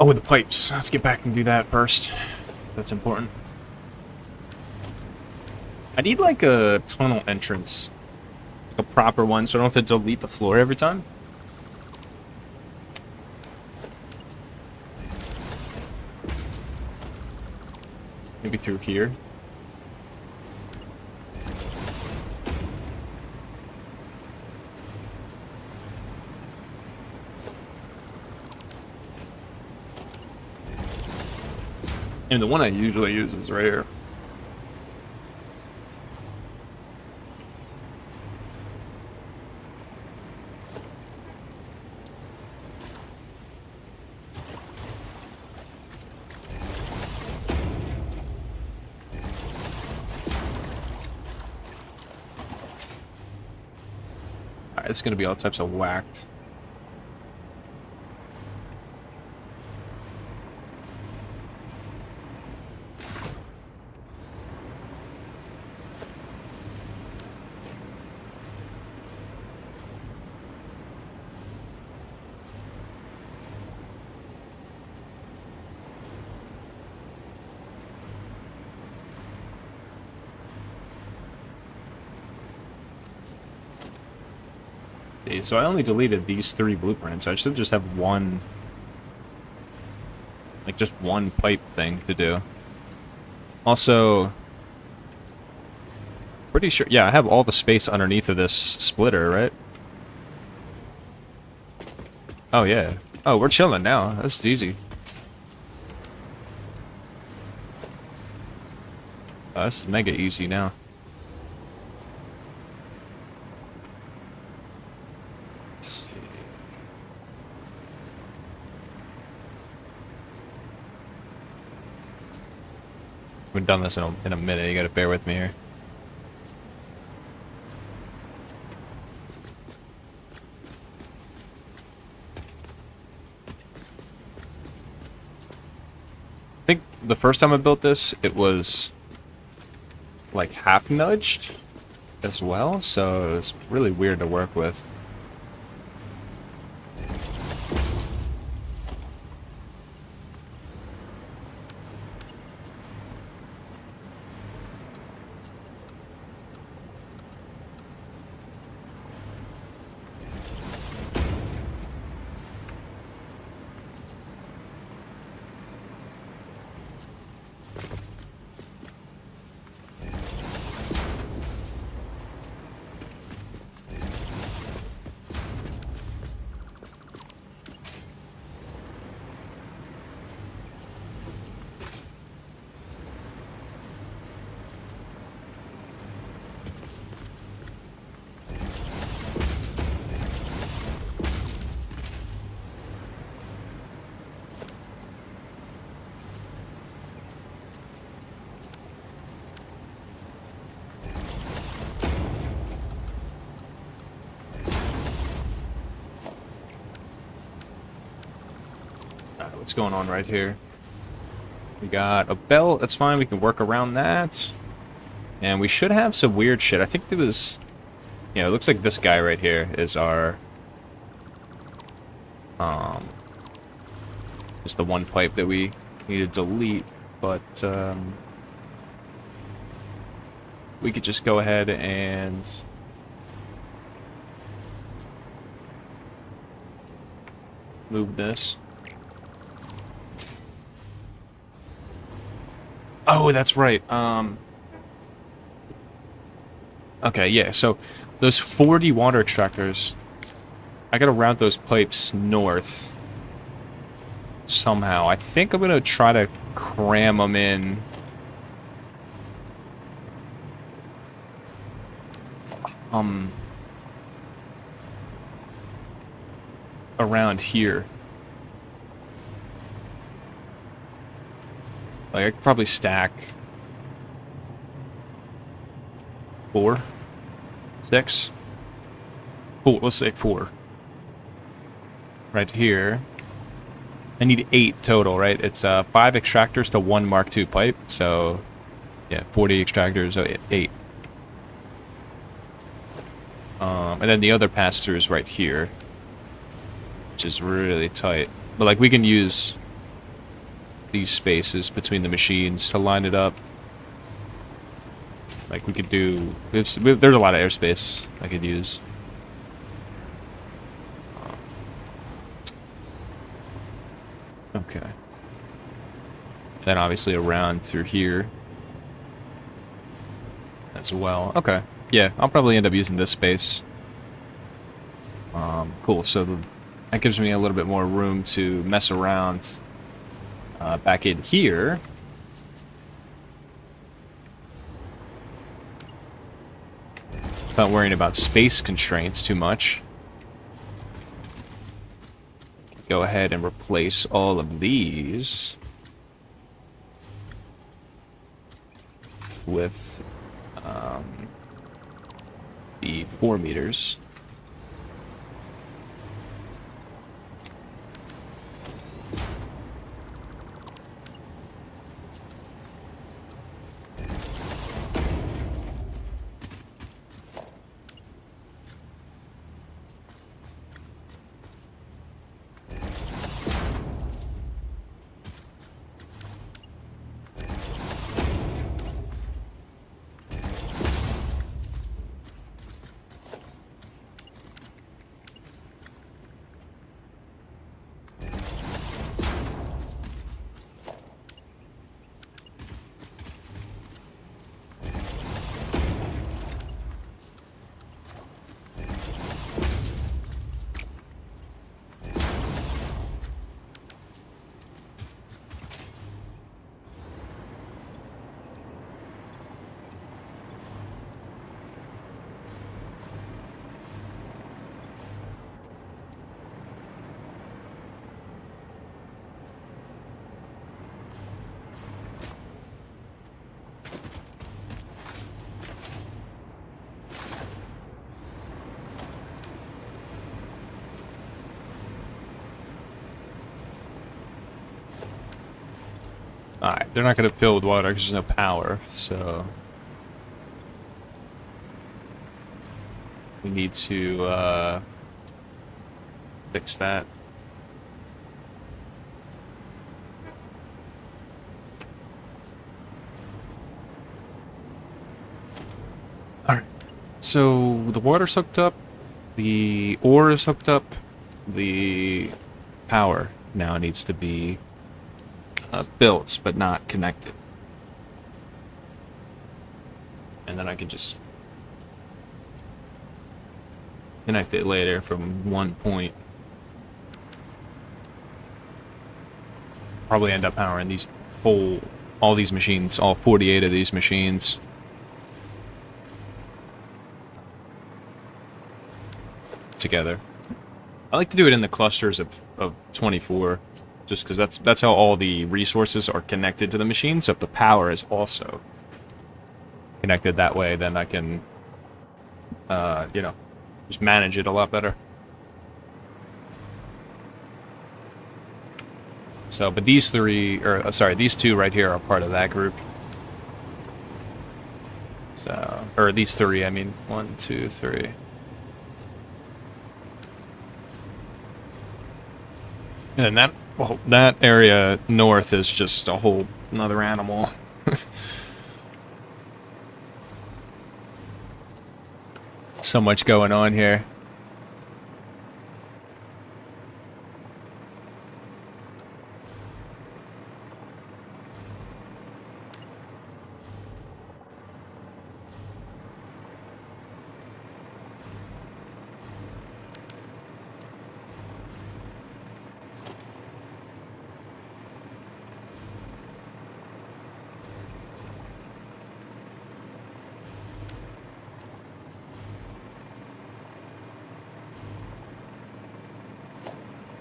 Oh, with the pipes. Let's get back and do that first. That's important. I need like a tunnel entrance. Like a proper one, so I don't have to delete the floor every time. Maybe through here. And the one I usually use is right here. Alright, it's gonna be all types of whacked. So I only deleted these 3 blueprints. I should just have one, like just one pipe thing to do. Also, pretty sure, yeah, I have all the space underneath of this splitter, right? Oh yeah. Oh, we're chilling now. That's easy. Oh, that's mega easy now. We've done this in a minute. You gotta bear with me here. I think the first time I built this, it was like half nudged as well, so it's really weird to work with. what's going on right here? We got a belt. That's fine. We can work around that. And we should have some weird shit. I think there was... Yeah, it looks like this guy right here is our... Is the one pipe that we need to delete. But, we could just go ahead and... move this. Oh, that's right. Okay, yeah, so those 40 water extractors, I gotta route those pipes north somehow. I think I'm gonna try to cram them in. Around here. Like, I could probably stack 4, 6, 4, let's say 4. Right here. I need 8 total, right? It's 5 extractors to 1 Mark II pipe, so yeah, 40 extractors, so 8. And then the other pass-through is right here, which is really tight. But like, we can use these spaces between the machines to line it up. Like, we could do... there's a lot of airspace I could use. Okay. Then obviously around through here as well. Okay. Yeah, I'll probably end up using this space. Cool, so that gives me a little bit more room to mess around back in here. Without worrying about space constraints too much. Go ahead and replace all of these with the 4 meters. Alright, they're not going to fill with water because there's no power, so... we need to, fix that. Alright, so the water's hooked up, the ore is hooked up, the power now needs to be built, but not connected. And then I can just connect it later from one point. Probably end up powering these all these machines, all 48 of these machines. Together. I like to do it in the clusters of 24. Just because that's how all the resources are connected to the machine. So if the power is also connected that way, then I can, you know, just manage it a lot better. So, but these three, or sorry, these two right here are part of that group. So, or these three, I mean, 1, 2, 3. And that, well, that area north is just a whole another animal. So much going on here.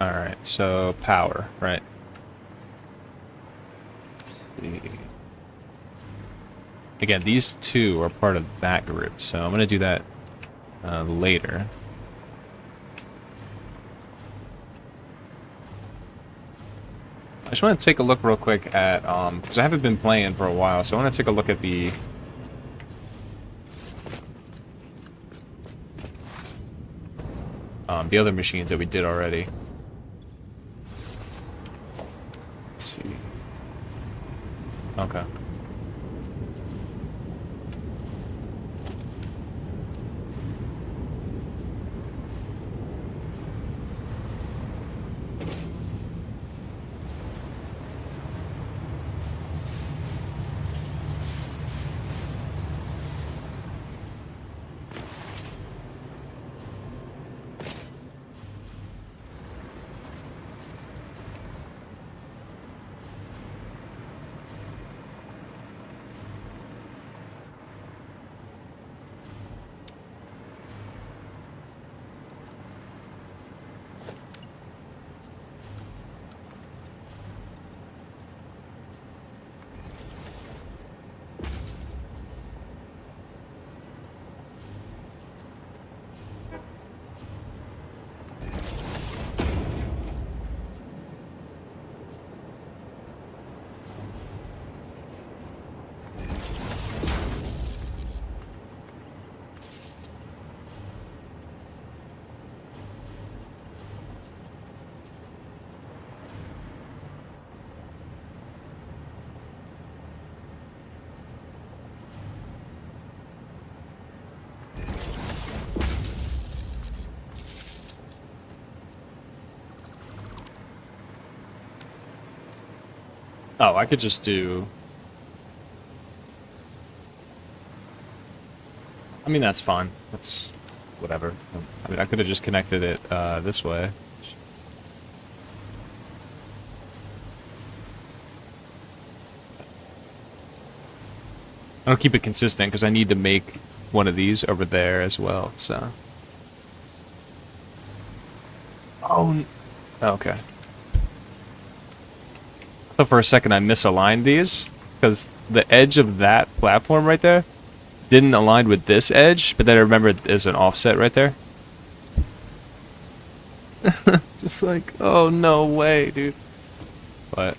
Alright, so power, right. Let's see. Again, these two are part of that group, so I'm going to do that later. I just want to take a look real quick at, because I haven't been playing for a while, so I want to take a look at the other machines that we did already. Let's see. Okay. Oh, I could just do... I mean, that's fine. That's... whatever. I mean, I could have just connected it this way. I don't keep it consistent because I need to make one of these over there as well, so... Oh, okay. I thought for a second I misaligned these, because the edge of that platform right there didn't align with this edge, but then I remembered there's an offset right there. Just like, oh no way, dude. But...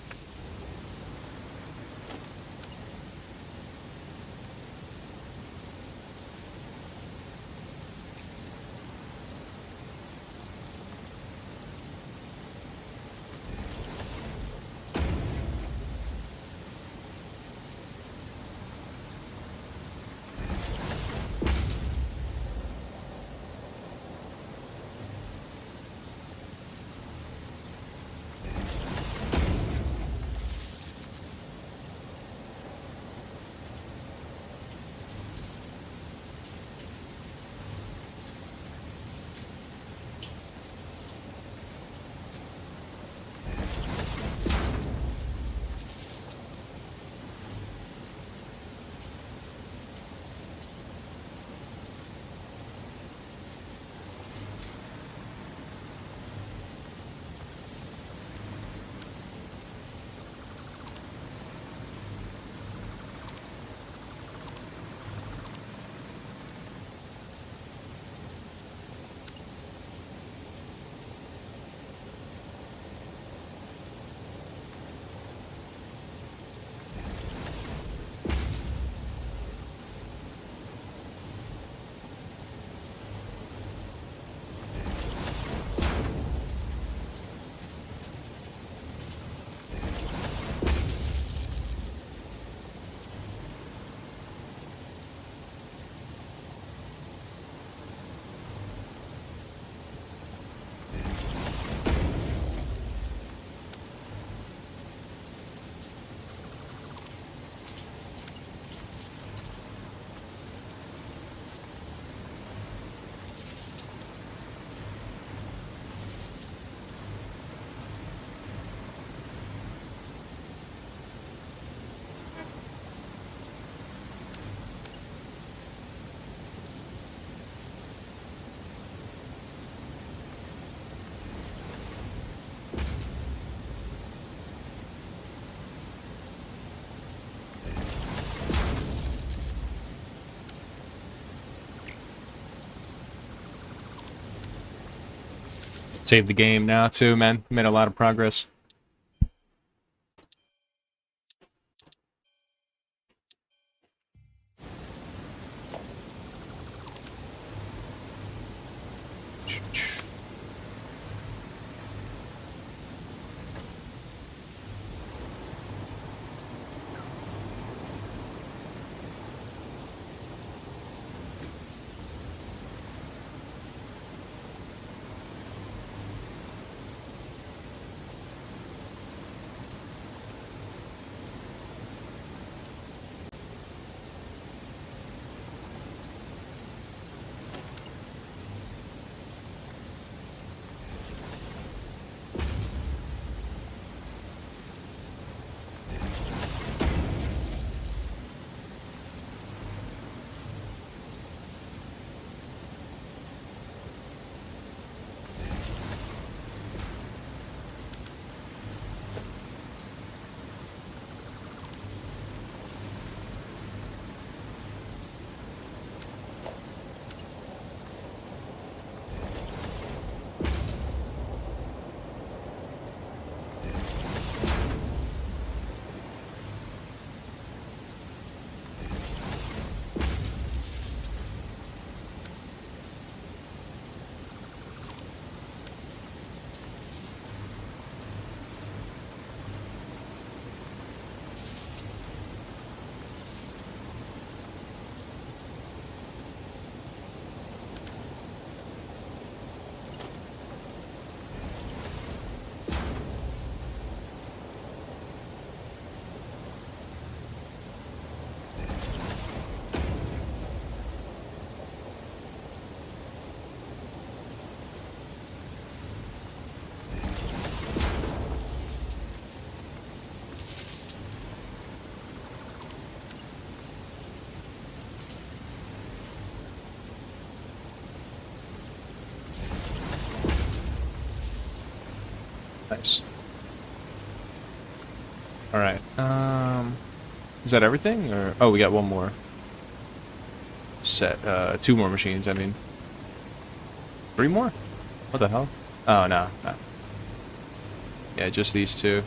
Save the game now too, man. Made a lot of progress. Nice. Alright, is that everything, or... Oh, we got one more set, 2 more machines, I mean. 3 more? What the hell? Oh, no. Yeah, just these 2.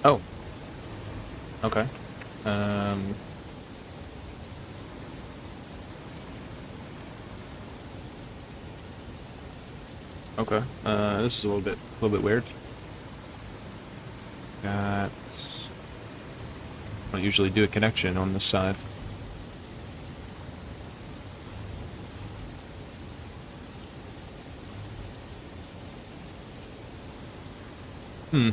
Oh. Okay. Okay. This is a little bit weird. Got... I don't usually do a connection on this side. Hmm.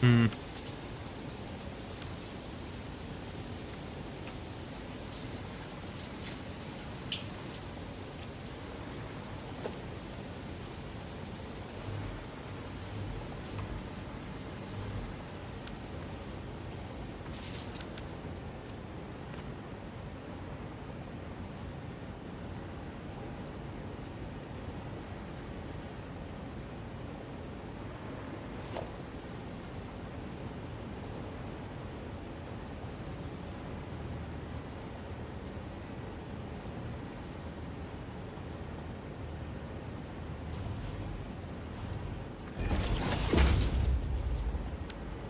Hmm.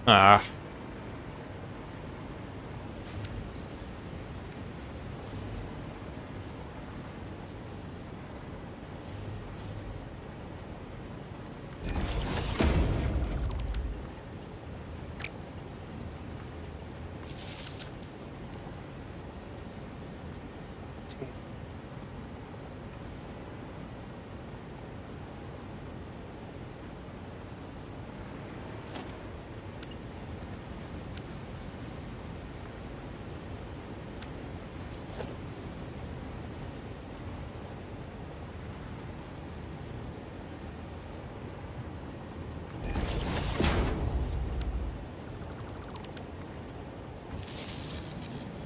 Ah.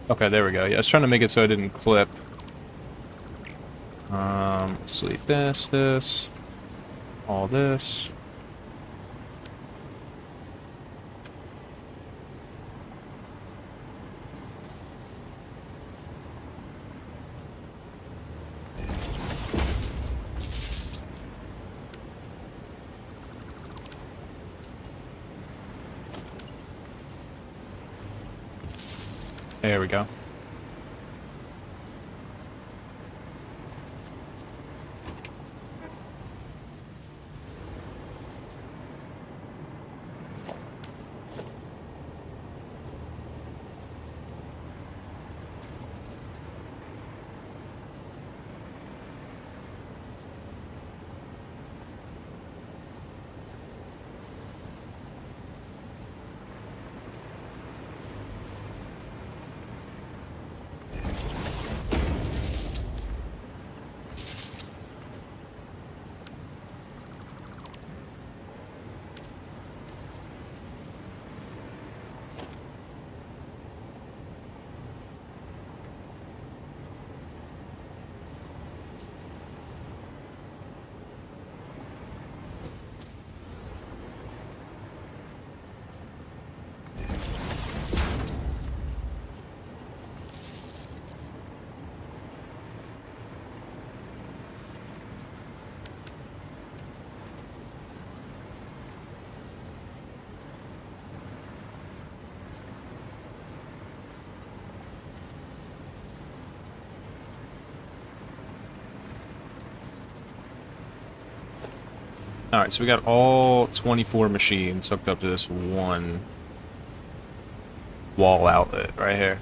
Okay, there we go. Yeah, I was trying to make it so I didn't clip. Let's see. This, all this. There we go. Alright, so we got all 24 machines hooked up to this one wall outlet right here.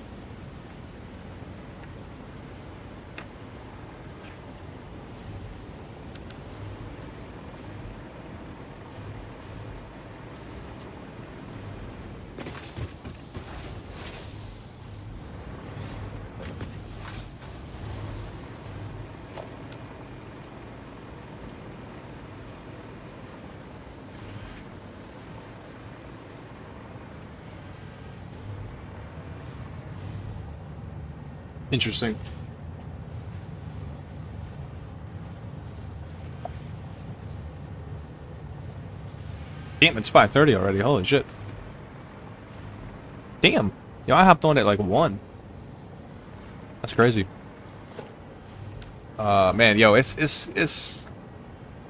Interesting. Damn, it's 5:30 already. Holy shit. Damn. Yo, I hopped on at like 1. That's crazy. Man, yo, it's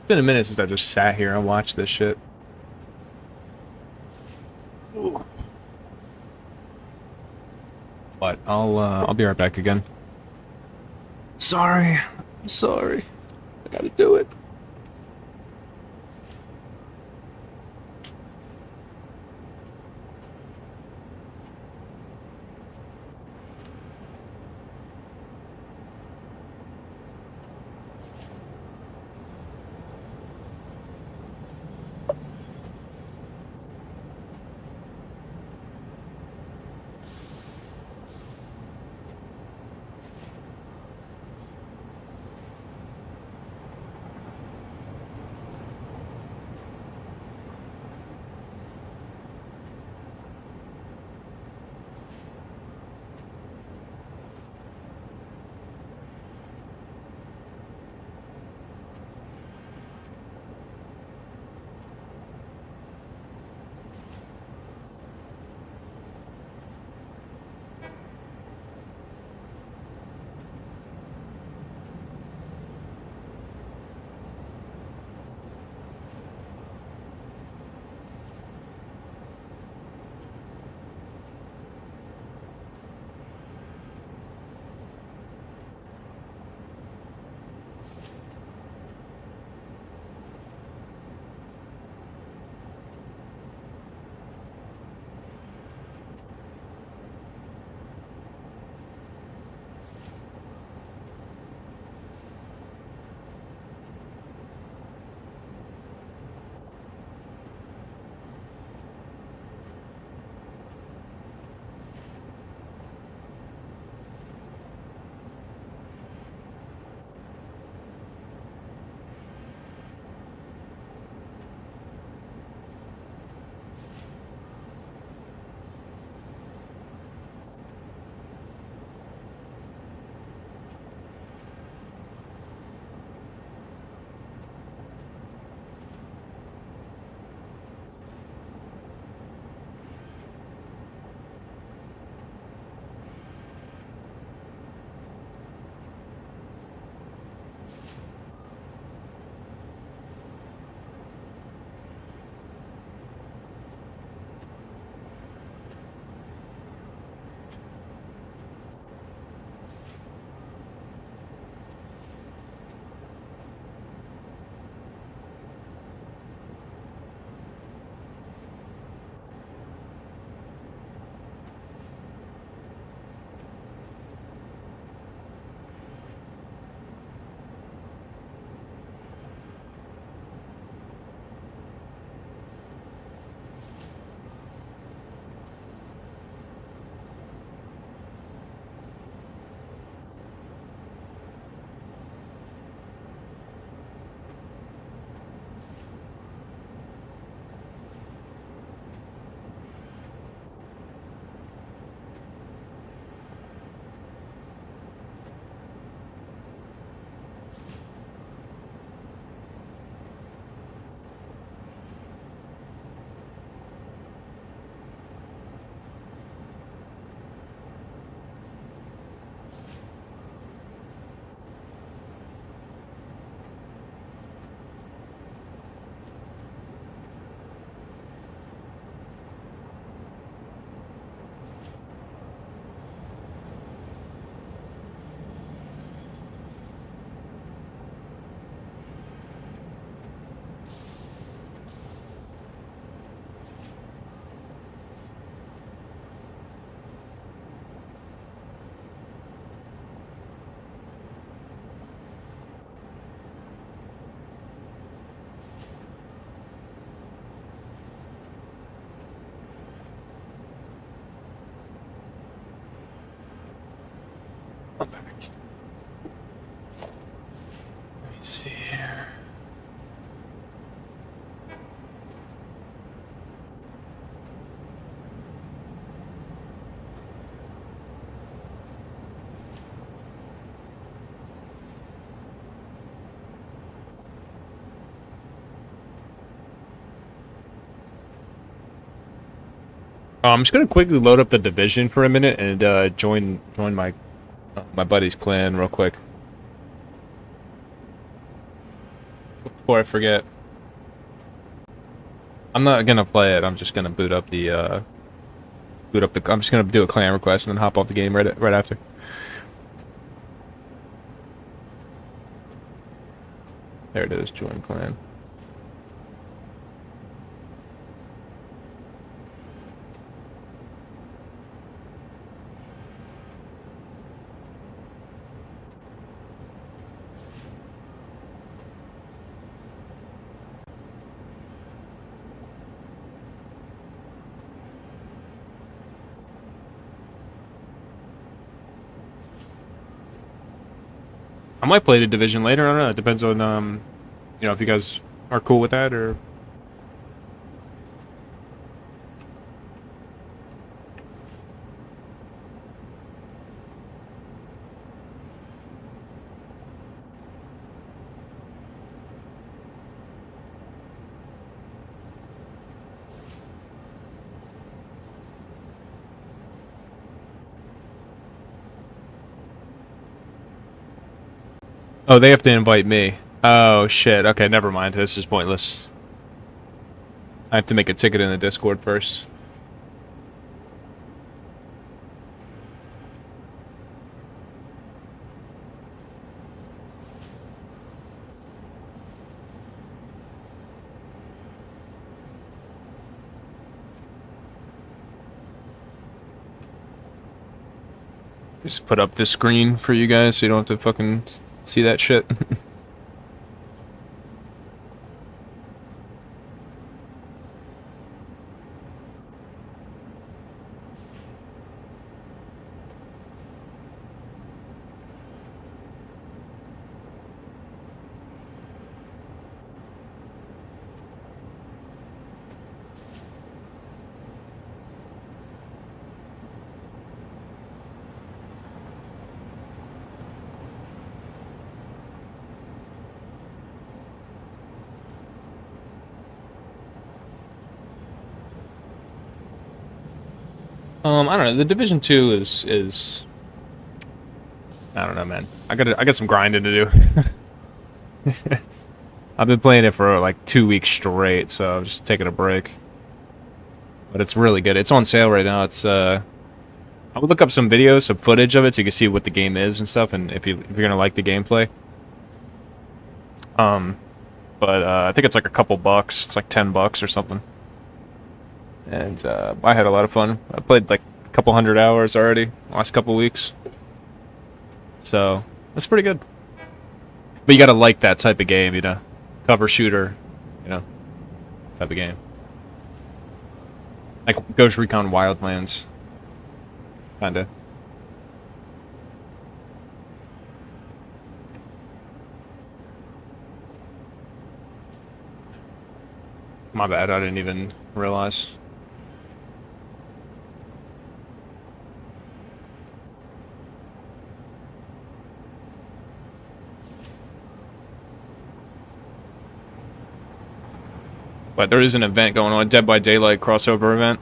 been a minute since I just sat here and watched this shit. Ooh. But I'll be right back again. Sorry. I'm sorry. I gotta do it. Let me see here. I'm just gonna quickly load up the division for a minute and join my my buddy's clan real quick before I forget. I'm not gonna play it. I'm just gonna boot up the I'm just gonna do a clan request and then hop off the game right after. There it is. Join clan. I might play the division later. I don't know. It depends on you know, if you guys are cool with that or. Oh, they have to invite me. Oh, shit. Okay, never mind. This is pointless. I have to make a ticket in the Discord first. Just put up this screen for you guys so you don't have to fucking see that shit. I don't know. The Division 2 is I don't know, man. I got some grinding to do. I've been playing it for like 2 weeks straight, so I'm just taking a break. But it's really good. It's on sale right now. It's I would look up some videos, some footage of it, so you can see what the game is and stuff, and if you're gonna like the gameplay. But I think it's like a couple bucks. It's like $10 or something. And I had a lot of fun. I played like a couple hundred hours already last couple weeks. So that's pretty good. But you gotta like that type of game, you know, cover shooter, you know, type of game. Like Ghost Recon Wildlands, kinda. My bad, I didn't even realize. But there is an event going on, Dead by Daylight crossover event.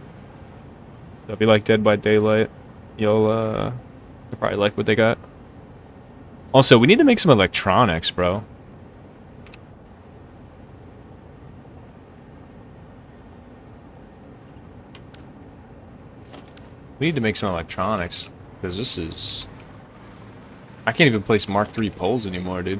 So if you like Dead by Daylight, you'll probably like what they got. Also, we need to make some electronics, bro. We need to make some electronics, because this is... I can't even place Mark III poles anymore, dude.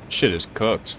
Shit is cooked.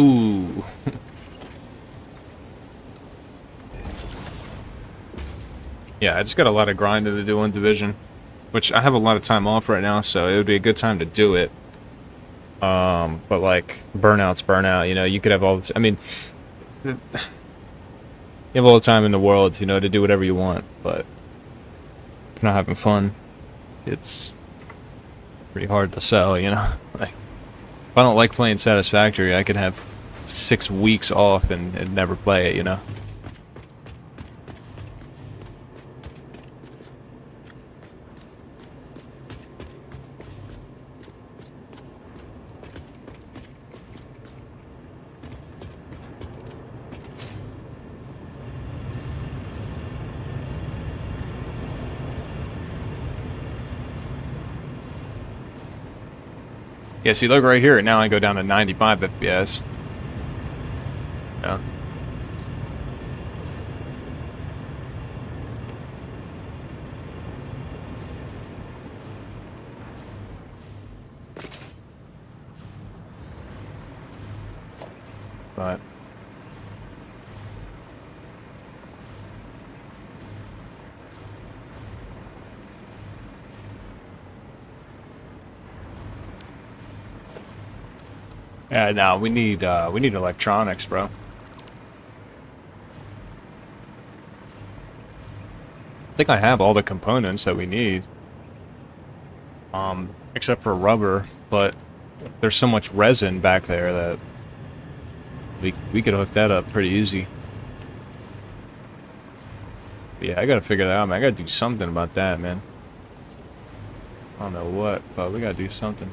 Ooh. Yeah, I just got a lot of grinding to do on Division, which I have a lot of time off right now, so it would be a good time to do it. But like, burnout's burnout, you know, you could have all this, I mean, you have all the time in the world, you know, to do whatever you want, but if you're not having fun, it's pretty hard to sell, you know? Like, if I don't like playing Satisfactory, I could have 6 weeks off and never play it, you know? Yeah, see, look right here. Now I go down to 95 FPS. Yeah. But yeah, no, we need electronics, bro. I think I have all the components that we need. Except for rubber, but there's so much resin back there that we could hook that up pretty easy. But yeah, I gotta figure that out, man. I gotta do something about that, man. I don't know what, but we gotta do something.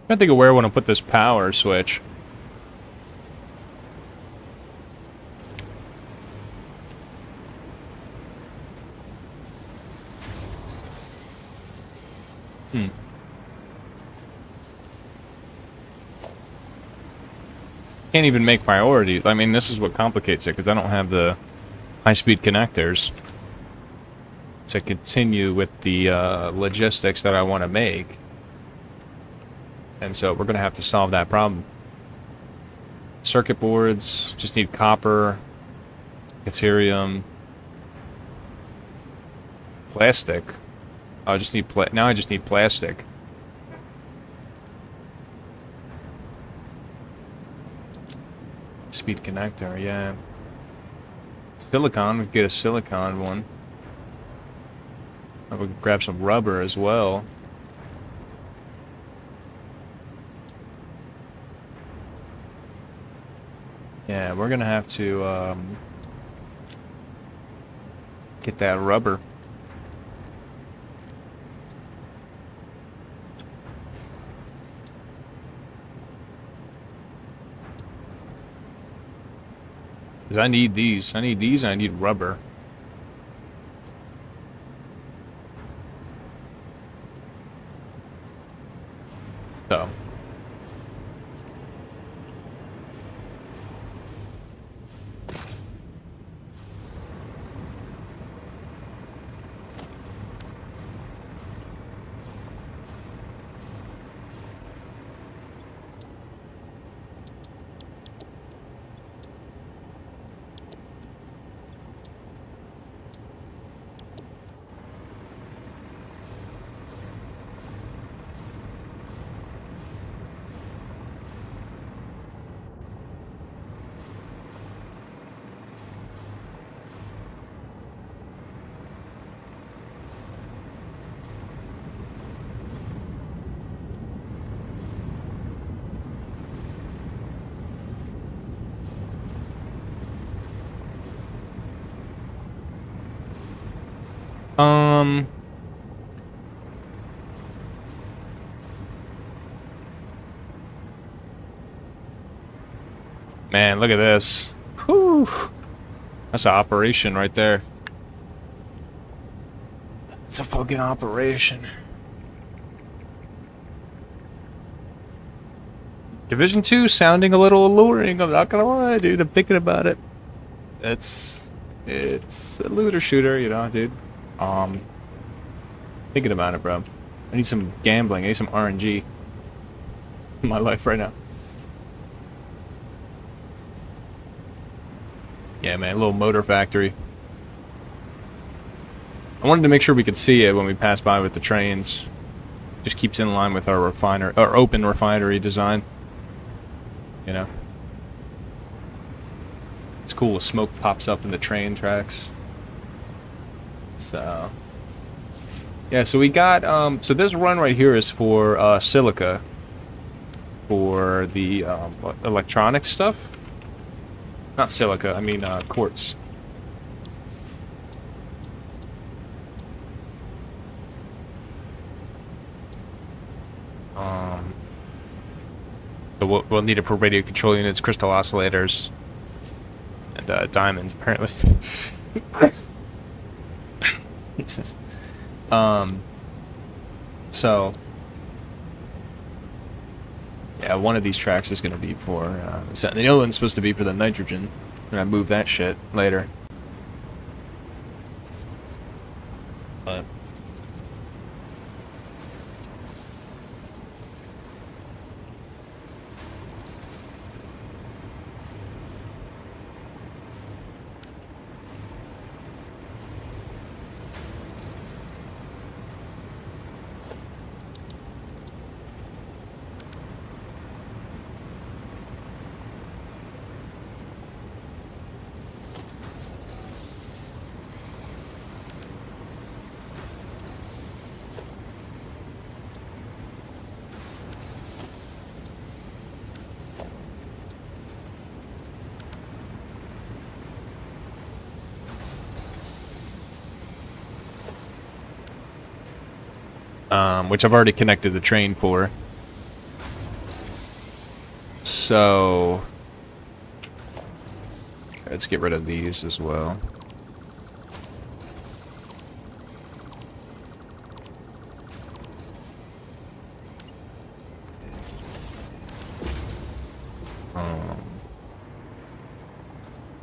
I think of where I want to put this power switch. Can't even make priorities. I mean, this is what complicates it, because I don't have the high-speed connectors to continue with the logistics that I want to make. And so we're going to have to solve that problem. Circuit boards, just need copper, deuterium, plastic. Oh, I just need now I just need plastic. Speed connector, yeah. Silicon, we could get a silicon one. I would grab some rubber as well. Yeah, we're gonna have to get that rubber. Because I need these. I need these and I need rubber. So. Man, look at this. Whew. That's an operation right there. It's a fucking operation. Division 2 sounding a little alluring, I'm not gonna lie, dude. I'm thinking about it. It's a looter shooter, you know, dude. Thinking about it, bro. I need some gambling, I need some RNG in my life right now. Yeah, man, a little motor factory. I wanted to make sure we could see it when we pass by with the trains. Just keeps in line with our open refinery design. You know? It's cool, smoke pops up in the train tracks. So... yeah, so we got, so this run right here is for, silica. For the, electronic stuff? Not silica, I mean, quartz. So we'll need it for radio control units, crystal oscillators, and, diamonds, apparently. So... yeah, one of these tracks is going to be for, and the other one's supposed to be for the nitrogen, and I move that shit later. But... which I've already connected the train for. So... let's get rid of these as well.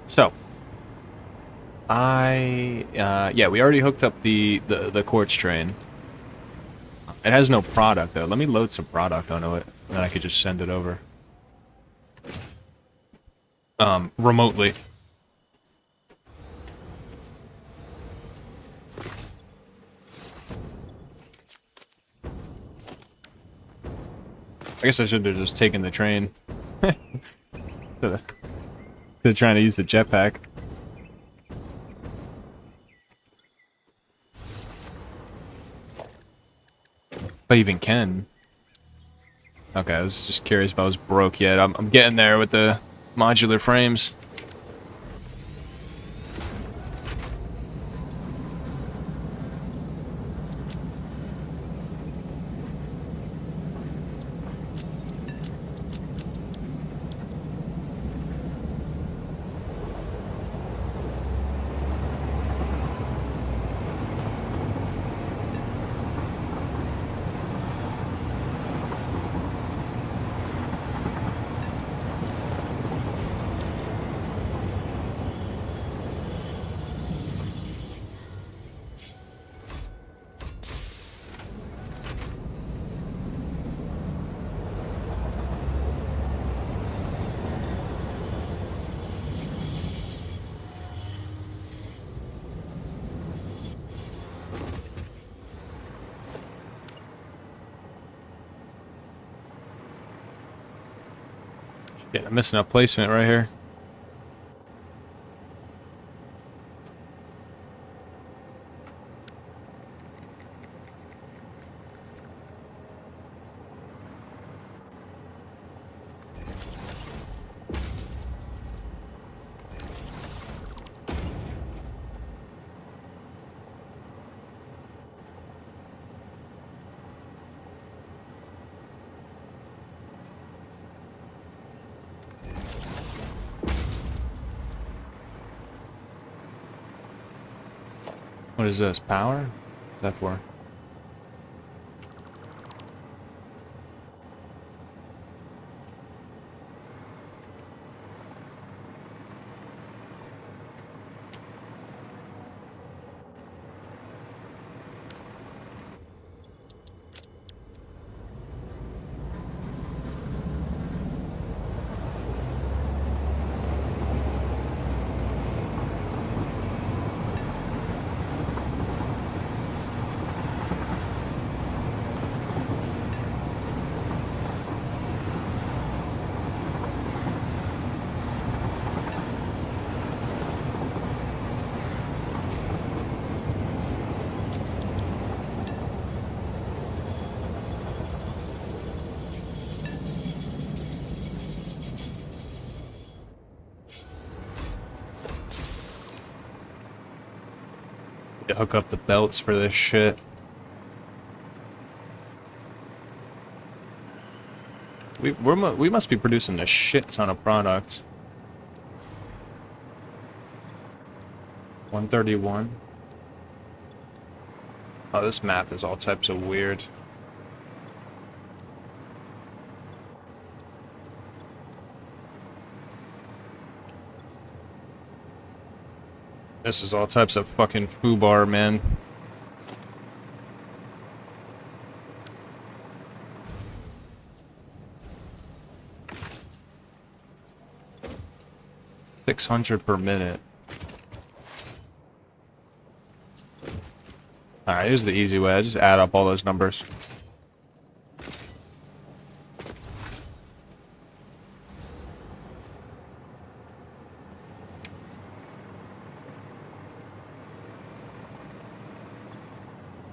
So... yeah, we already hooked up the quartz train. It has no product, though. Let me load some product onto it, and then I could just send it over. Remotely. I guess I should have just taken the train. Instead of trying to use the jetpack. If I even can. Okay, I was just curious if I was broke yet. I'm getting there with the modular frames. Yeah, I'm missing a placement right here. What is this? Power? What's that for? To hook up the belts for this shit. We must be producing a shit ton of product. 131. Oh, this math is all types of weird. This is all types of fucking foobar, man. $600 per minute. Alright, here's the easy way. I just add up all those numbers.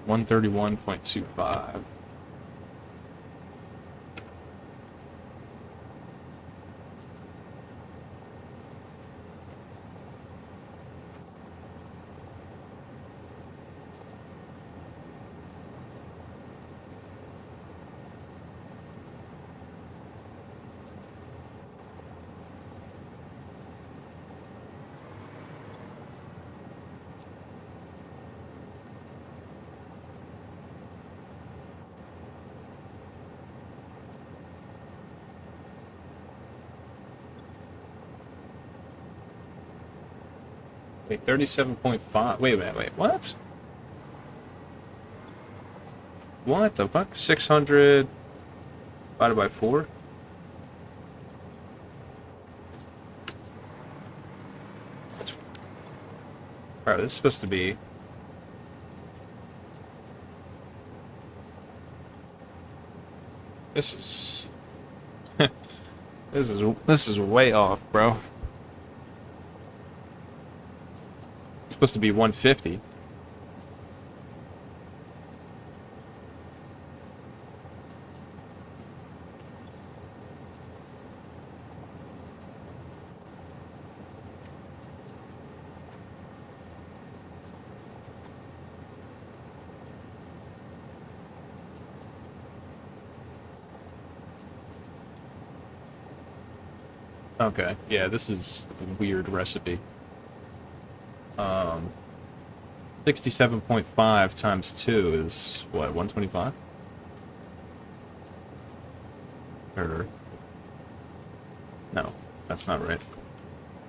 $131.25. Wait, 37.5. Wait a minute, wait, what? What the fuck? 600 divided by 4? Alright, this is supposed to be... This is... This is way off, bro. It's supposed to be 150. Okay, yeah, this is a weird recipe. 67.5 times 2 is, what, 125? Or... No, that's not right.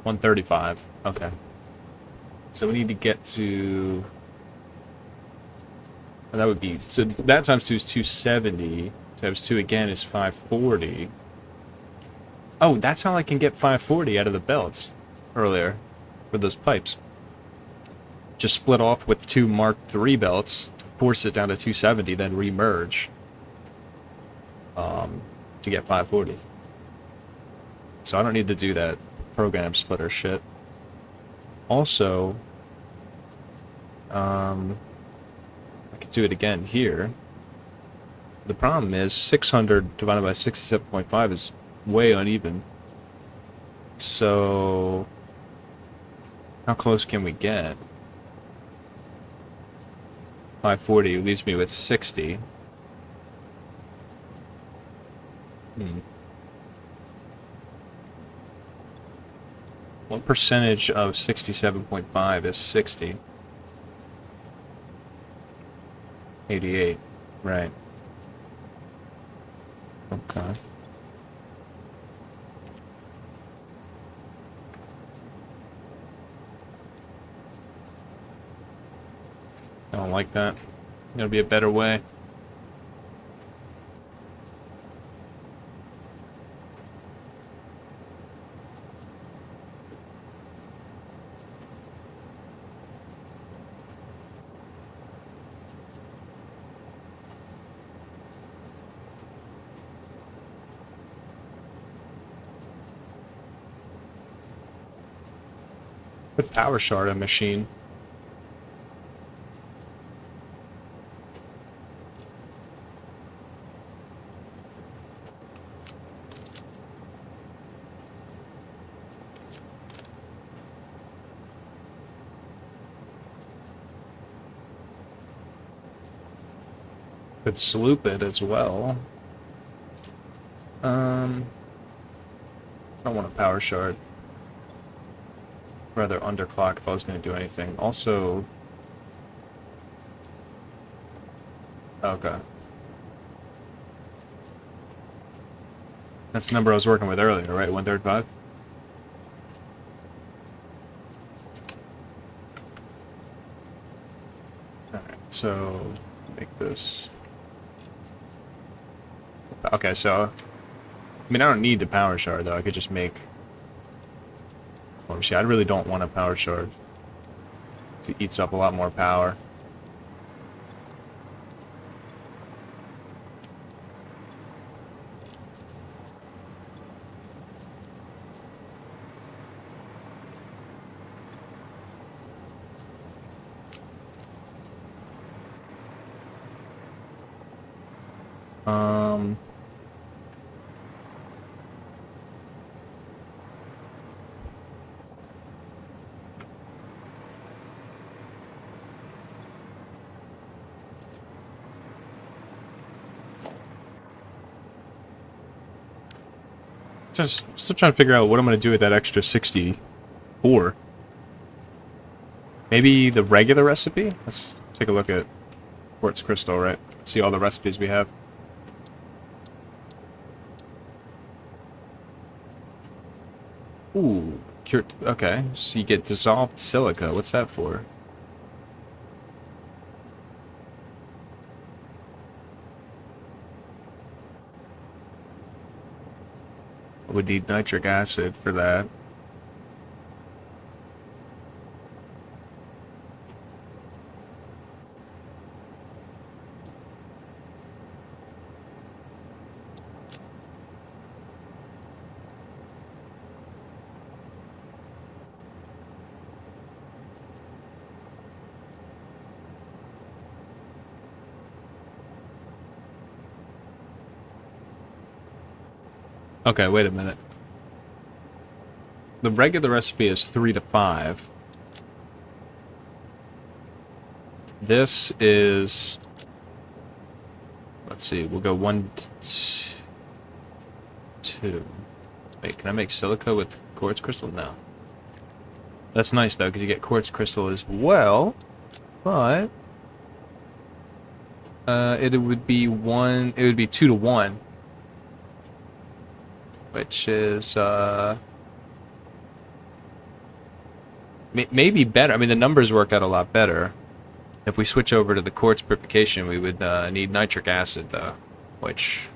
135, okay. So we need to get to... That would be... So that times 2 is 270. Times 2 again is 540. Oh, that's how I can get 540 out of the belts earlier with those pipes. Just split off with 2 Mark III belts to force it down to 270, then remerge to get 540. So I don't need to do that program splitter shit. Also, I could do it again here. The problem is 600 divided by 67.5 is way uneven. So how close can we get? 540 leaves me with 60. What percentage of 67.5 is 60? 88. Right. Okay. I don't like that. There'll be a better way. Put power shard a machine. Could sloop it as well. I don't want a power shard. Rather underclock if I was going to do anything. Also... Okay. That's the number I was working with earlier, right? 135? Alright, so... make this... Okay, so... I mean, I don't need the power shard, though. I could just make... Well, see, I really don't want a power shard. It eats up a lot more power. Just still trying to figure out what I'm going to do with that extra 64. Maybe the regular recipe? Let's take a look at quartz crystal, right? See all the recipes we have. Ooh, cured. Okay, so you get dissolved silica. What's that for? I would need nitric acid for that. Okay, wait a minute. The regular recipe is 3 to 5. This is... Let's see, we'll go 1 to 2. Wait, can I make silica with quartz crystal? No. That's nice, though, because you get quartz crystal as well. But... it would be 1... It would be 2 to 1. Which is, maybe better. I mean, the numbers work out a lot better. If we switch over to the quartz purification, we would need nitric acid, though. Which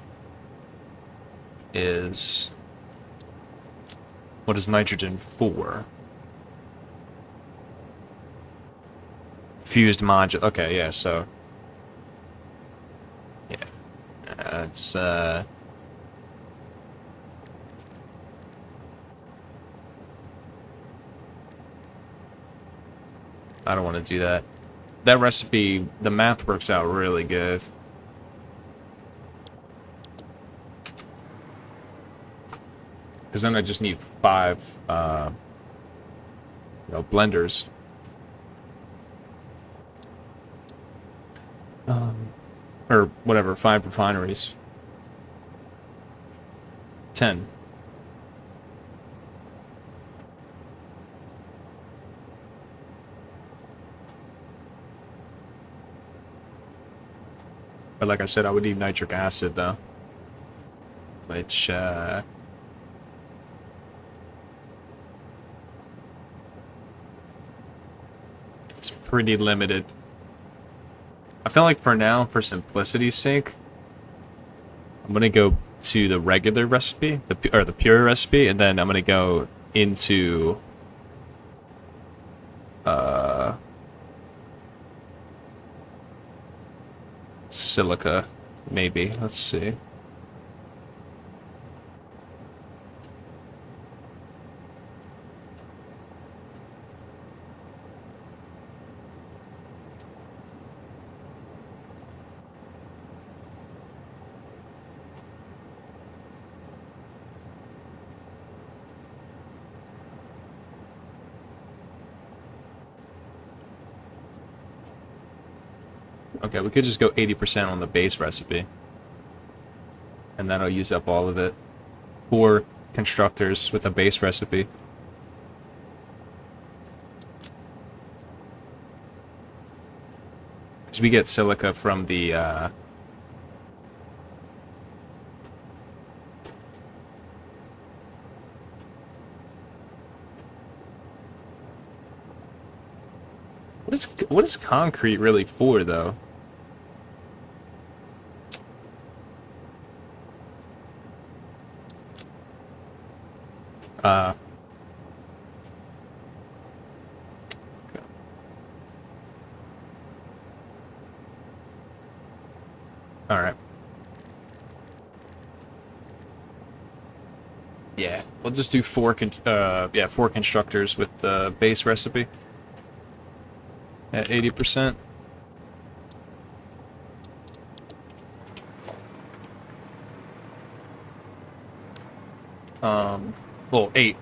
is... What is nitrogen for? Fused module. Okay, yeah, so... Yeah. It's, I don't want to do that. That recipe, the math works out really good. Because then I just need 5, blenders. Or whatever, 5 refineries. 10. But like I said, I would need nitric acid though, which it's pretty limited. I feel like for now, for simplicity's sake, I'm gonna go to the regular recipe, the pure recipe, and then I'm gonna go into silica, maybe. Let's see. Okay, we could just go 80% on the base recipe. And that'll use up all of it. 4 constructors with a base recipe. Because we get silica from the what is concrete really for, though? Okay. All right. Yeah, we'll just do 4 constructors with the base recipe at 80%. Well, 8.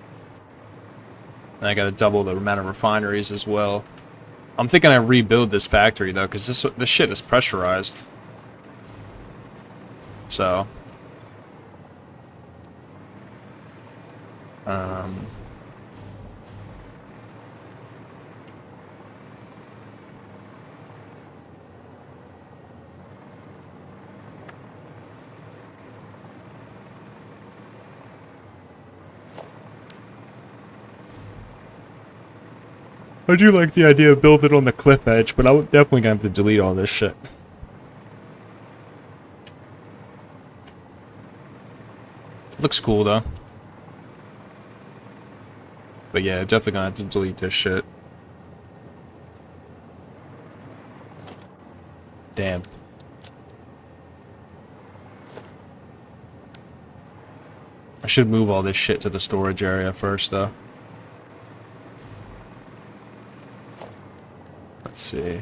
And I gotta double the amount of refineries as well. I'm thinking I rebuild this factory though, because this shit is pressurized. So, I do like the idea of building on the cliff edge, but I'm definitely gonna have to delete all this shit. Looks cool though. But yeah, definitely gonna have to delete this shit. Damn. I should move all this shit to the storage area first though. Let's see.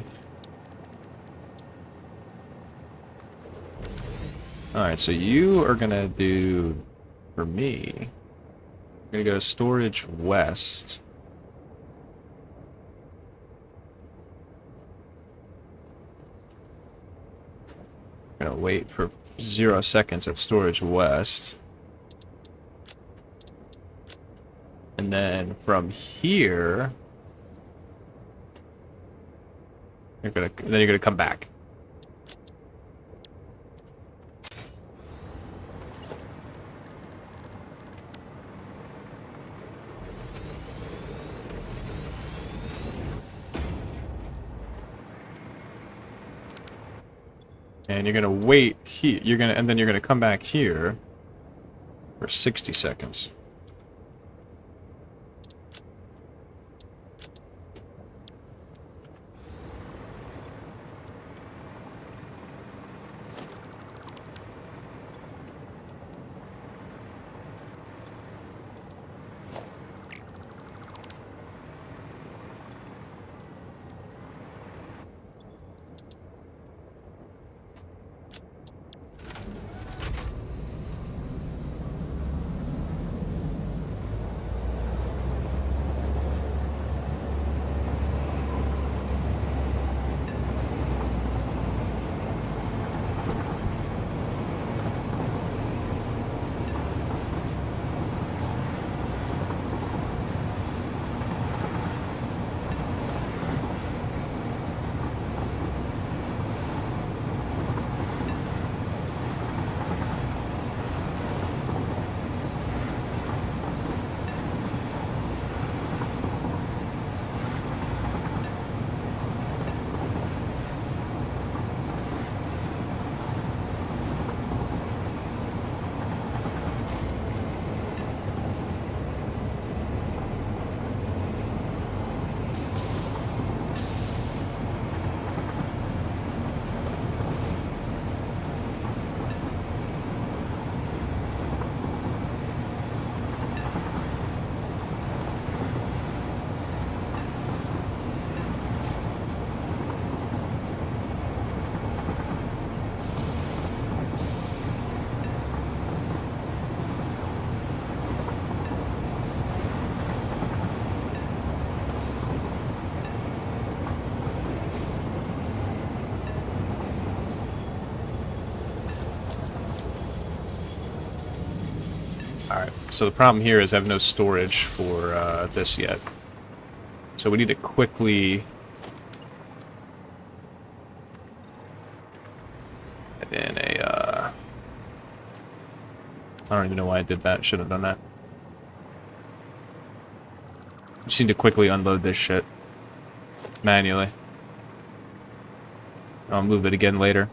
Alright, so you are gonna do, for me, I'm gonna go storage west. I'm gonna wait for 0 seconds at storage west. And then from here, you're gonna come back. And you're gonna wait here. And then you're gonna come back here for 60 seconds. Alright, so the problem here is I have no storage for this yet. So we need to quickly... add in a, I don't even know why I did that. Should have done that. Just need to quickly unload this shit. Manually. I'll move it again later.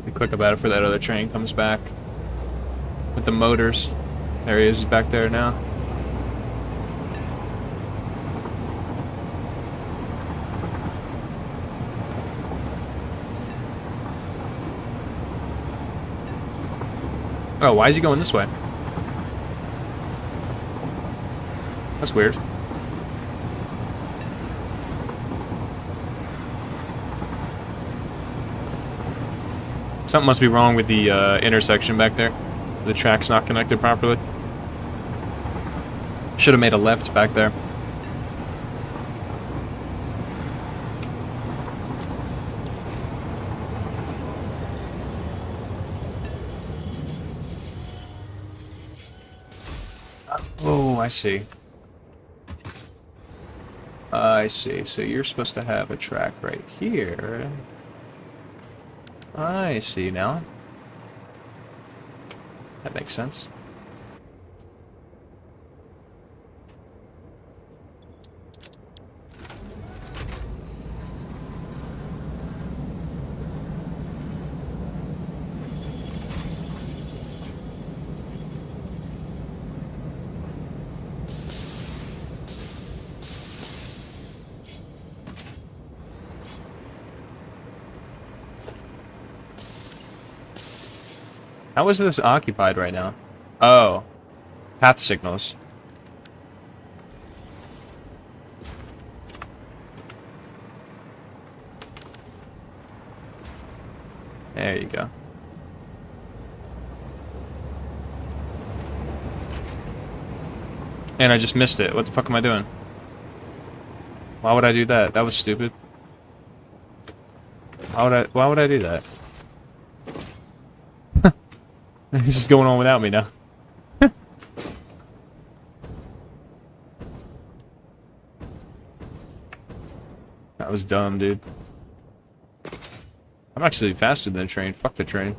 Be quick about it for that other train comes back. With the motors. There he is, he's back there now. Oh, why is he going this way? That's weird. Something must be wrong with the intersection back there. The track's not connected properly. Should have made a left back there. Oh, I see. I see. So you're supposed to have a track right here. I see now. That makes sense. How is this occupied right now? Oh. Path signals. There you go. And I just missed it. What the fuck am I doing? Why would I do that? That was stupid. Why would I do that? This is going on without me now. That was dumb, dude. I'm actually faster than the train. Fuck the train.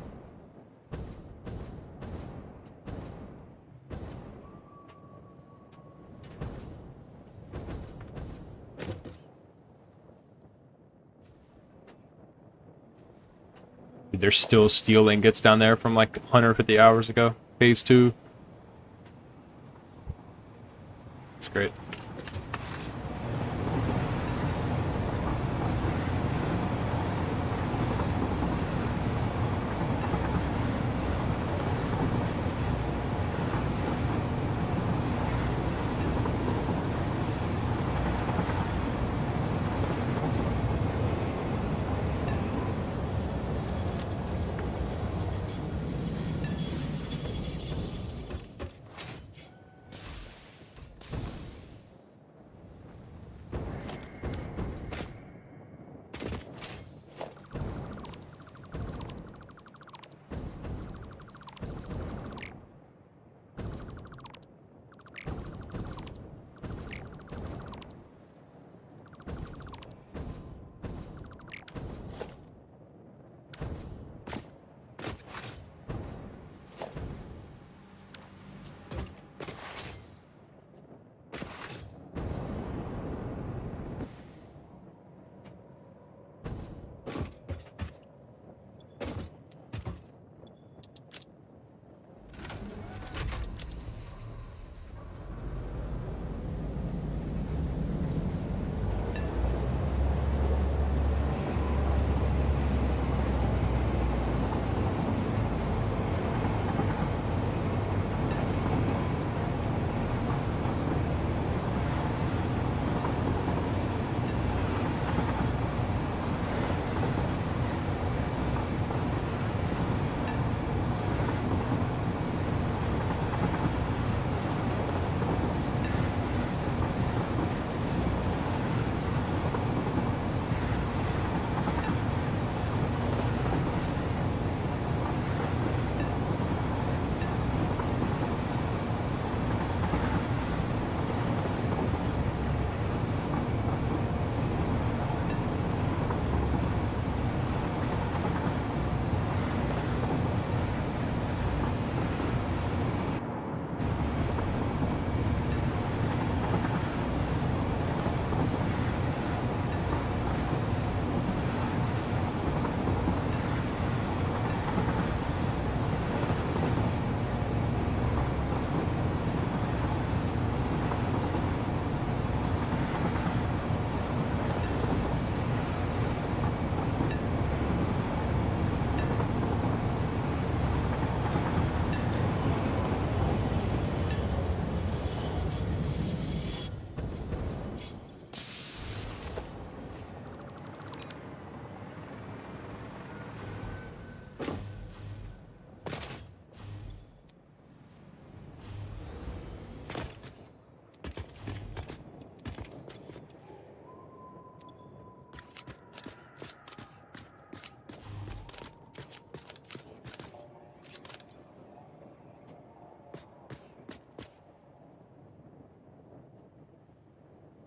There's still steel ingots down there from like 150 hours ago. Phase 2. It's great.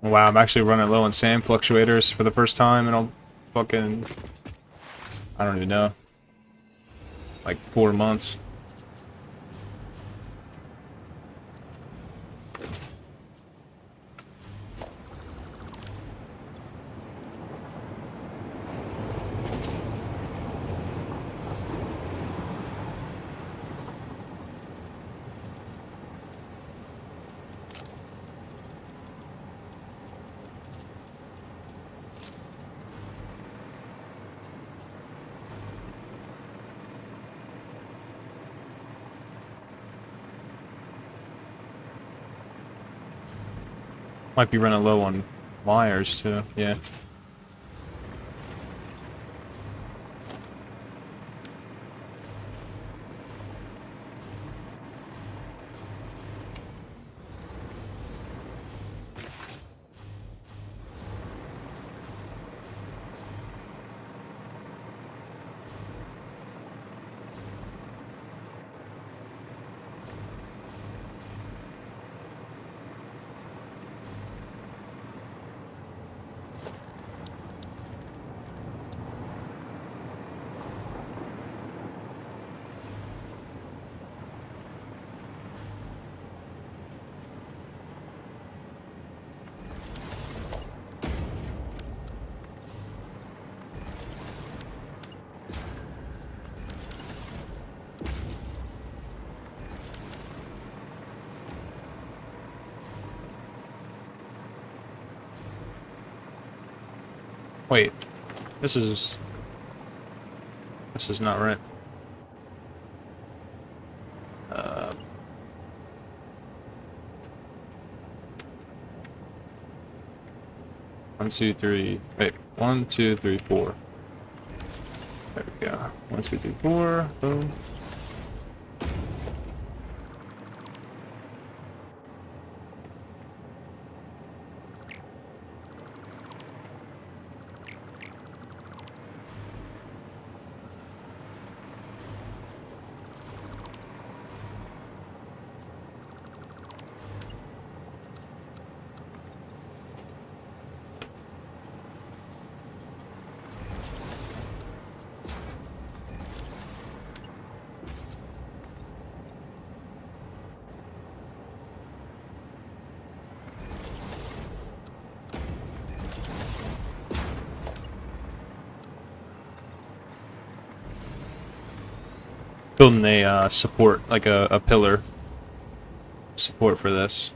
Wow, I'm actually running low on sand fluctuators for the first time in a fucking, I don't even know, like 4 months. Might be running low on wires too, yeah. Wait, this is not right. One, two, three. Wait, 1, 2, 3, 4. There we go. 1, 2, 3, 4. Boom. Building a support, like a pillar support for this.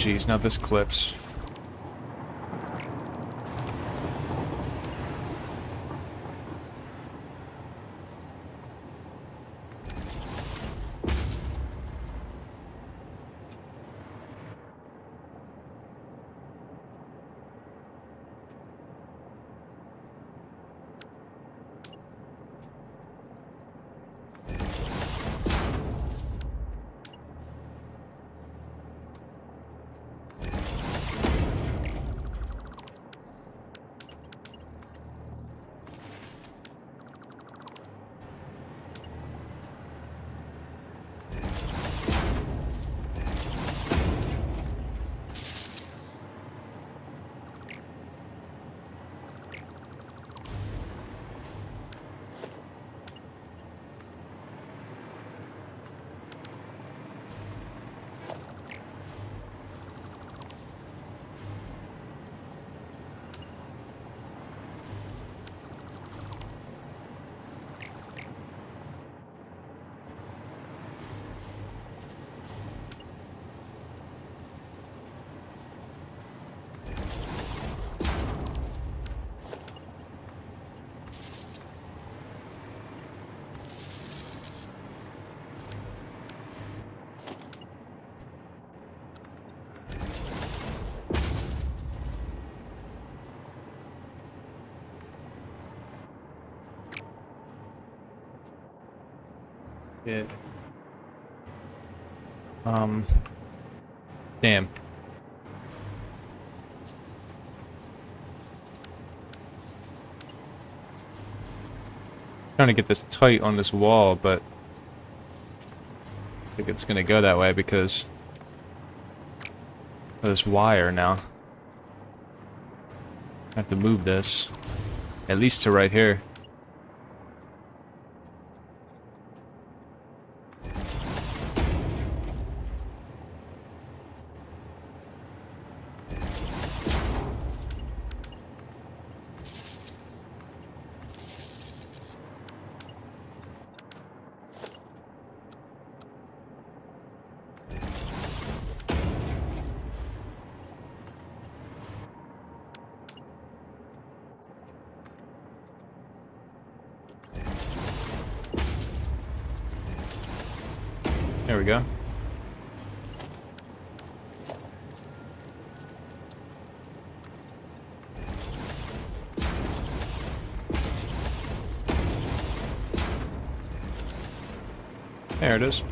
geez, now this clips. It. Damn. Trying to get this tight on this wall, but I think it's gonna go that way because of this wire now. I have to move this at least to right here. There we go. There it is.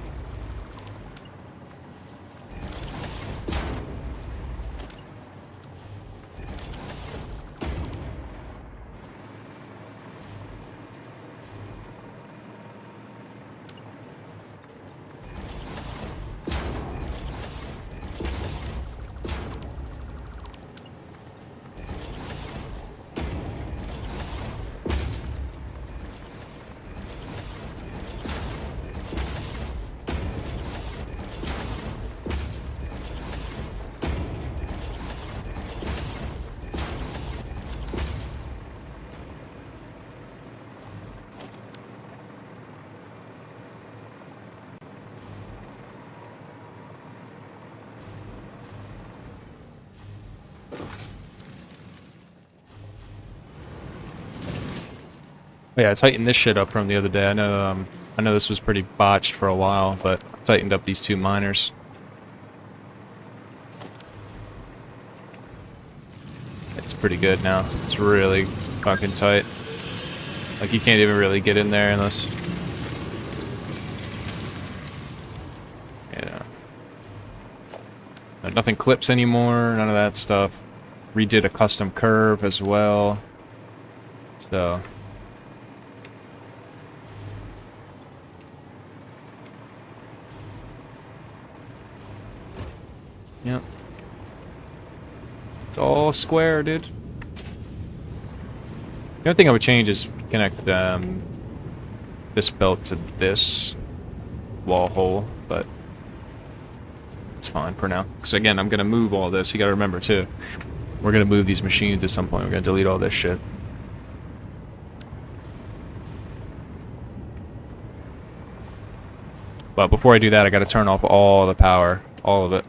Yeah, I tightened this shit up from the other day. I know this was pretty botched for a while, but I tightened up these two miners. It's pretty good now. It's really fucking tight. Like, you can't even really get in there unless... Yeah. Nothing clips anymore, none of that stuff. Redid a custom curve as well. So... Yep. It's all square, dude. The only thing I would change is connect this belt to this wall hole, but it's fine for now. Because again, I'm going to move all this. You got to remember, too. We're going to move these machines at some point. We're going to delete all this shit. But before I do that, I got to turn off all the power. All of it.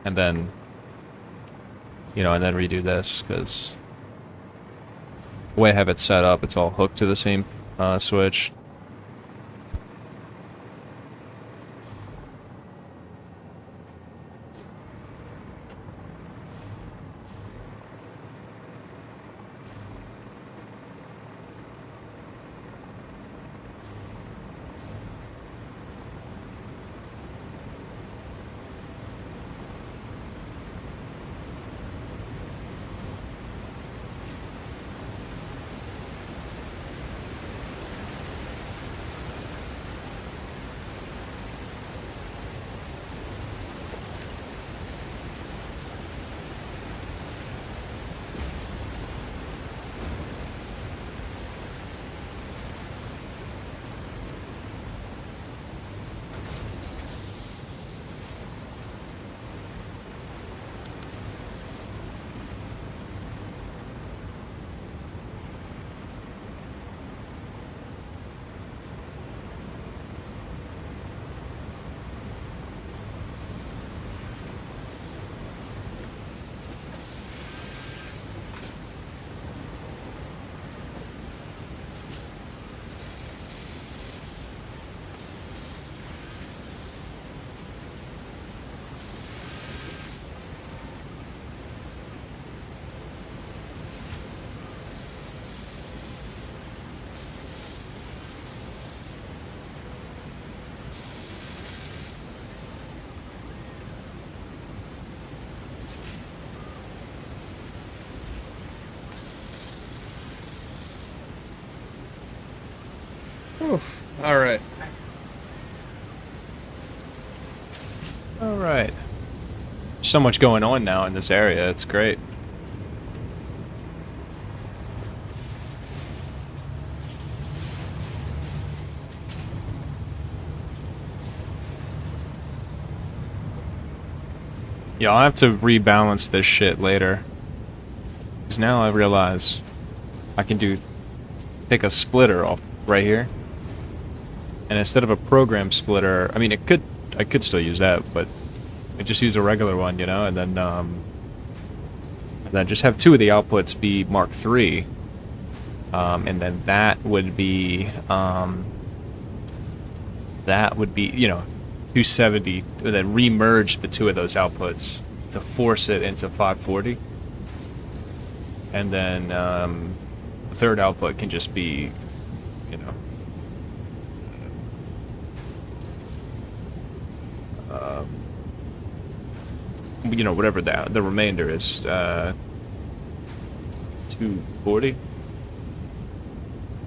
and then, and then redo this, because the way I have it set up, it's all hooked to the same switch. Oof. All right. All right. So much going on now in this area. It's great. Yeah, I'll have to rebalance this shit later. Because now I realize I can take a splitter off right here. And instead of a program splitter, I mean, I could still use that, but I just use a regular one, and then just have two of the outputs be Mark III. And then that would be, 270, and then remerge the two of those outputs to force it into 540. And then the third output can just be, whatever the remainder is, 240.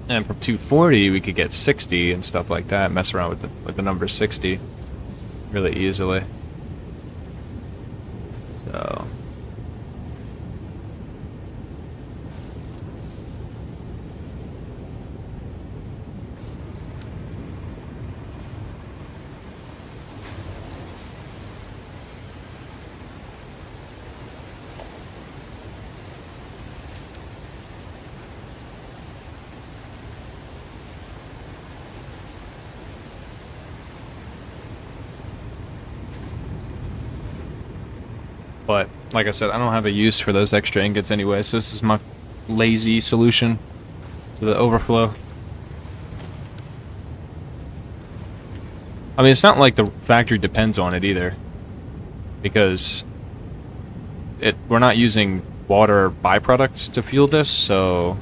And from 240, we could get 60 and stuff like that. Mess around with the number 60 really easily. So. But, like I said, I don't have a use for those extra ingots anyway, so this is my lazy solution to the overflow. I mean, it's not like the factory depends on it either, because we're not using water byproducts to fuel this, so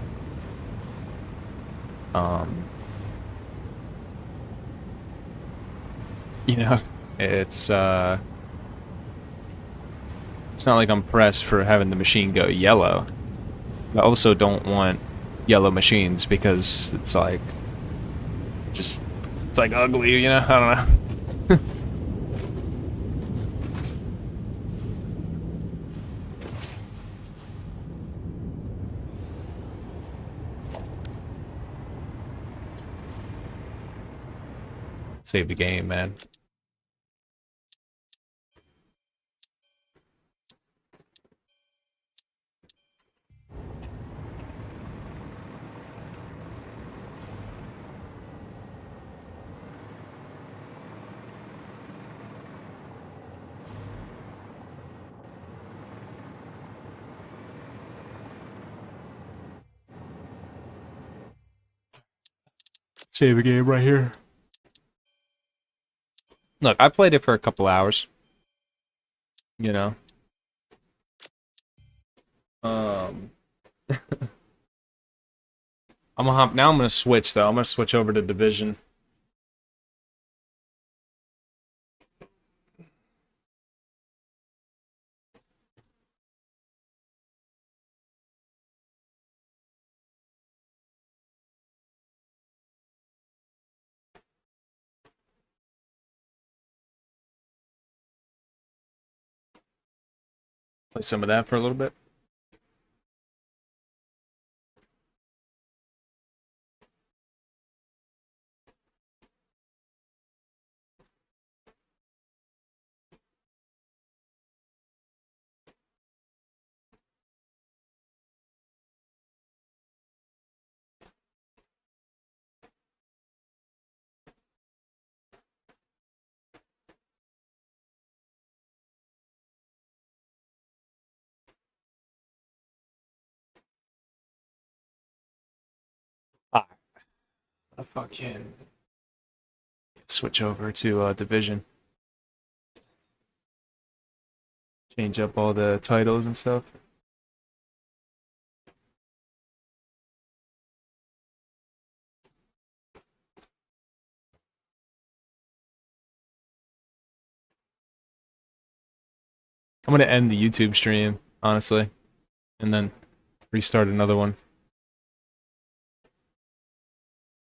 it's not like I'm pressed for having the machine go yellow. I also don't want yellow machines because it's like ugly, I don't know. Save the game, man. Save a game right here. Look, I played it for a couple hours. You know. I'm gonna switch though. I'm gonna switch over to Division. Play some of that for a little bit. Ah, I fucking switch over to Division. Change up all the titles and stuff. I'm gonna end the YouTube stream, honestly, and then restart another one.